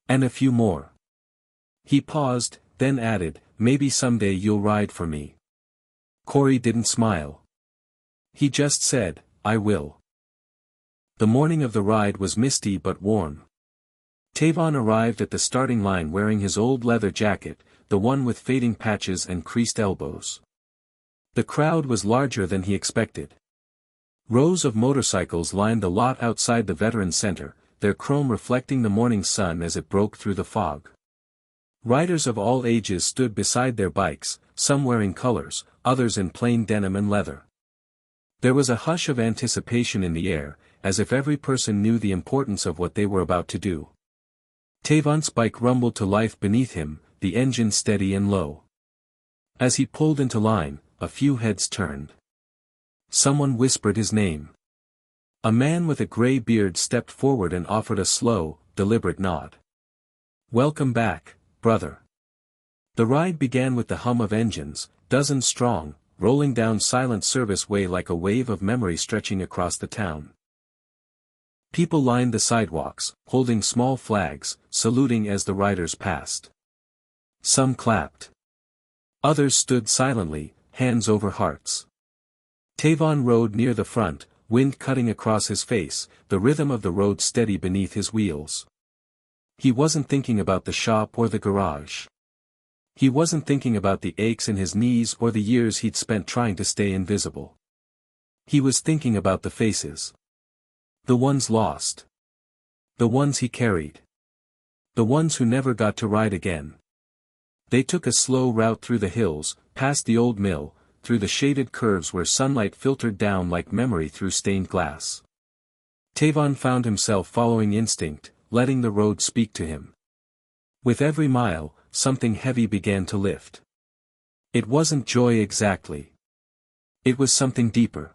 "And a few more." He paused, then added, "Maybe someday you'll ride for me." Corey didn't smile. He just said, "I will." The morning of the ride was misty but warm. Tavon arrived at the starting line wearing his old leather jacket, the one with fading patches and creased elbows. The crowd was larger than he expected. Rows of motorcycles lined the lot outside the Veterans Center, their chrome reflecting the morning sun as it broke through the fog. Riders of all ages stood beside their bikes, some wearing colors, others in plain denim and leather. There was a hush of anticipation in the air, as if every person knew the importance of what they were about to do. Tavon's bike rumbled to life beneath him, the engine steady and low. As he pulled into line, a few heads turned. Someone whispered his name. A man with a gray beard stepped forward and offered a slow, deliberate nod. "Welcome back, brother." The ride began with the hum of engines, dozens strong, rolling down Silent Service Way like a wave of memory stretching across the town. People lined the sidewalks, holding small flags, saluting as the riders passed. Some clapped. Others stood silently, hands over hearts. Tavon rode near the front, wind cutting across his face, the rhythm of the road steady beneath his wheels. He wasn't thinking about the shop or the garage. He wasn't thinking about the aches in his knees or the years he'd spent trying to stay invisible. He was thinking about the faces. The ones lost. The ones he carried. The ones who never got to ride again. They took a slow route through the hills, past the old mill, through the shaded curves where sunlight filtered down like memory through stained glass. Tavon found himself following instinct, letting the road speak to him. With every mile, something heavy began to lift. It wasn't joy exactly. It was something deeper.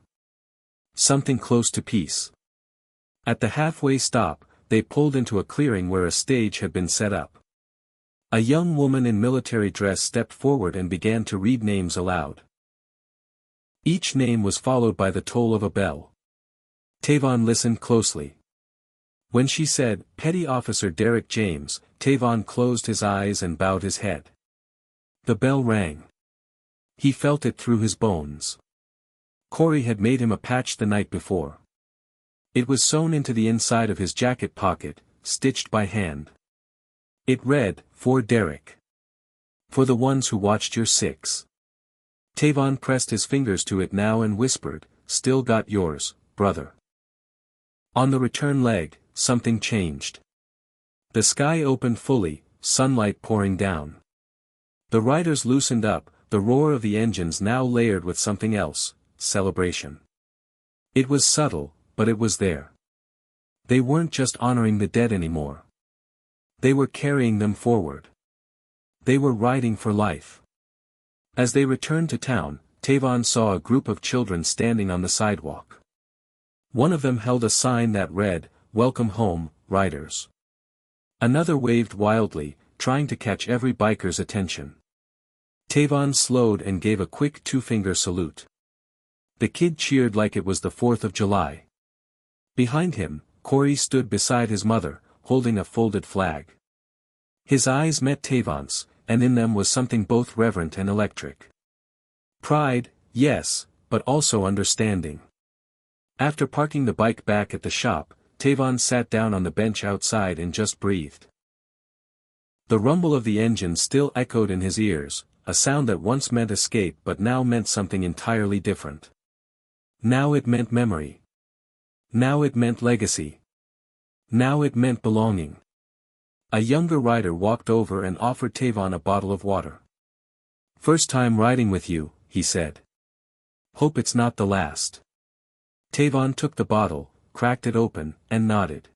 Something close to peace. At the halfway stop, they pulled into a clearing where a stage had been set up. A young woman in military dress stepped forward and began to read names aloud. Each name was followed by the toll of a bell. Tavon listened closely. When she said, "Petty Officer Derek James," Tavon closed his eyes and bowed his head. The bell rang. He felt it through his bones. Corey had made him a patch the night before. It was sewn into the inside of his jacket pocket, stitched by hand. It read, "For Derek. For the ones who watched your six." Tavon pressed his fingers to it now and whispered, "Still got yours, brother." On the return leg, something changed. The sky opened fully, sunlight pouring down. The riders loosened up, the roar of the engines now layered with something else, celebration. It was subtle, but it was there. They weren't just honoring the dead anymore. They were carrying them forward. They were riding for life. As they returned to town, Tavon saw a group of children standing on the sidewalk. One of them held a sign that read, "Welcome home, riders." Another waved wildly, trying to catch every biker's attention. Tavon slowed and gave a quick two-finger salute. The kid cheered like it was the 4th of July. Behind him, Corey stood beside his mother, holding a folded flag. His eyes met Tavon's, and in them was something both reverent and electric. Pride, yes, but also understanding. After parking the bike back at the shop, Tavon sat down on the bench outside and just breathed. The rumble of the engine still echoed in his ears, a sound that once meant escape but now meant something entirely different. Now it meant memory. Now it meant legacy. Now it meant belonging. A younger rider walked over and offered Tavon a bottle of water. "First time riding with you," he said. "Hope it's not the last." Tavon took the bottle, cracked it open, and nodded.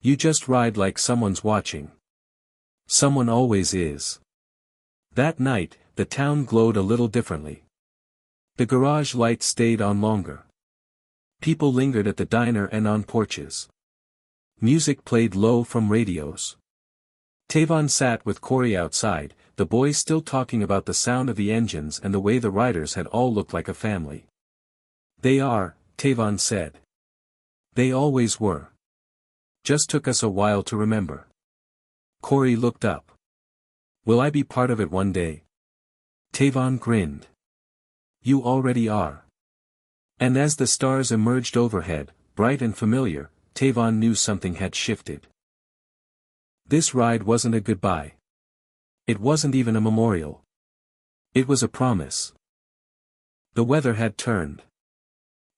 "You just ride like someone's watching." Someone always is. That night, the town glowed a little differently. The garage lights stayed on longer. People lingered at the diner and on porches. Music played low from radios. Tavon sat with Corey outside, the boys still talking about the sound of the engines and the way the riders had all looked like a family. "They are," Tavon said. "They always were. Just took us a while to remember." Corey looked up. "Will I be part of it one day?" Tavon grinned. "You already are." And as the stars emerged overhead, bright and familiar, Tavon knew something had shifted. This ride wasn't a goodbye. It wasn't even a memorial. It was a promise. The weather had turned.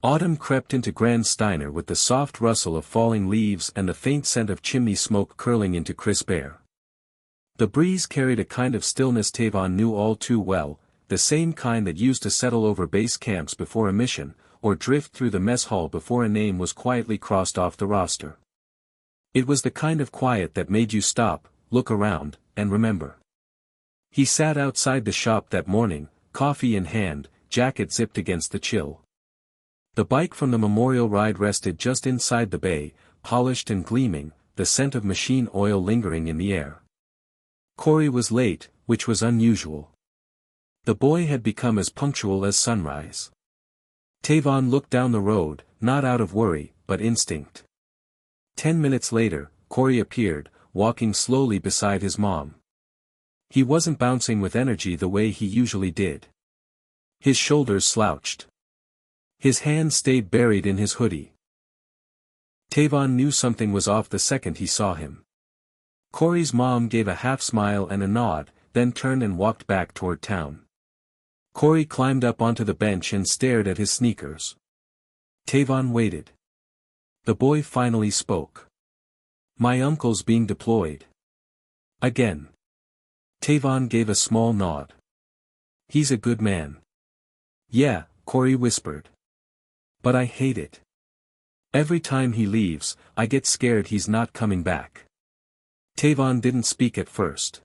Autumn crept into Grand Steiner with the soft rustle of falling leaves and the faint scent of chimney smoke curling into crisp air. The breeze carried a kind of stillness Tavon knew all too well, the same kind that used to settle over base camps before a mission, or drift through the mess hall before a name was quietly crossed off the roster. It was the kind of quiet that made you stop, look around, and remember. He sat outside the shop that morning, coffee in hand, jacket zipped against the chill. The bike from the memorial ride rested just inside the bay, polished and gleaming, the scent of machine oil lingering in the air. Corey was late, which was unusual. The boy had become as punctual as sunrise. Tavon looked down the road, not out of worry, but instinct. 10 minutes later, Corey appeared, walking slowly beside his mom. He wasn't bouncing with energy the way he usually did. His shoulders slouched. His hands stayed buried in his hoodie. Tavon knew something was off the second he saw him. Corey's mom gave a half smile and a nod, then turned and walked back toward town. Corey climbed up onto the bench and stared at his sneakers. Tavon waited. The boy finally spoke. "My uncle's being deployed." Again. Tavon gave a small nod. "He's a good man." "Yeah," Corey whispered. "But I hate it. Every time he leaves, I get scared he's not coming back." Tavon didn't speak at first.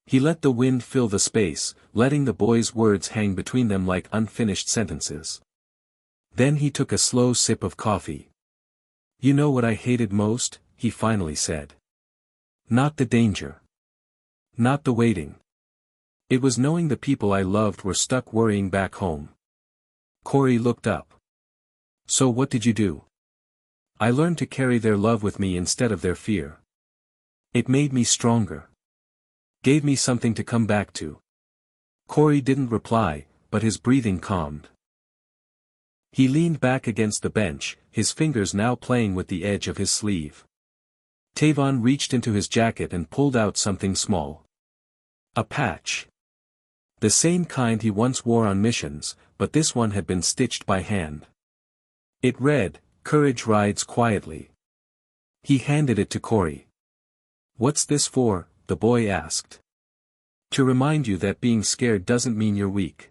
He let the wind fill the space, letting the boy's words hang between them like unfinished sentences. Then he took a slow sip of coffee. "You know what I hated most?" he finally said. "Not the danger. Not the waiting. It was knowing the people I loved were stuck worrying back home." Corey looked up. "So what did you do?" "I learned to carry their love with me instead of their fear. It made me stronger. Gave me something to come back to." Corey didn't reply, but his breathing calmed. He leaned back against the bench, his fingers now playing with the edge of his sleeve. Tavon reached into his jacket and pulled out something small. A patch. The same kind he once wore on missions, but this one had been stitched by hand. It read, "Courage rides quietly." He handed it to Corey. "What's this for?" the boy asked. "To remind you that being scared doesn't mean you're weak.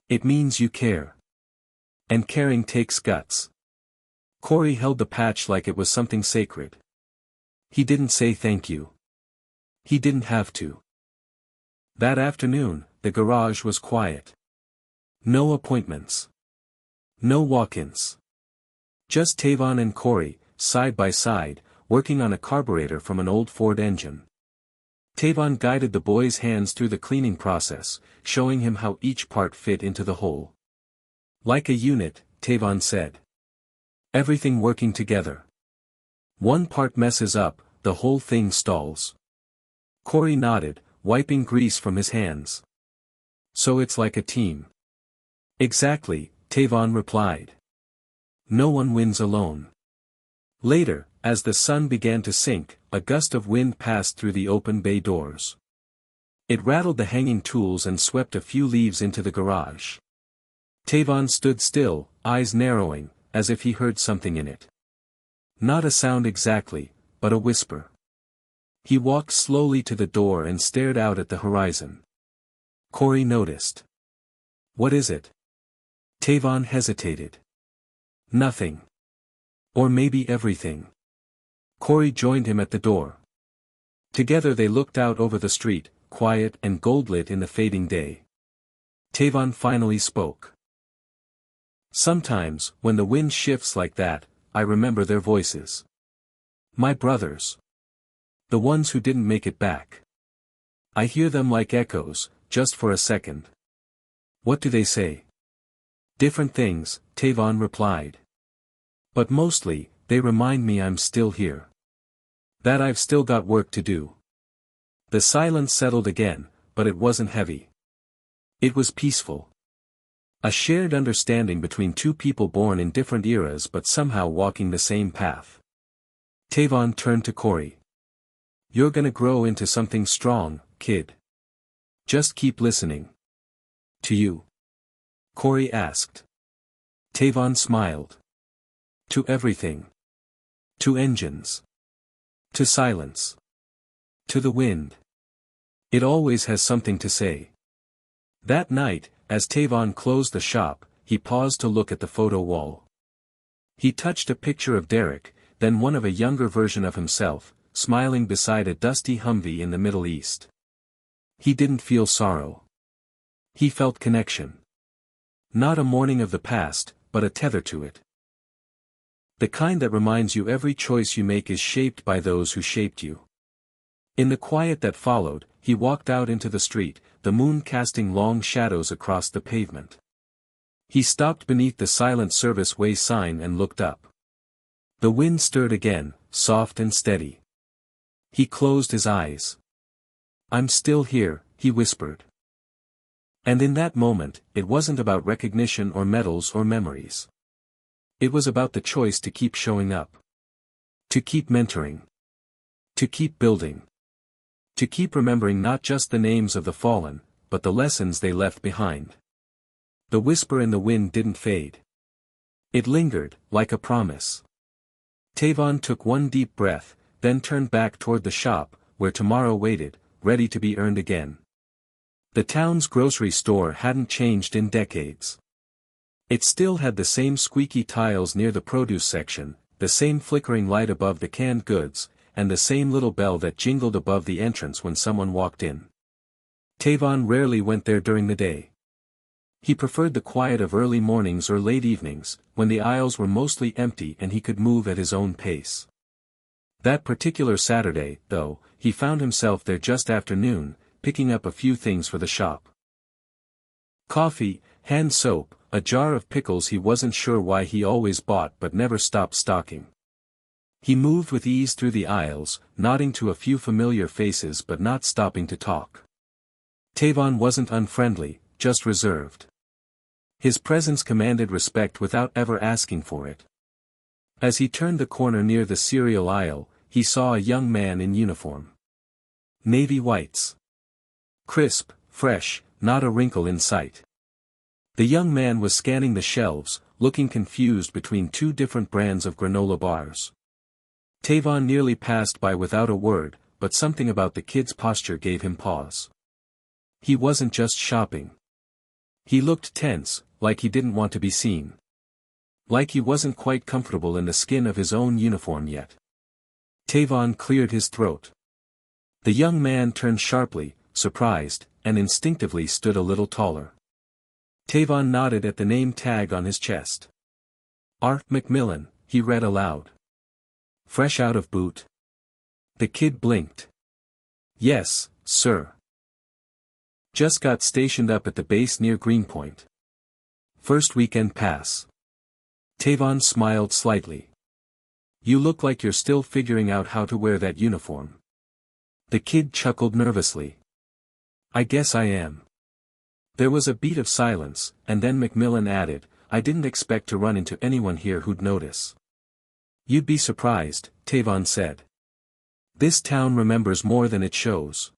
It means you care." And caring takes guts. Corey held the patch like it was something sacred. He didn't say thank you. He didn't have to. That afternoon, the garage was quiet. No appointments. No walk-ins. Just Tavon and Corey, side by side, working on a carburetor from an old Ford engine. Tavon guided the boy's hands through the cleaning process, showing him how each part fit into the whole. Like a unit, Tavon said. Everything working together. One part messes up, the whole thing stalls. Corey nodded, wiping grease from his hands. So it's like a team. Exactly, Tavon replied. No one wins alone. Later, as the sun began to sink, a gust of wind passed through the open bay doors. It rattled the hanging tools and swept a few leaves into the garage. Tavon stood still, eyes narrowing, as if he heard something in it. Not a sound exactly, but a whisper. He walked slowly to the door and stared out at the horizon. Corey noticed. What is it? Tavon hesitated. Nothing. Or maybe everything. Corey joined him at the door. Together they looked out over the street, quiet and gold-lit in the fading day. Tavon finally spoke. Sometimes, when the wind shifts like that, I remember their voices. My brothers. The ones who didn't make it back. I hear them like echoes, just for a second. What do they say? Different things, Tavon replied. But mostly, they remind me I'm still here. That I've still got work to do. The silence settled again, but it wasn't heavy. It was peaceful. A shared understanding between two people born in different eras but somehow walking the same path. Tavon turned to Corey. You're gonna grow into something strong, kid. Just keep listening. To you? Corey asked. Tavon smiled. To everything. To engines. To silence. To the wind. It always has something to say. That night, as Tavon closed the shop, he paused to look at the photo wall. He touched a picture of Derek, then one of a younger version of himself, smiling beside a dusty Humvee in the Middle East. He didn't feel sorrow. He felt connection. Not a mourning of the past, but a tether to it. The kind that reminds you every choice you make is shaped by those who shaped you. In the quiet that followed, he walked out into the street, the moon casting long shadows across the pavement. He stopped beneath the silent service way sign and looked up. The wind stirred again, soft and steady. He closed his eyes. I'm still here, he whispered. And in that moment, it wasn't about recognition or medals or memories. It was about the choice to keep showing up. To keep mentoring. To keep building. To keep remembering not just the names of the fallen, but the lessons they left behind. The whisper in the wind didn't fade. It lingered, like a promise. Tavon took one deep breath, then turned back toward the shop, where tomorrow waited, ready to be earned again. The town's grocery store hadn't changed in decades. It still had the same squeaky tiles near the produce section, the same flickering light above the canned goods, and the same little bell that jingled above the entrance when someone walked in. Tavon rarely went there during the day. He preferred the quiet of early mornings or late evenings, when the aisles were mostly empty and he could move at his own pace. That particular Saturday, though, he found himself there just after noon, picking up a few things for the shop. Coffee, hand soap, a jar of pickles he wasn't sure why he always bought but never stopped stocking. He moved with ease through the aisles, nodding to a few familiar faces but not stopping to talk. Tavon wasn't unfriendly, just reserved. His presence commanded respect without ever asking for it. As he turned the corner near the cereal aisle, he saw a young man in uniform. Navy whites. Crisp, fresh, not a wrinkle in sight. The young man was scanning the shelves, looking confused between two different brands of granola bars. Tavon nearly passed by without a word, but something about the kid's posture gave him pause. He wasn't just shopping. He looked tense, like he didn't want to be seen. Like he wasn't quite comfortable in the skin of his own uniform yet. Tavon cleared his throat. The young man turned sharply, surprised, and instinctively stood a little taller. Tavon nodded at the name tag on his chest. Art McMillan, he read aloud. Fresh out of boot? The kid blinked. Yes, sir. Just got stationed up at the base near Greenpoint. First weekend pass. Tavon smiled slightly. You look like you're still figuring out how to wear that uniform. The kid chuckled nervously. I guess I am. There was a beat of silence, and then McMillan added, I didn't expect to run into anyone here who'd notice. You'd be surprised, Tavon said. This town remembers more than it shows.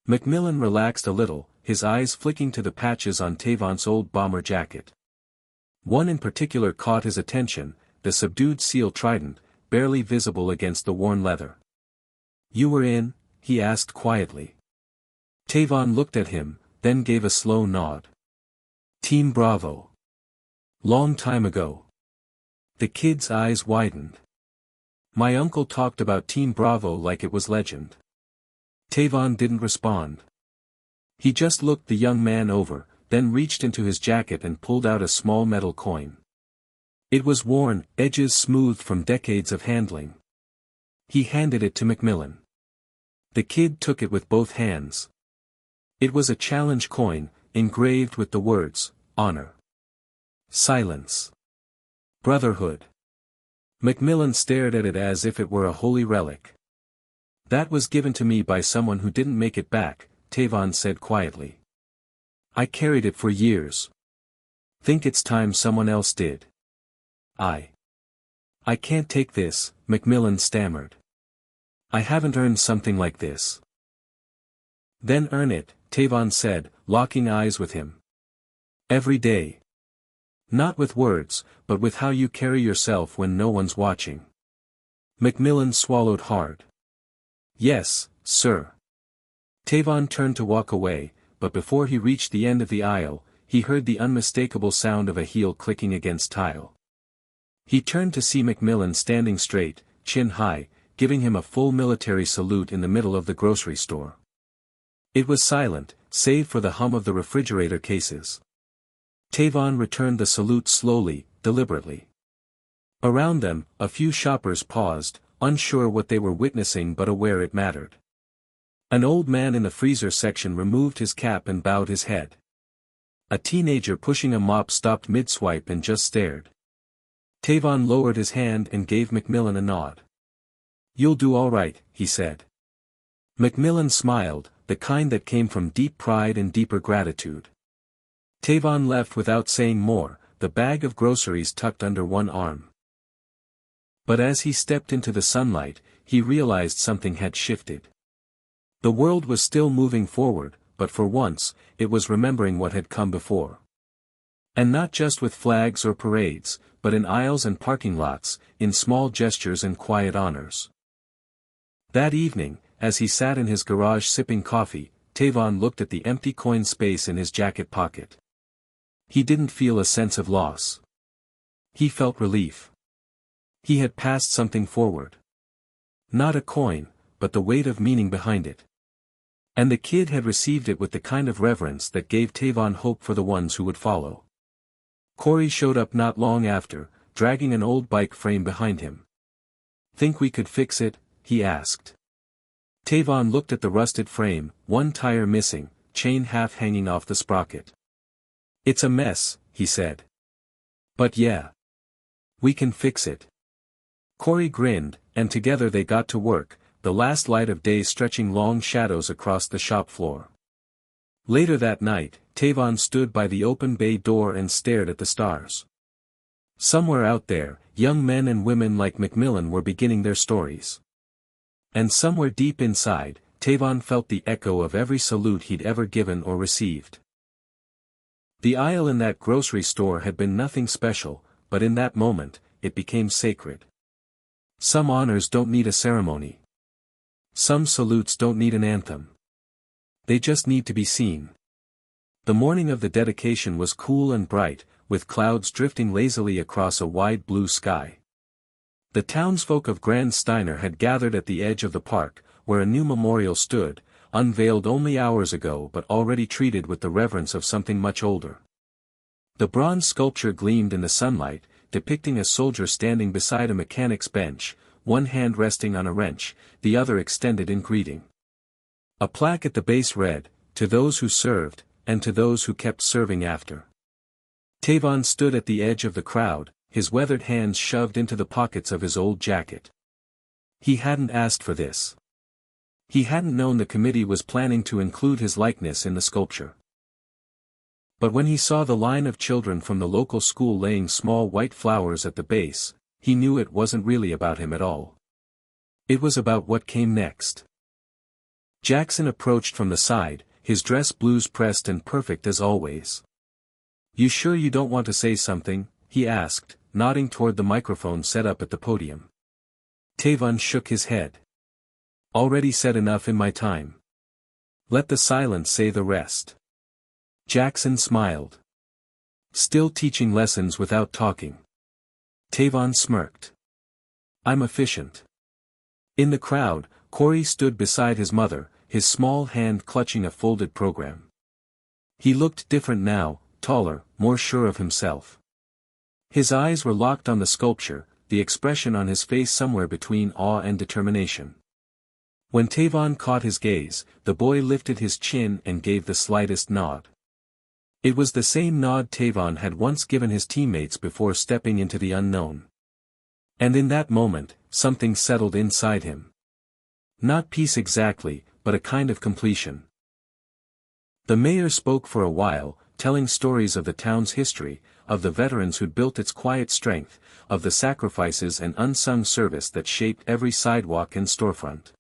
McMillan relaxed a little, his eyes flicking to the patches on Tavon's old bomber jacket. One in particular caught his attention, the subdued seal trident, barely visible against the worn leather. You were in? He asked quietly. Tavon looked at him, then gave a slow nod. Team Bravo. Long time ago. The kid's eyes widened. My uncle talked about Team Bravo like it was legend. Tavon didn't respond. He just looked the young man over, then reached into his jacket and pulled out a small metal coin. It was worn, edges smoothed from decades of handling. He handed it to McMillan. The kid took it with both hands. It was a challenge coin, engraved with the words, honor. Silence. Brotherhood. McMillan stared at it as if it were a holy relic. That was given to me by someone who didn't make it back, Tavon said quietly. I carried it for years. Think it's time someone else did. I can't take this, McMillan stammered. I haven't earned something like this. Then earn it, Tavon said, locking eyes with him. Every day. Not with words, but with how you carry yourself when no one's watching. McMillan swallowed hard. Yes, sir. Tavon turned to walk away, but before he reached the end of the aisle, he heard the unmistakable sound of a heel clicking against tile. He turned to see McMillan standing straight, chin high, giving him a full military salute in the middle of the grocery store. It was silent, save for the hum of the refrigerator cases. Tavon returned the salute slowly, deliberately. Around them, a few shoppers paused, unsure what they were witnessing but aware it mattered. An old man in the freezer section removed his cap and bowed his head. A teenager pushing a mop stopped mid-swipe and just stared. Tavon lowered his hand and gave McMillan a nod. You'll do all right, he said. McMillan smiled, the kind that came from deep pride and deeper gratitude. Tavon left without saying more, the bag of groceries tucked under one arm. But as he stepped into the sunlight, he realized something had shifted. The world was still moving forward, but for once, it was remembering what had come before. And not just with flags or parades, but in aisles and parking lots, in small gestures and quiet honors. That evening, as he sat in his garage sipping coffee, Tavon looked at the empty coin space in his jacket pocket. He didn't feel a sense of loss. He felt relief. He had passed something forward. Not a coin, but the weight of meaning behind it. And the kid had received it with the kind of reverence that gave Tavon hope for the ones who would follow. Corey showed up not long after, dragging an old bike frame behind him. Think we could fix it? He asked. Tavon looked at the rusted frame, one tire missing, chain half hanging off the sprocket. It's a mess, he said. But yeah. We can fix it. Corey grinned, and together they got to work, the last light of day stretching long shadows across the shop floor. Later that night, Tavon stood by the open bay door and stared at the stars. Somewhere out there, young men and women like McMillan were beginning their stories. And somewhere deep inside, Tavon felt the echo of every salute he'd ever given or received. The aisle in that grocery store had been nothing special, but in that moment, it became sacred. Some honors don't need a ceremony. Some salutes don't need an anthem. They just need to be seen. The morning of the dedication was cool and bright, with clouds drifting lazily across a wide blue sky. The townsfolk of Grand Steiner had gathered at the edge of the park, where a new memorial stood, unveiled only hours ago but already treated with the reverence of something much older. The bronze sculpture gleamed in the sunlight, depicting a soldier standing beside a mechanic's bench, one hand resting on a wrench, the other extended in greeting. A plaque at the base read, "To those who served, and to those who kept serving after." Tavon stood at the edge of the crowd, his weathered hands shoved into the pockets of his old jacket. He hadn't asked for this. He hadn't known the committee was planning to include his likeness in the sculpture. But when he saw the line of children from the local school laying small white flowers at the base, he knew it wasn't really about him at all. It was about what came next. Jackson approached from the side, his dress blues pressed and perfect as always. "You sure you don't want to say something?" he asked, nodding toward the microphone set up at the podium. Tavon shook his head. "Already said enough in my time. Let the silence say the rest." Jackson smiled. "Still teaching lessons without talking." Tavon smirked. "I'm efficient." In the crowd, Corey stood beside his mother, his small hand clutching a folded program. He looked different now, taller, more sure of himself. His eyes were locked on the sculpture, the expression on his face somewhere between awe and determination. When Tavon caught his gaze, the boy lifted his chin and gave the slightest nod. It was the same nod Tavon had once given his teammates before stepping into the unknown. And in that moment, something settled inside him. Not peace exactly, but a kind of completion. The mayor spoke for a while, telling stories of the town's history, of the veterans who'd built its quiet strength, of the sacrifices and unsung service that shaped every sidewalk and storefront.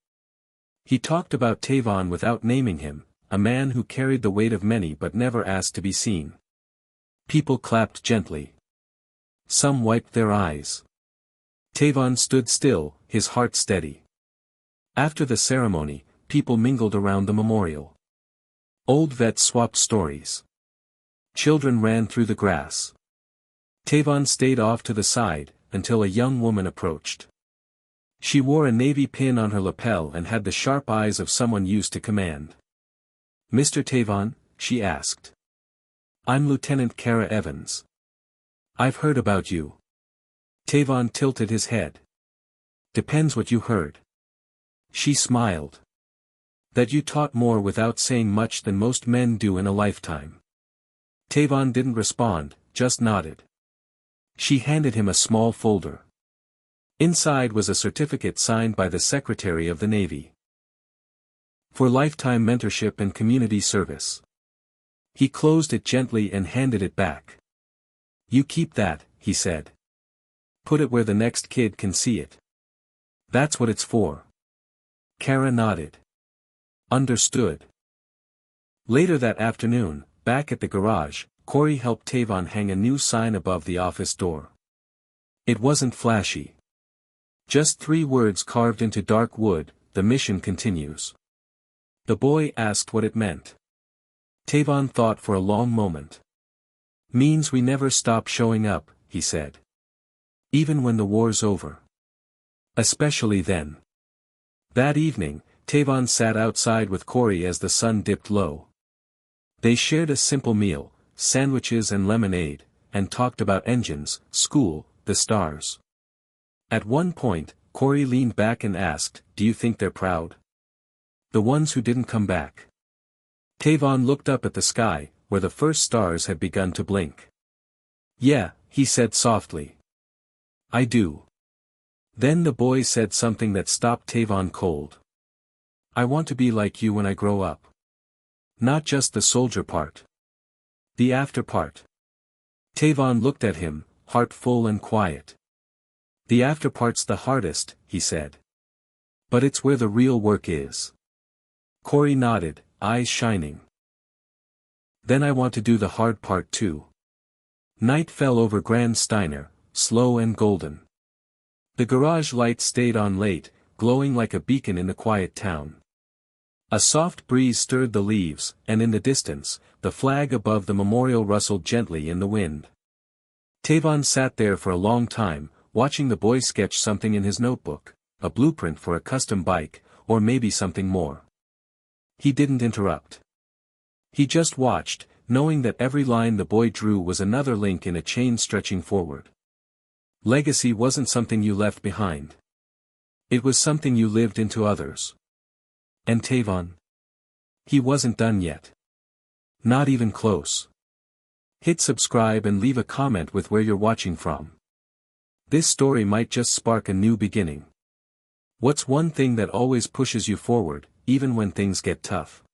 He talked about Tavon without naming him, a man who carried the weight of many but never asked to be seen. People clapped gently. Some wiped their eyes. Tavon stood still, his heart steady. After the ceremony, people mingled around the memorial. Old vets swapped stories. Children ran through the grass. Tavon stayed off to the side, until a young woman approached. She wore a navy pin on her lapel and had the sharp eyes of someone used to command. "Mr. Tavon?" she asked. "I'm Lieutenant Kara Evans. I've heard about you." Tavon tilted his head. "Depends what you heard." She smiled. "That you taught more without saying much than most men do in a lifetime." Tavon didn't respond, just nodded. She handed him a small folder. Inside was a certificate signed by the Secretary of the Navy. For lifetime mentorship and community service. He closed it gently and handed it back. "You keep that," he said. "Put it where the next kid can see it. That's what it's for." Kara nodded. "Understood." Later that afternoon, back at the garage, Corey helped Tavon hang a new sign above the office door. It wasn't flashy. Just 3 words carved into dark wood, "The mission continues." The boy asked what it meant. Tavon thought for a long moment. "Means we never stop showing up," he said. "Even when the war's over. Especially then." That evening, Tavon sat outside with Corey as the sun dipped low. They shared a simple meal, sandwiches and lemonade, and talked about engines, school, the stars. At one point, Corey leaned back and asked, "Do you think they're proud? The ones who didn't come back?" Tavon looked up at the sky, where the first stars had begun to blink. "Yeah," he said softly. "I do." Then the boy said something that stopped Tavon cold. "I want to be like you when I grow up. Not just the soldier part. The after part." Tavon looked at him, heart full and quiet. "The after part's the hardest," he said. "But it's where the real work is." Corey nodded, eyes shining. "Then I want to do the hard part too." Night fell over Grand Steiner, slow and golden. The garage lights stayed on late, glowing like a beacon in the quiet town. A soft breeze stirred the leaves, and in the distance, the flag above the memorial rustled gently in the wind. Tavon sat there for a long time, watching the boy sketch something in his notebook, a blueprint for a custom bike, or maybe something more. He didn't interrupt. He just watched, knowing that every line the boy drew was another link in a chain stretching forward. Legacy wasn't something you left behind. It was something you lived into others. And Tavon? He wasn't done yet. Not even close. Hit subscribe and leave a comment with where you're watching from. This story might just spark a new beginning. What's one thing that always pushes you forward, even when things get tough?